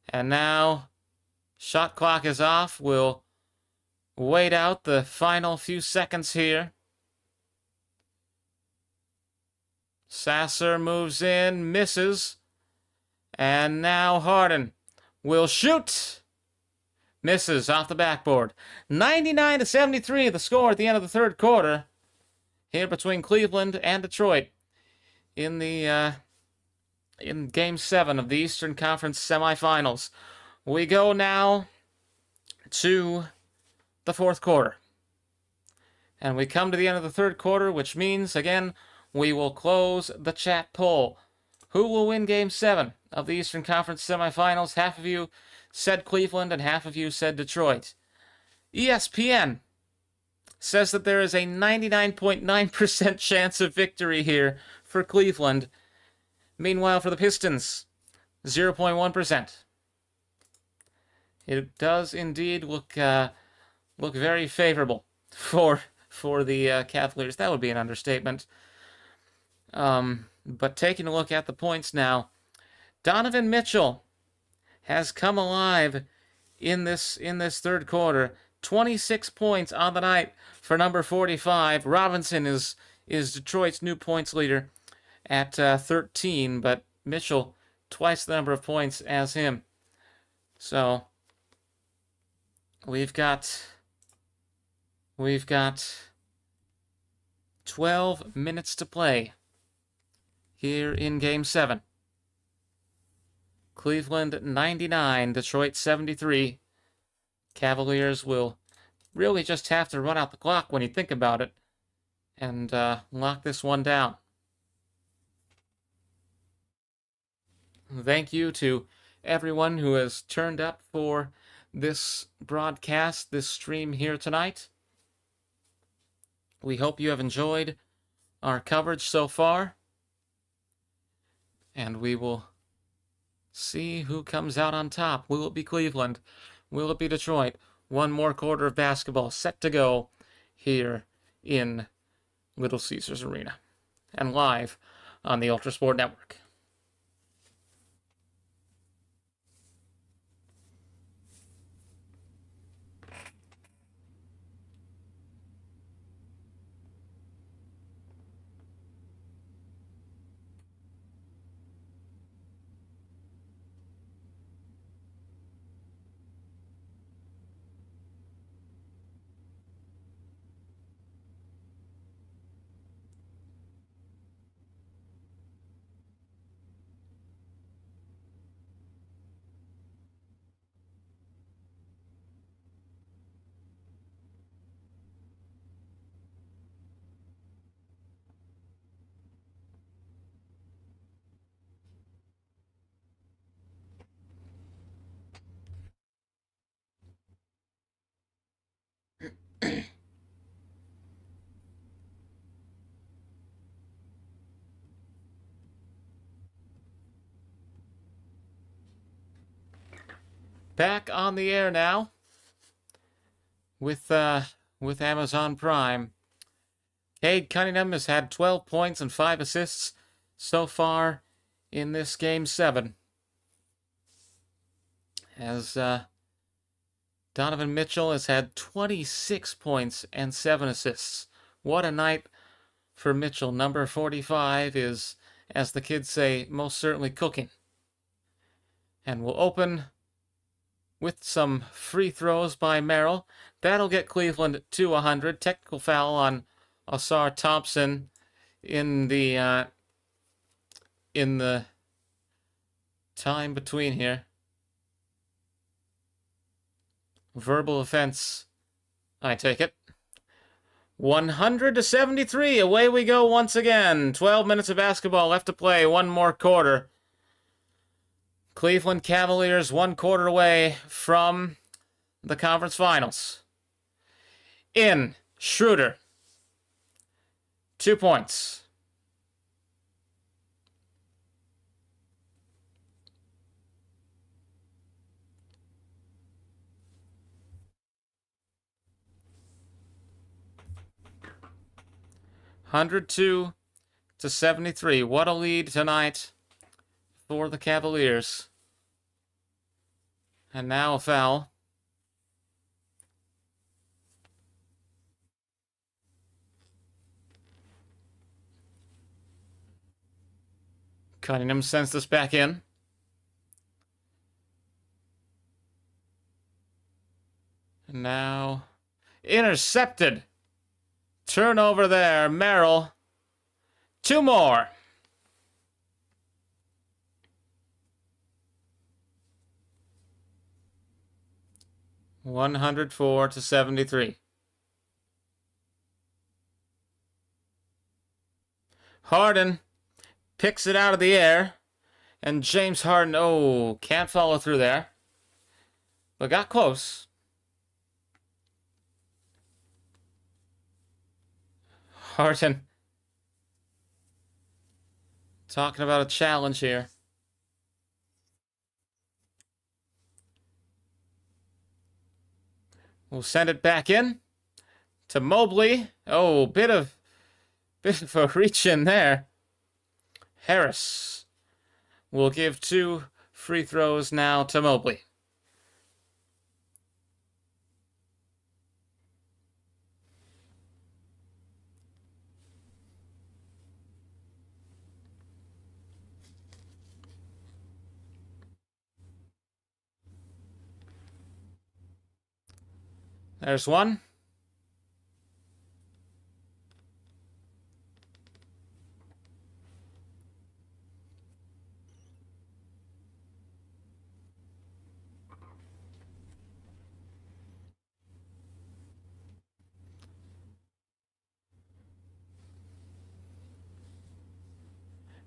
Speaker 1: And now shot clock is off. We'll wait out the final few seconds here. Sasser moves in, misses. And now Harden will shoot. Misses off the backboard. 99-73 the score at the end of the third quarter. Here between Cleveland and Detroit in Game 7 of the Eastern Conference Semifinals. We go now to the fourth quarter. And we come to the end of the third quarter, which means, again, we will close the chat poll. Who will win Game 7 of the Eastern Conference Semifinals? Half of you said Cleveland and half of you said Detroit. ESPN says that there is a 99.9% chance of victory here for Cleveland. Meanwhile, for the Pistons, 0.1%. It does indeed look very favorable for the Cavaliers. That would be an understatement. But taking a look at the points now, Donovan Mitchell has come alive in this third quarter. 26 points on the night for number 45. Robinson is Detroit's new points leader at 13, but Mitchell twice the number of points as him. So we've got 12 minutes to play here in Game 7. Cleveland 99, Detroit 73. Cavaliers will really just have to run out the clock when you think about it and lock this one down. Thank you to everyone who has turned up for this broadcast, this stream here tonight. We hope you have enjoyed our coverage so far, and we will see who comes out on top. Will it be Cleveland? Will it be Detroit? One more quarter of basketball set to go here in Little Caesars Arena and live on the ULTRASPORT Network. Back on the air now with Amazon Prime. Cade Cunningham has had 12 points and 5 assists so far in this Game 7. As Donovan Mitchell has had 26 points and 7 assists. What a night for Mitchell. Number 45 is, as the kids say, most certainly cooking. And we'll open with some free throws by Merrill. That'll get Cleveland to 100. Technical foul on Ausar Thompson in the time between here. Verbal offense, I take it. 100-73. Away we go once again. 12 minutes of basketball left to play. One more quarter. Cleveland Cavaliers 1 quarter away from the conference finals. In Schroeder. 2 points. (102-73). What a lead tonight for the Cavaliers. And now a foul. Cunningham sends this back in. And now intercepted. Turnover there. Merrill. 2 more. (104-73). Harden picks it out of the air. And James Harden, can't follow through there. But got close. Harden talking about a challenge here. We'll send it back in to Mobley. Oh, bit of a reach in there. Harris will give 2 free throws now to Mobley. There's one.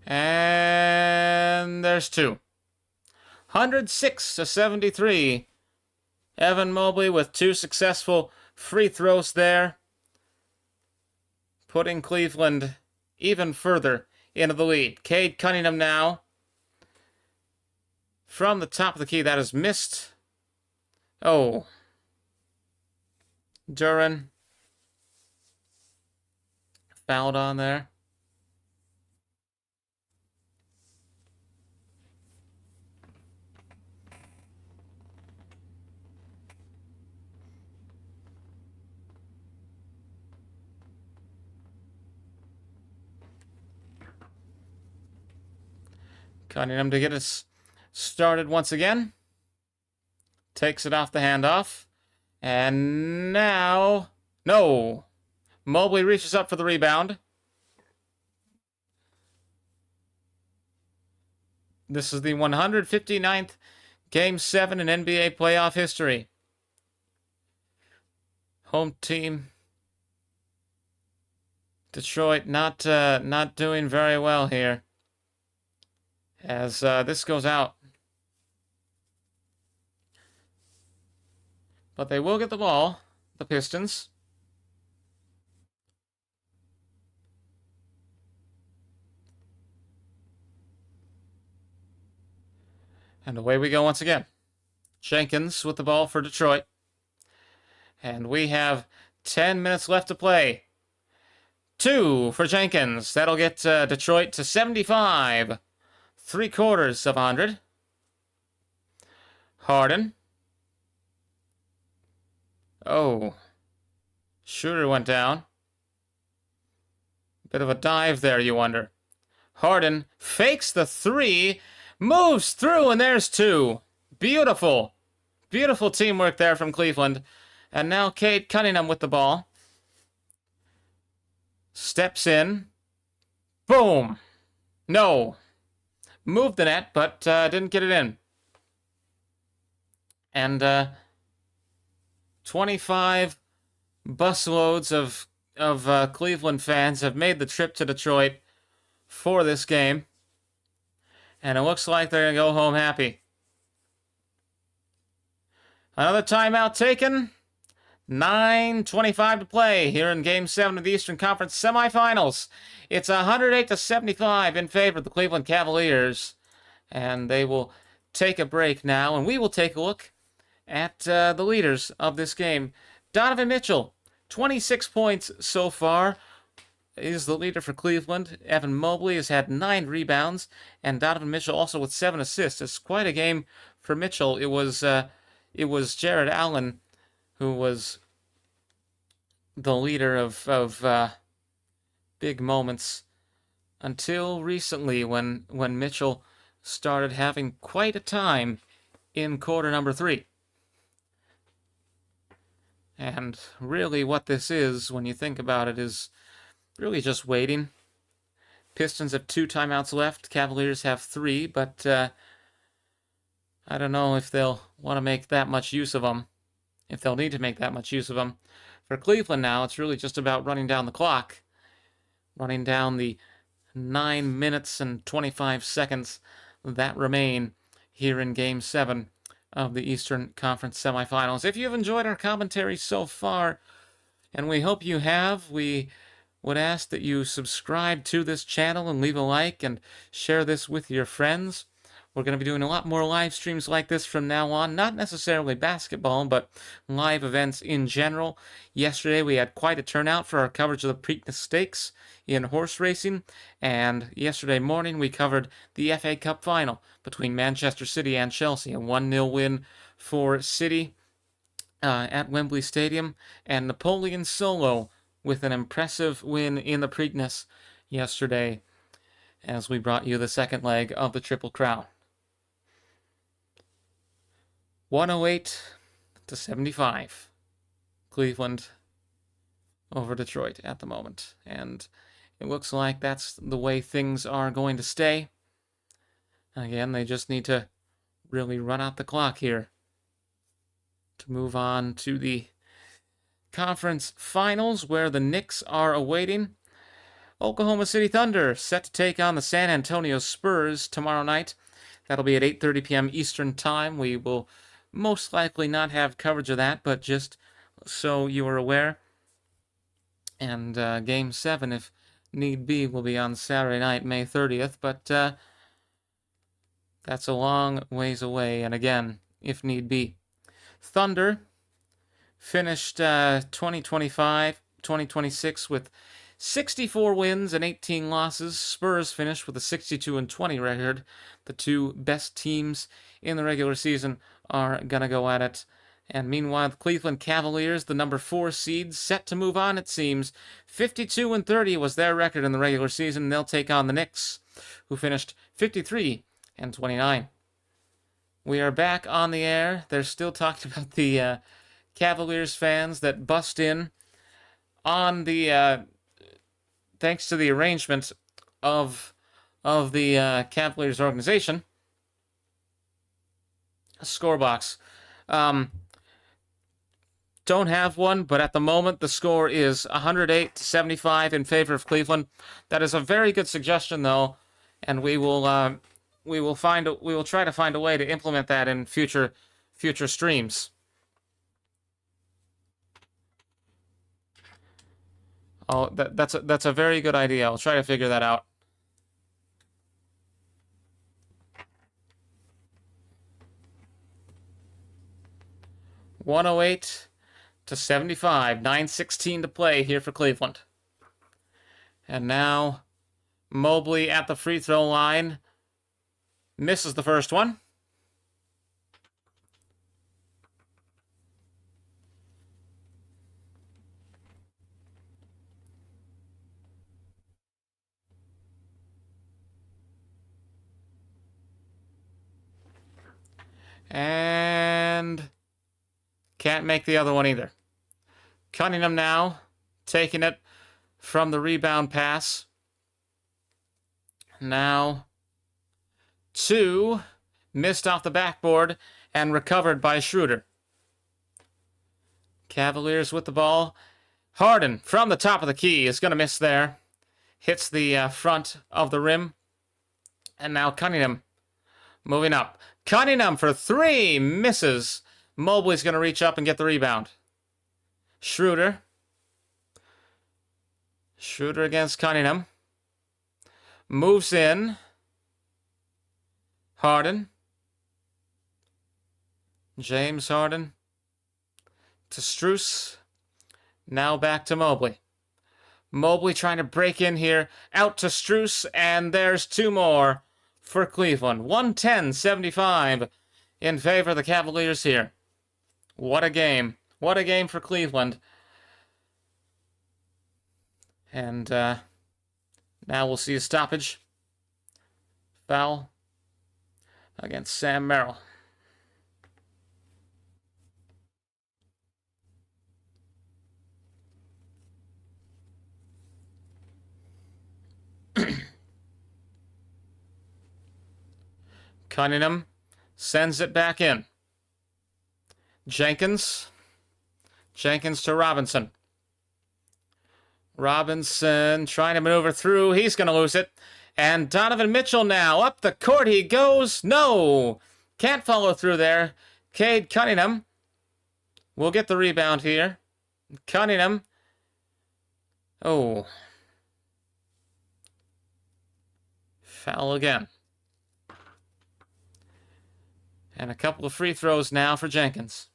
Speaker 1: And there's two. 106-73. Evan Mobley with two successful free throws there, putting Cleveland even further into the lead. Cade Cunningham now from the top of the key. That is missed. Oh. Duran fouled on there. Cunningham to get us started once again. Takes it off the handoff. And now... No! Mobley reaches up for the rebound. This is the 159th Game 7 in NBA playoff history. Home team Detroit not doing very well here, as this goes out. But they will get the ball, the Pistons. And away we go once again. Jenkins with the ball for Detroit. And we have 10 minutes left to play. 2 for Jenkins. That'll get Detroit to 75. 3/4 of 100. Harden. Oh. Shooter went down. Bit of a dive there, you wonder. Harden fakes the 3. Moves through, and there's 2. Beautiful. Beautiful teamwork there from Cleveland. And now Cade Cunningham with the ball. Steps in. Boom. No. Moved the net, but didn't get it in. And 25 busloads of Cleveland fans have made the trip to Detroit for this game. And it looks like they're going to go home happy. Another timeout taken. 9:25 to play here in Game 7 of the Eastern Conference Semifinals. It's 108-75 in favor of the Cleveland Cavaliers. And they will take a break now, and we will take a look at the leaders of this game. Donovan Mitchell, 26 points so far, is the leader for Cleveland. Evan Mobley has had 9 rebounds, and Donovan Mitchell also with 7 assists. It's quite a game for Mitchell. It was Jared Allen who was the leader of big moments until recently when Mitchell started having quite a time in quarter number 3. And really what this is, when you think about it, is really just waiting. Pistons have 2 timeouts left. Cavaliers have 3, but I don't know if they'll want to make that much use of them, if they'll need to make that much use of them. For Cleveland now, it's really just about running down the clock, running down the 9 minutes and 25 seconds that remain here in Game 7 of the Eastern Conference Semifinals. If you've enjoyed our commentary so far, and we hope you have, we would ask that you subscribe to this channel and leave a like and share this with your friends. We're going to be doing a lot more live streams like this from now on. Not necessarily basketball, but live events in general. Yesterday we had quite a turnout for our coverage of the Preakness Stakes in horse racing. And yesterday morning we covered the FA Cup final between Manchester City and Chelsea. A 1-0 win for City at Wembley Stadium. And Napoleon Solo with an impressive win in the Preakness yesterday as we brought you the second leg of the Triple Crown. 108-75. Cleveland over Detroit at the moment. And it looks like that's the way things are going to stay. Again, they just need to really run out the clock here to move on to the conference finals, where the Knicks are awaiting Oklahoma City Thunder, set to take on the San Antonio Spurs tomorrow night. That'll be at 8:30 p.m. Eastern Time. We will most likely not have coverage of that, but just so you are aware. And Game 7, if need be, will be on Saturday night, May 30th. But that's a long ways away. And again, if need be. Thunder finished 2025-2026 with 64 wins and 18 losses. Spurs finished with a 62-20 record. The two best teams in the regular season are going to go at it. And meanwhile, the Cleveland Cavaliers, the number 4 seed, set to move on, it seems. 52-30 was their record in the regular season. They'll take on the Knicks, who finished 53-29. We are back on the air. They're still talking about the Cavaliers fans that bust in on the thanks to the arrangement of the Cavaliers organization. Scorebox. Don't have one, but at the moment the score is 108-75 in favor of Cleveland. That is a very good suggestion, though, and we will try to find a way to implement that in future streams. Oh, that's a very good idea. I'll try to figure that out. (108-75), 9:16 to play here for Cleveland. And now Mobley at the free throw line misses the first one. And can't make the other one either. Cunningham now taking it from the rebound pass. Now 2 missed off the backboard and recovered by Schroeder. Cavaliers with the ball. Harden from the top of the key is going to miss there. Hits the front of the rim. And now Cunningham moving up. Cunningham for 3, misses. Mobley's going to reach up and get the rebound. Schroeder against Cunningham. Moves in. Harden. James Harden to Strus. Now back to Mobley. Mobley trying to break in here. Out to Strus, and there's 2 more for Cleveland. 110-75 in favor of the Cavaliers here. What a game. What a game for Cleveland. And now we'll see a stoppage. Foul against Sam Merrill. Cunningham sends it back in. Jenkins to Robinson. Robinson trying to maneuver through. He's going to lose it. And Donovan Mitchell now. Up the court he goes. No! Can't follow through there. Cade Cunningham will get the rebound here. Cunningham. Oh. Foul again. And a couple of free throws now for Jenkins.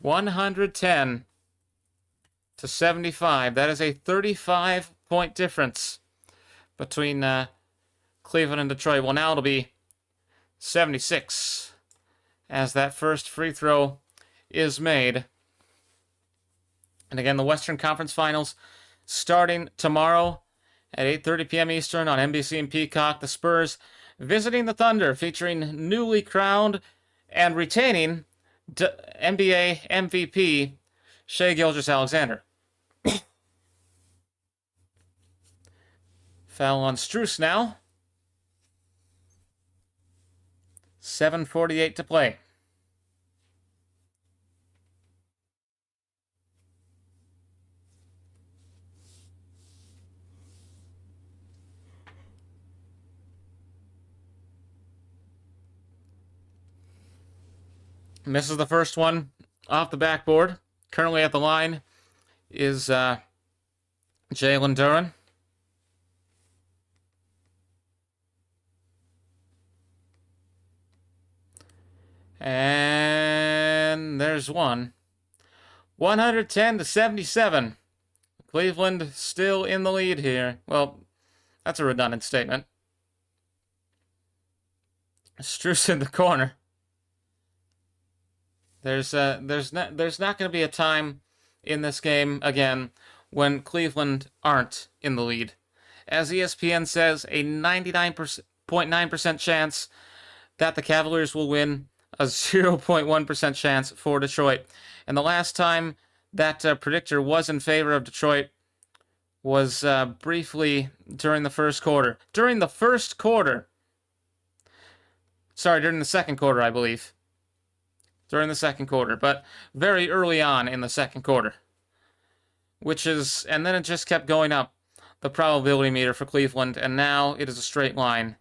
Speaker 1: (110-75). That is a 35-point difference between Cleveland and Detroit. Well, now it'll be 76 as that first free throw is made. And again, the Western Conference Finals starting tomorrow. At 8:30 p.m. Eastern on NBC and Peacock, the Spurs visiting the Thunder, featuring newly crowned and retaining NBA MVP Shai Gilgeous-Alexander. Foul on Strus now. 7:48 to play. Misses the first one off the backboard. Currently at the line is Jalen Duren. And there's one. 110 to 77. Cleveland still in the lead here. Well, that's a redundant statement. Strus in the corner. There's not going to be a time in this game again when Cleveland aren't in the lead. As ESPN says, a 99.9% chance that the Cavaliers will win, a 0.1% chance for Detroit. And the last time that predictor was in favor of Detroit was briefly during the first quarter. During the second quarter, I believe. During the second quarter, but very early on in the second quarter. And then it just kept going up, the probability meter for Cleveland, and now it is a straight line.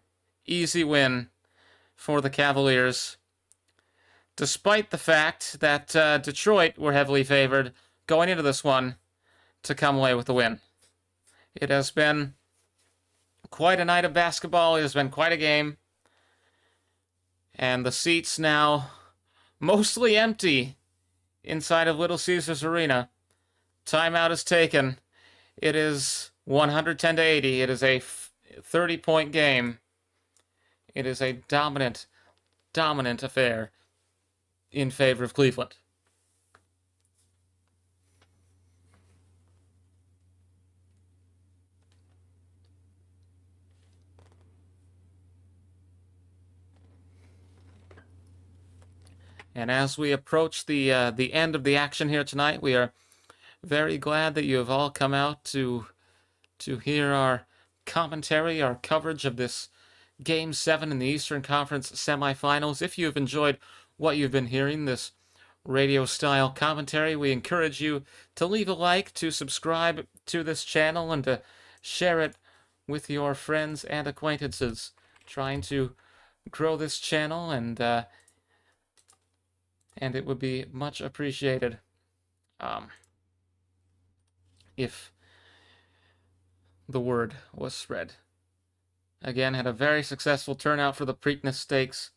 Speaker 1: Easy win for the Cavaliers, despite the fact that Detroit were heavily favored going into this one to come away with the win. It has been quite a night of basketball. It has been quite a game. And the seats now mostly empty inside of Little Caesars Arena. Timeout is taken. It is 110 to 80. It is a 30-point game. It is a dominant affair in favor of Cleveland. And as we approach the end of the action here tonight, we are very glad that you have all come out to hear our commentary, our coverage of this Game 7 in the Eastern Conference Semifinals. If you've enjoyed what you've been hearing, this radio-style commentary, we encourage you to leave a like, to subscribe to this channel, and to share it with your friends and acquaintances. Trying to grow this channel, and it would be much appreciated if the word was spread. Again, had a very successful turnout for the Preakness Stakes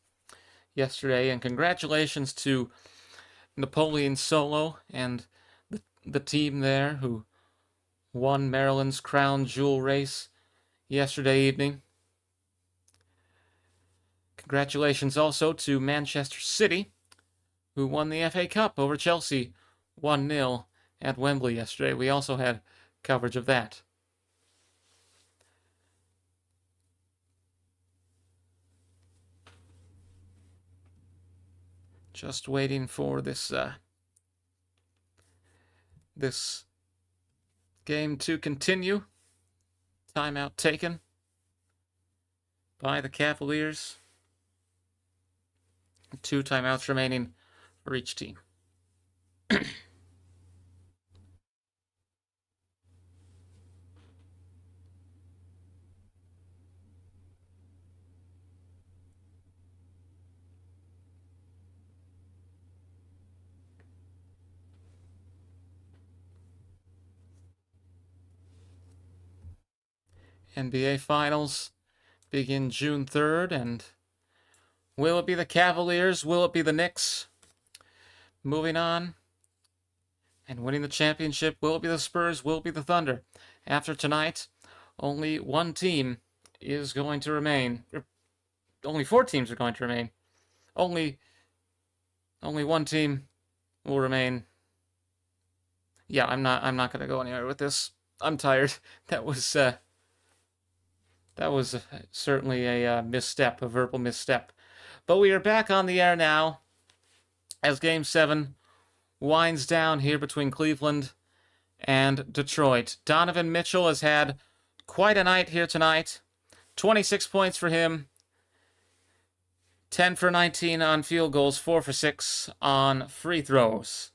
Speaker 1: yesterday, and congratulations to Napoleon Solo and the team there who won Maryland's Crown Jewel race yesterday evening. Congratulations also to Manchester City, who won the FA Cup over Chelsea 1-0 at Wembley yesterday. We also had coverage of that. Just waiting for this game to continue. Timeout taken by the Cavaliers. 2 timeouts remaining for each team. NBA Finals begin June 3rd, and will it be the Cavaliers? Will it be the Knicks? Moving on and winning the championship. Will it be the Spurs? Will it be the Thunder? After tonight, only one team is going to remain. Only 4 teams are going to remain. Only one team will remain. Yeah, I'm not going to go anywhere with this. I'm tired. That was That was certainly a misstep, a verbal misstep. But we are back on the air now as Game 7 winds down here between Cleveland and Detroit. Donovan Mitchell has had quite a night here tonight. 26 points for him. 10 for 19 on field goals, 4 for 6 on free throws.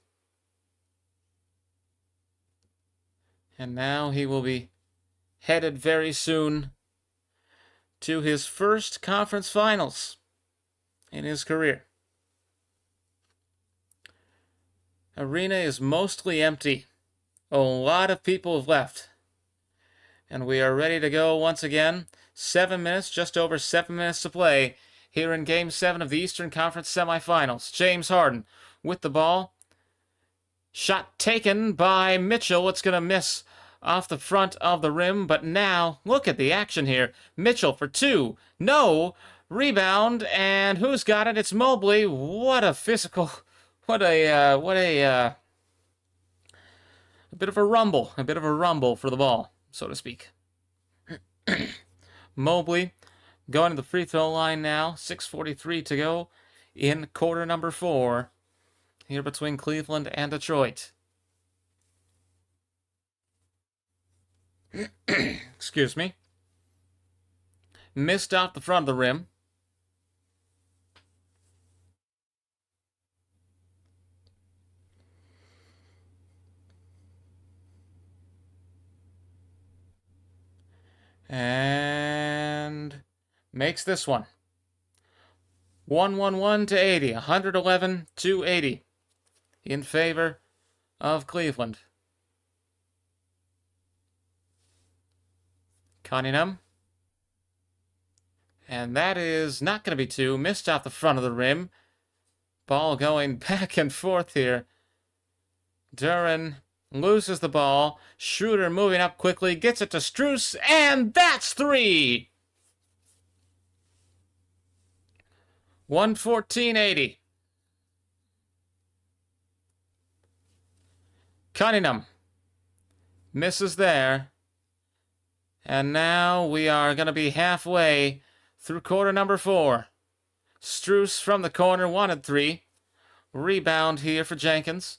Speaker 1: And now he will be headed very soon to his first conference finals in his career. Arena is mostly empty. A lot of people have left. And we are ready to go once again. 7 minutes, just over 7 minutes to play here in Game 7 of the Eastern Conference Semifinals. James Harden with the ball. Shot taken by Mitchell. It's going to miss off the front of the rim. But now, look at the action here. Mitchell for 2. No. Rebound. And who's got it? It's Mobley. What a physical... What a bit of a rumble. A bit of a rumble for the ball, so to speak. Mobley going to the free throw line now. 6:43 to go in quarter number 4 here between Cleveland and Detroit. Excuse me. Missed off the front of the rim. And makes this one. 111 to 80. 111 to 80 in favor of Cleveland. Cunningham. And that is not going to be 2. Missed off the front of the rim. Ball going back and forth here. Duren loses the ball. Schroeder moving up quickly. Gets it to Strus. And that's 3. 114-80. Cunningham misses there. And now we are going to be halfway through quarter number 4. Strus from the corner wanted 3. Rebound here for Jenkins.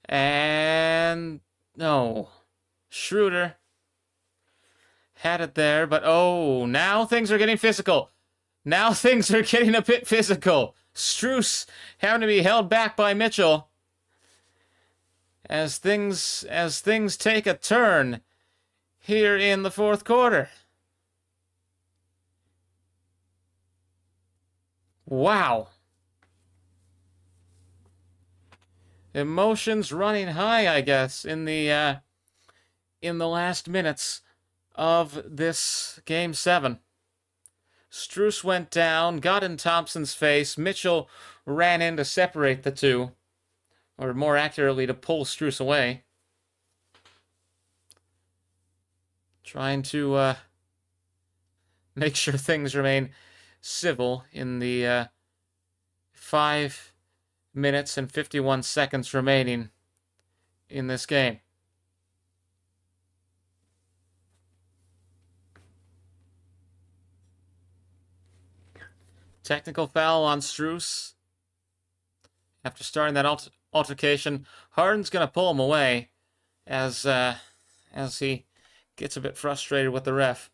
Speaker 1: And no. Schroeder had it there, but oh, now things are getting physical. Now things are getting a bit physical. Strus having to be held back by Mitchell as things take a turn here in the fourth quarter. Wow. Emotions running high, I guess, in the last minutes of this Game 7. Strus went down, got in Thompson's face. Mitchell ran in to separate the two, or more accurately, to pull Strus away. Trying to make sure things remain civil in the 5 minutes and 51 seconds remaining in this game. Technical foul on Strus. After starting that altercation, Harden's going to pull him away as he gets a bit frustrated with the ref.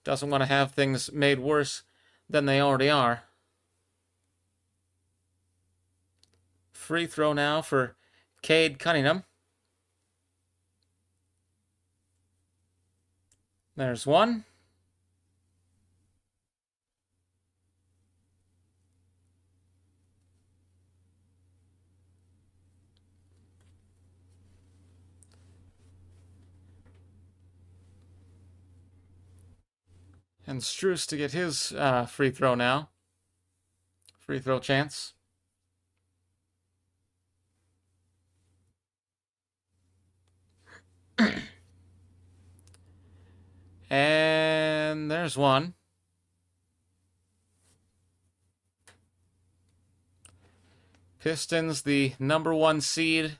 Speaker 1: Doesn't want to have things made worse than they already are. Free throw now for Cade Cunningham. There's one. And Strus to get his free throw now. Free throw chance. And there's one. Pistons, the #1 seed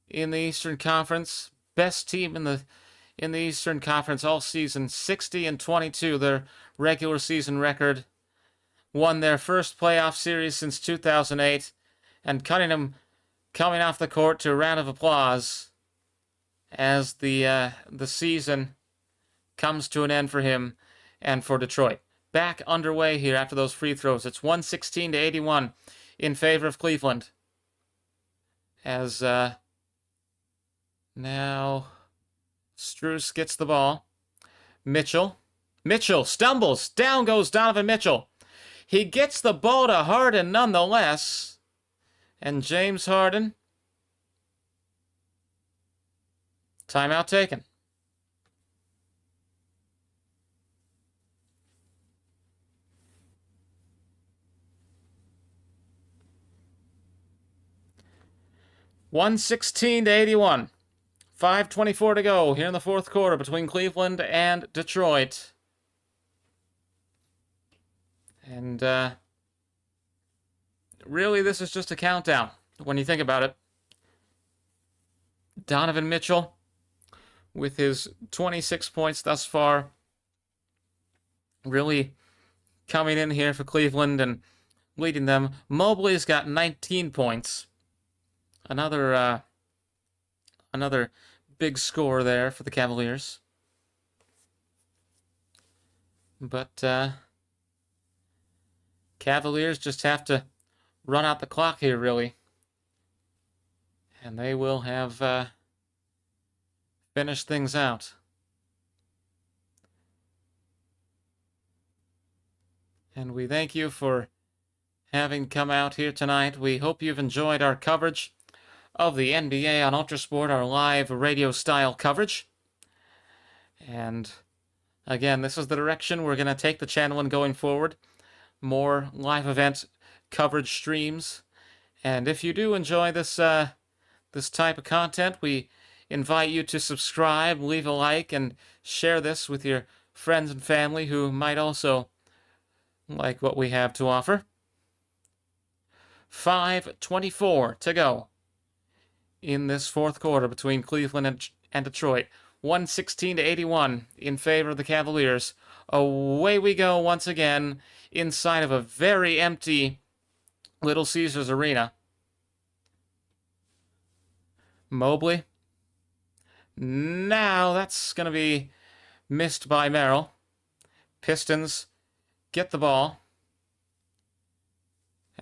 Speaker 1: in the Eastern Conference, best team in in the Eastern Conference all season, 60-22, their regular season record. Won their first playoff series since 2008, and Cunningham coming off the court to a round of applause as the season comes to an end for him and for Detroit. Back underway here after those free throws. It's 116-81 in favor of Cleveland. As now Strus gets the ball. Mitchell stumbles. Down goes Donovan Mitchell. He gets the ball to Harden nonetheless. And James Harden. Timeout taken. (116-81). 5:24 to go here in the fourth quarter between Cleveland and Detroit. And really, this is just a countdown when you think about it. Donovan Mitchell, with his 26 points thus far, really coming in here for Cleveland and leading them. Mobley's got 19 points. Another big score there for the Cavaliers. But Cavaliers just have to run out the clock here, really. And they will have finished things out. And we thank you for having come out here tonight. We hope you've enjoyed our coverage of the NBA on ULTRASPORT, our live radio-style coverage. And again, this is the direction we're going to take the channel in going forward. More live event coverage streams. And if you do enjoy this this type of content, we invite you to subscribe, leave a like, and share this with your friends and family who might also like what we have to offer. 5:24 to go in this fourth quarter between Cleveland and Detroit. 116-81 in favor of the Cavaliers. Away we go once again inside of a very empty Little Caesars Arena. Mobley. Now that's going to be missed by Merrill. Pistons get the ball.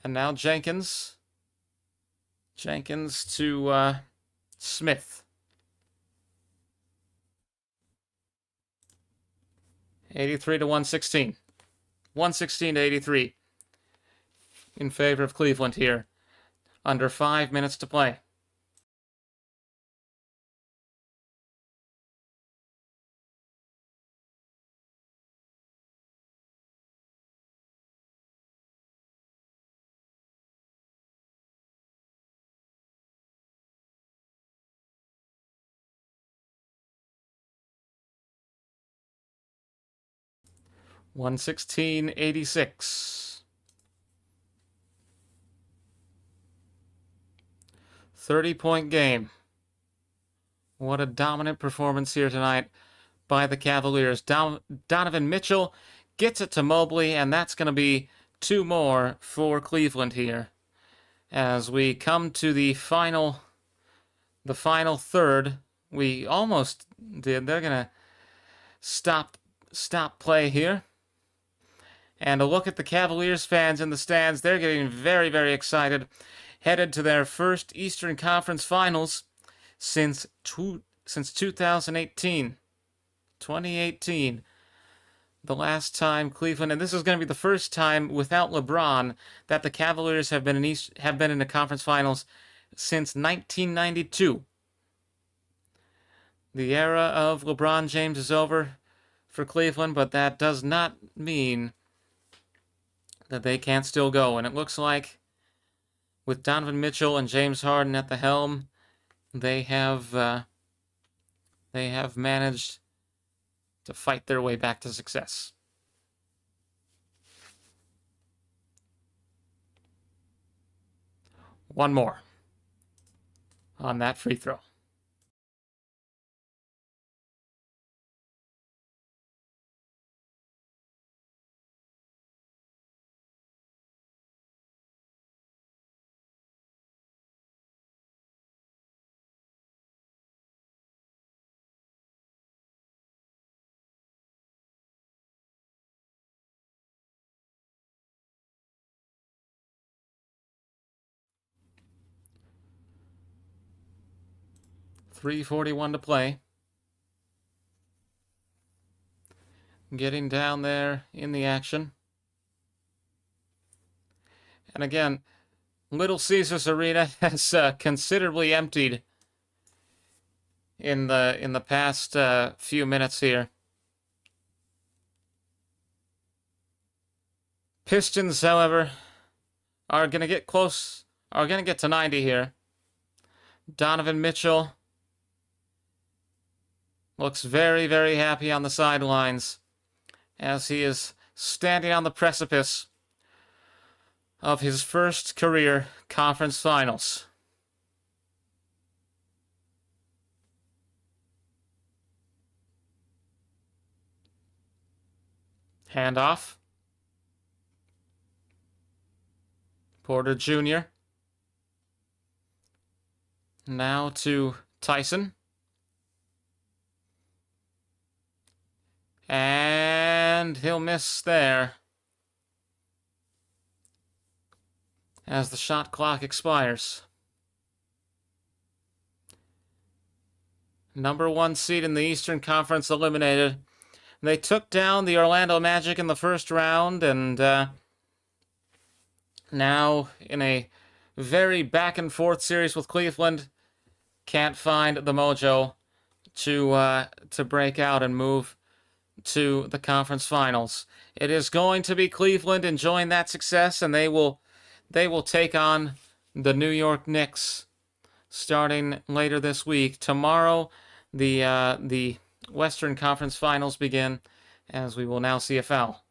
Speaker 1: And now Jenkins to Smith. 83-116. 116-83 in favor of Cleveland here. Under 5 minutes to play. (116-86). 30-point game. What a dominant performance here tonight by the Cavaliers. Donovan Mitchell gets it to Mobley, and that's going to be 2 more for Cleveland here. As we come to the final third, we almost did. They're going to stop play here. And a look at the Cavaliers fans in the stands. They're getting very, very excited. Headed to their first Eastern Conference Finals since 2018. 2018. The last time Cleveland, and this is going to be the first time without LeBron that the Cavaliers have been in the conference finals since 1992. The era of LeBron James is over for Cleveland, but that does not mean that they can't still go. And it looks like with Donovan Mitchell and James Harden at the helm, they have managed to fight their way back to success. One more on that free throw. 3:41 to play. Getting down there in the action. And again, Little Caesars Arena has considerably emptied in the past few minutes here. Pistons, however, are going to get close, are going to get to 90 here. Donovan Mitchell looks very, very happy on the sidelines as he is standing on the precipice of his first career conference finals. Handoff. Porter Jr. Now to Tyson. And he'll miss there as the shot clock expires. Number 1 seed in the Eastern Conference eliminated. They took down the Orlando Magic in the first round, and now in a very back-and-forth series with Cleveland, can't find the mojo to break out and move to the conference finals. It is going to be Cleveland enjoying that success, and they will take on the New York Knicks starting later this week. Tomorrow, the Western Conference Finals begin, as we will now see a foul.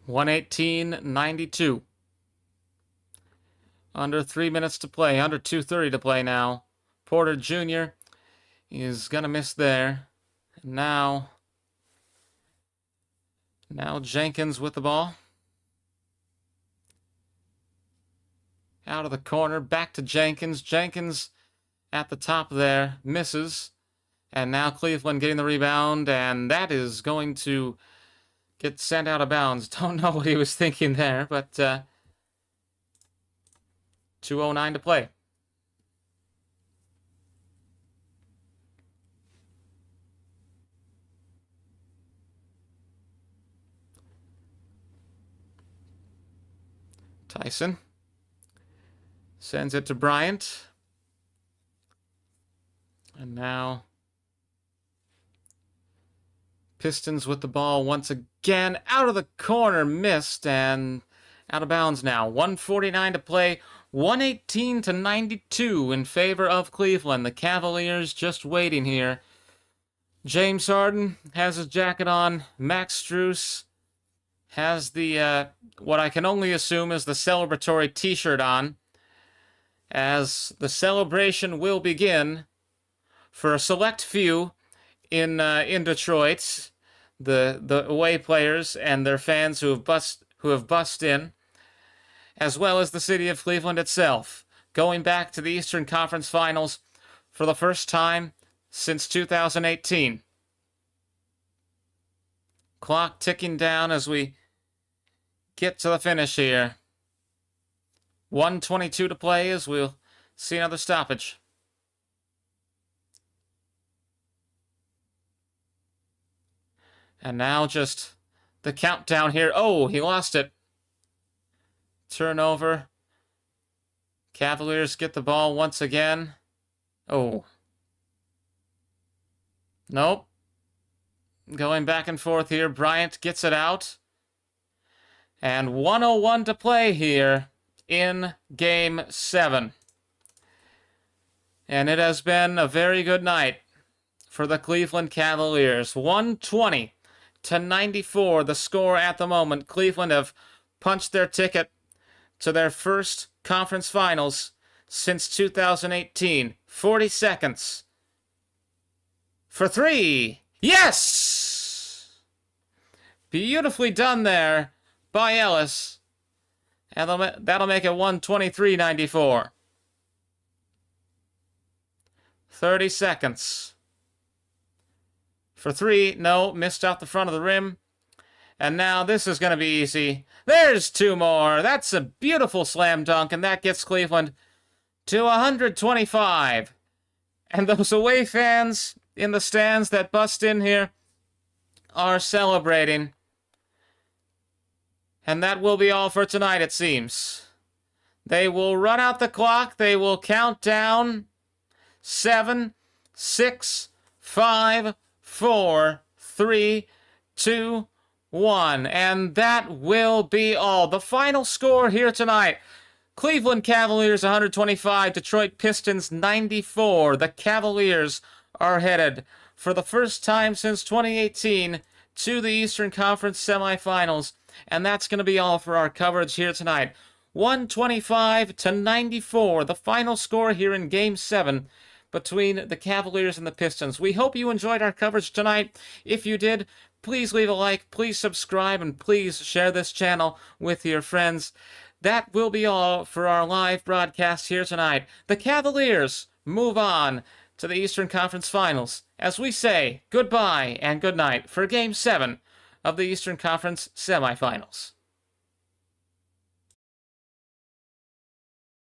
Speaker 1: (118-92). Under 3 minutes to play, under 2:30 to play now. Porter Jr. is going to miss there. Now Jenkins with the ball. Out of the corner, back to Jenkins. Jenkins at the top there, misses. And now Cleveland getting the rebound, and that is going to get sent out of bounds. Don't know what he was thinking there, but 2:09 to play. Tyson sends it to Bryant. And now Pistons with the ball once again. Out of the corner, missed, and out of bounds now. 1:49 to play. 118-92 in favor of Cleveland. The Cavaliers just waiting here. James Harden has his jacket on. Max Strus has the, what I can only assume is the celebratory t-shirt on, as the celebration will begin for a select few in Detroit, the away players and their fans who have bussed in, as well as the city of Cleveland itself, going back to the Eastern Conference Finals for the first time since 2018. Clock ticking down as we get to the finish here. 1:22 to play as we'll see another stoppage. And now just the countdown here. Oh, he lost it. Turnover. Cavaliers get the ball once again. Oh. Nope. Going back and forth here. Bryant gets it out. And 1:01 to play here in Game 7. And it has been a very good night for the Cleveland Cavaliers. 120 94, the score at the moment. Cleveland have punched their ticket to their first conference finals since 2018. 40 seconds for three. Yes! Beautifully done there by Ellis. And that'll make it 123.94. 30 seconds. For three. No, missed out the front of the rim. And now this is going to be easy. There's two more. That's a beautiful slam dunk, and that gets Cleveland to 125. And those away fans in the stands that bust in here are celebrating. And that will be all for tonight, it seems. They will run out the clock. They will count down 7, 6, 5, 4, 3, 2, 1. And that will be all. The final score here tonight. Cleveland Cavaliers 125, Detroit Pistons 94. The Cavaliers are headed for the first time since 2018 to the Eastern Conference Semifinals. And that's going to be all for our coverage here tonight. 125-94, the final score here in Game 7 between the Cavaliers and the Pistons. We hope you enjoyed our coverage tonight. If you did, please leave a like, please subscribe, and please share this channel with your friends. That will be all for our live broadcast here tonight. The Cavaliers move on to the Eastern Conference Finals as we say goodbye and good night for Game 7 of the Eastern Conference Semifinals.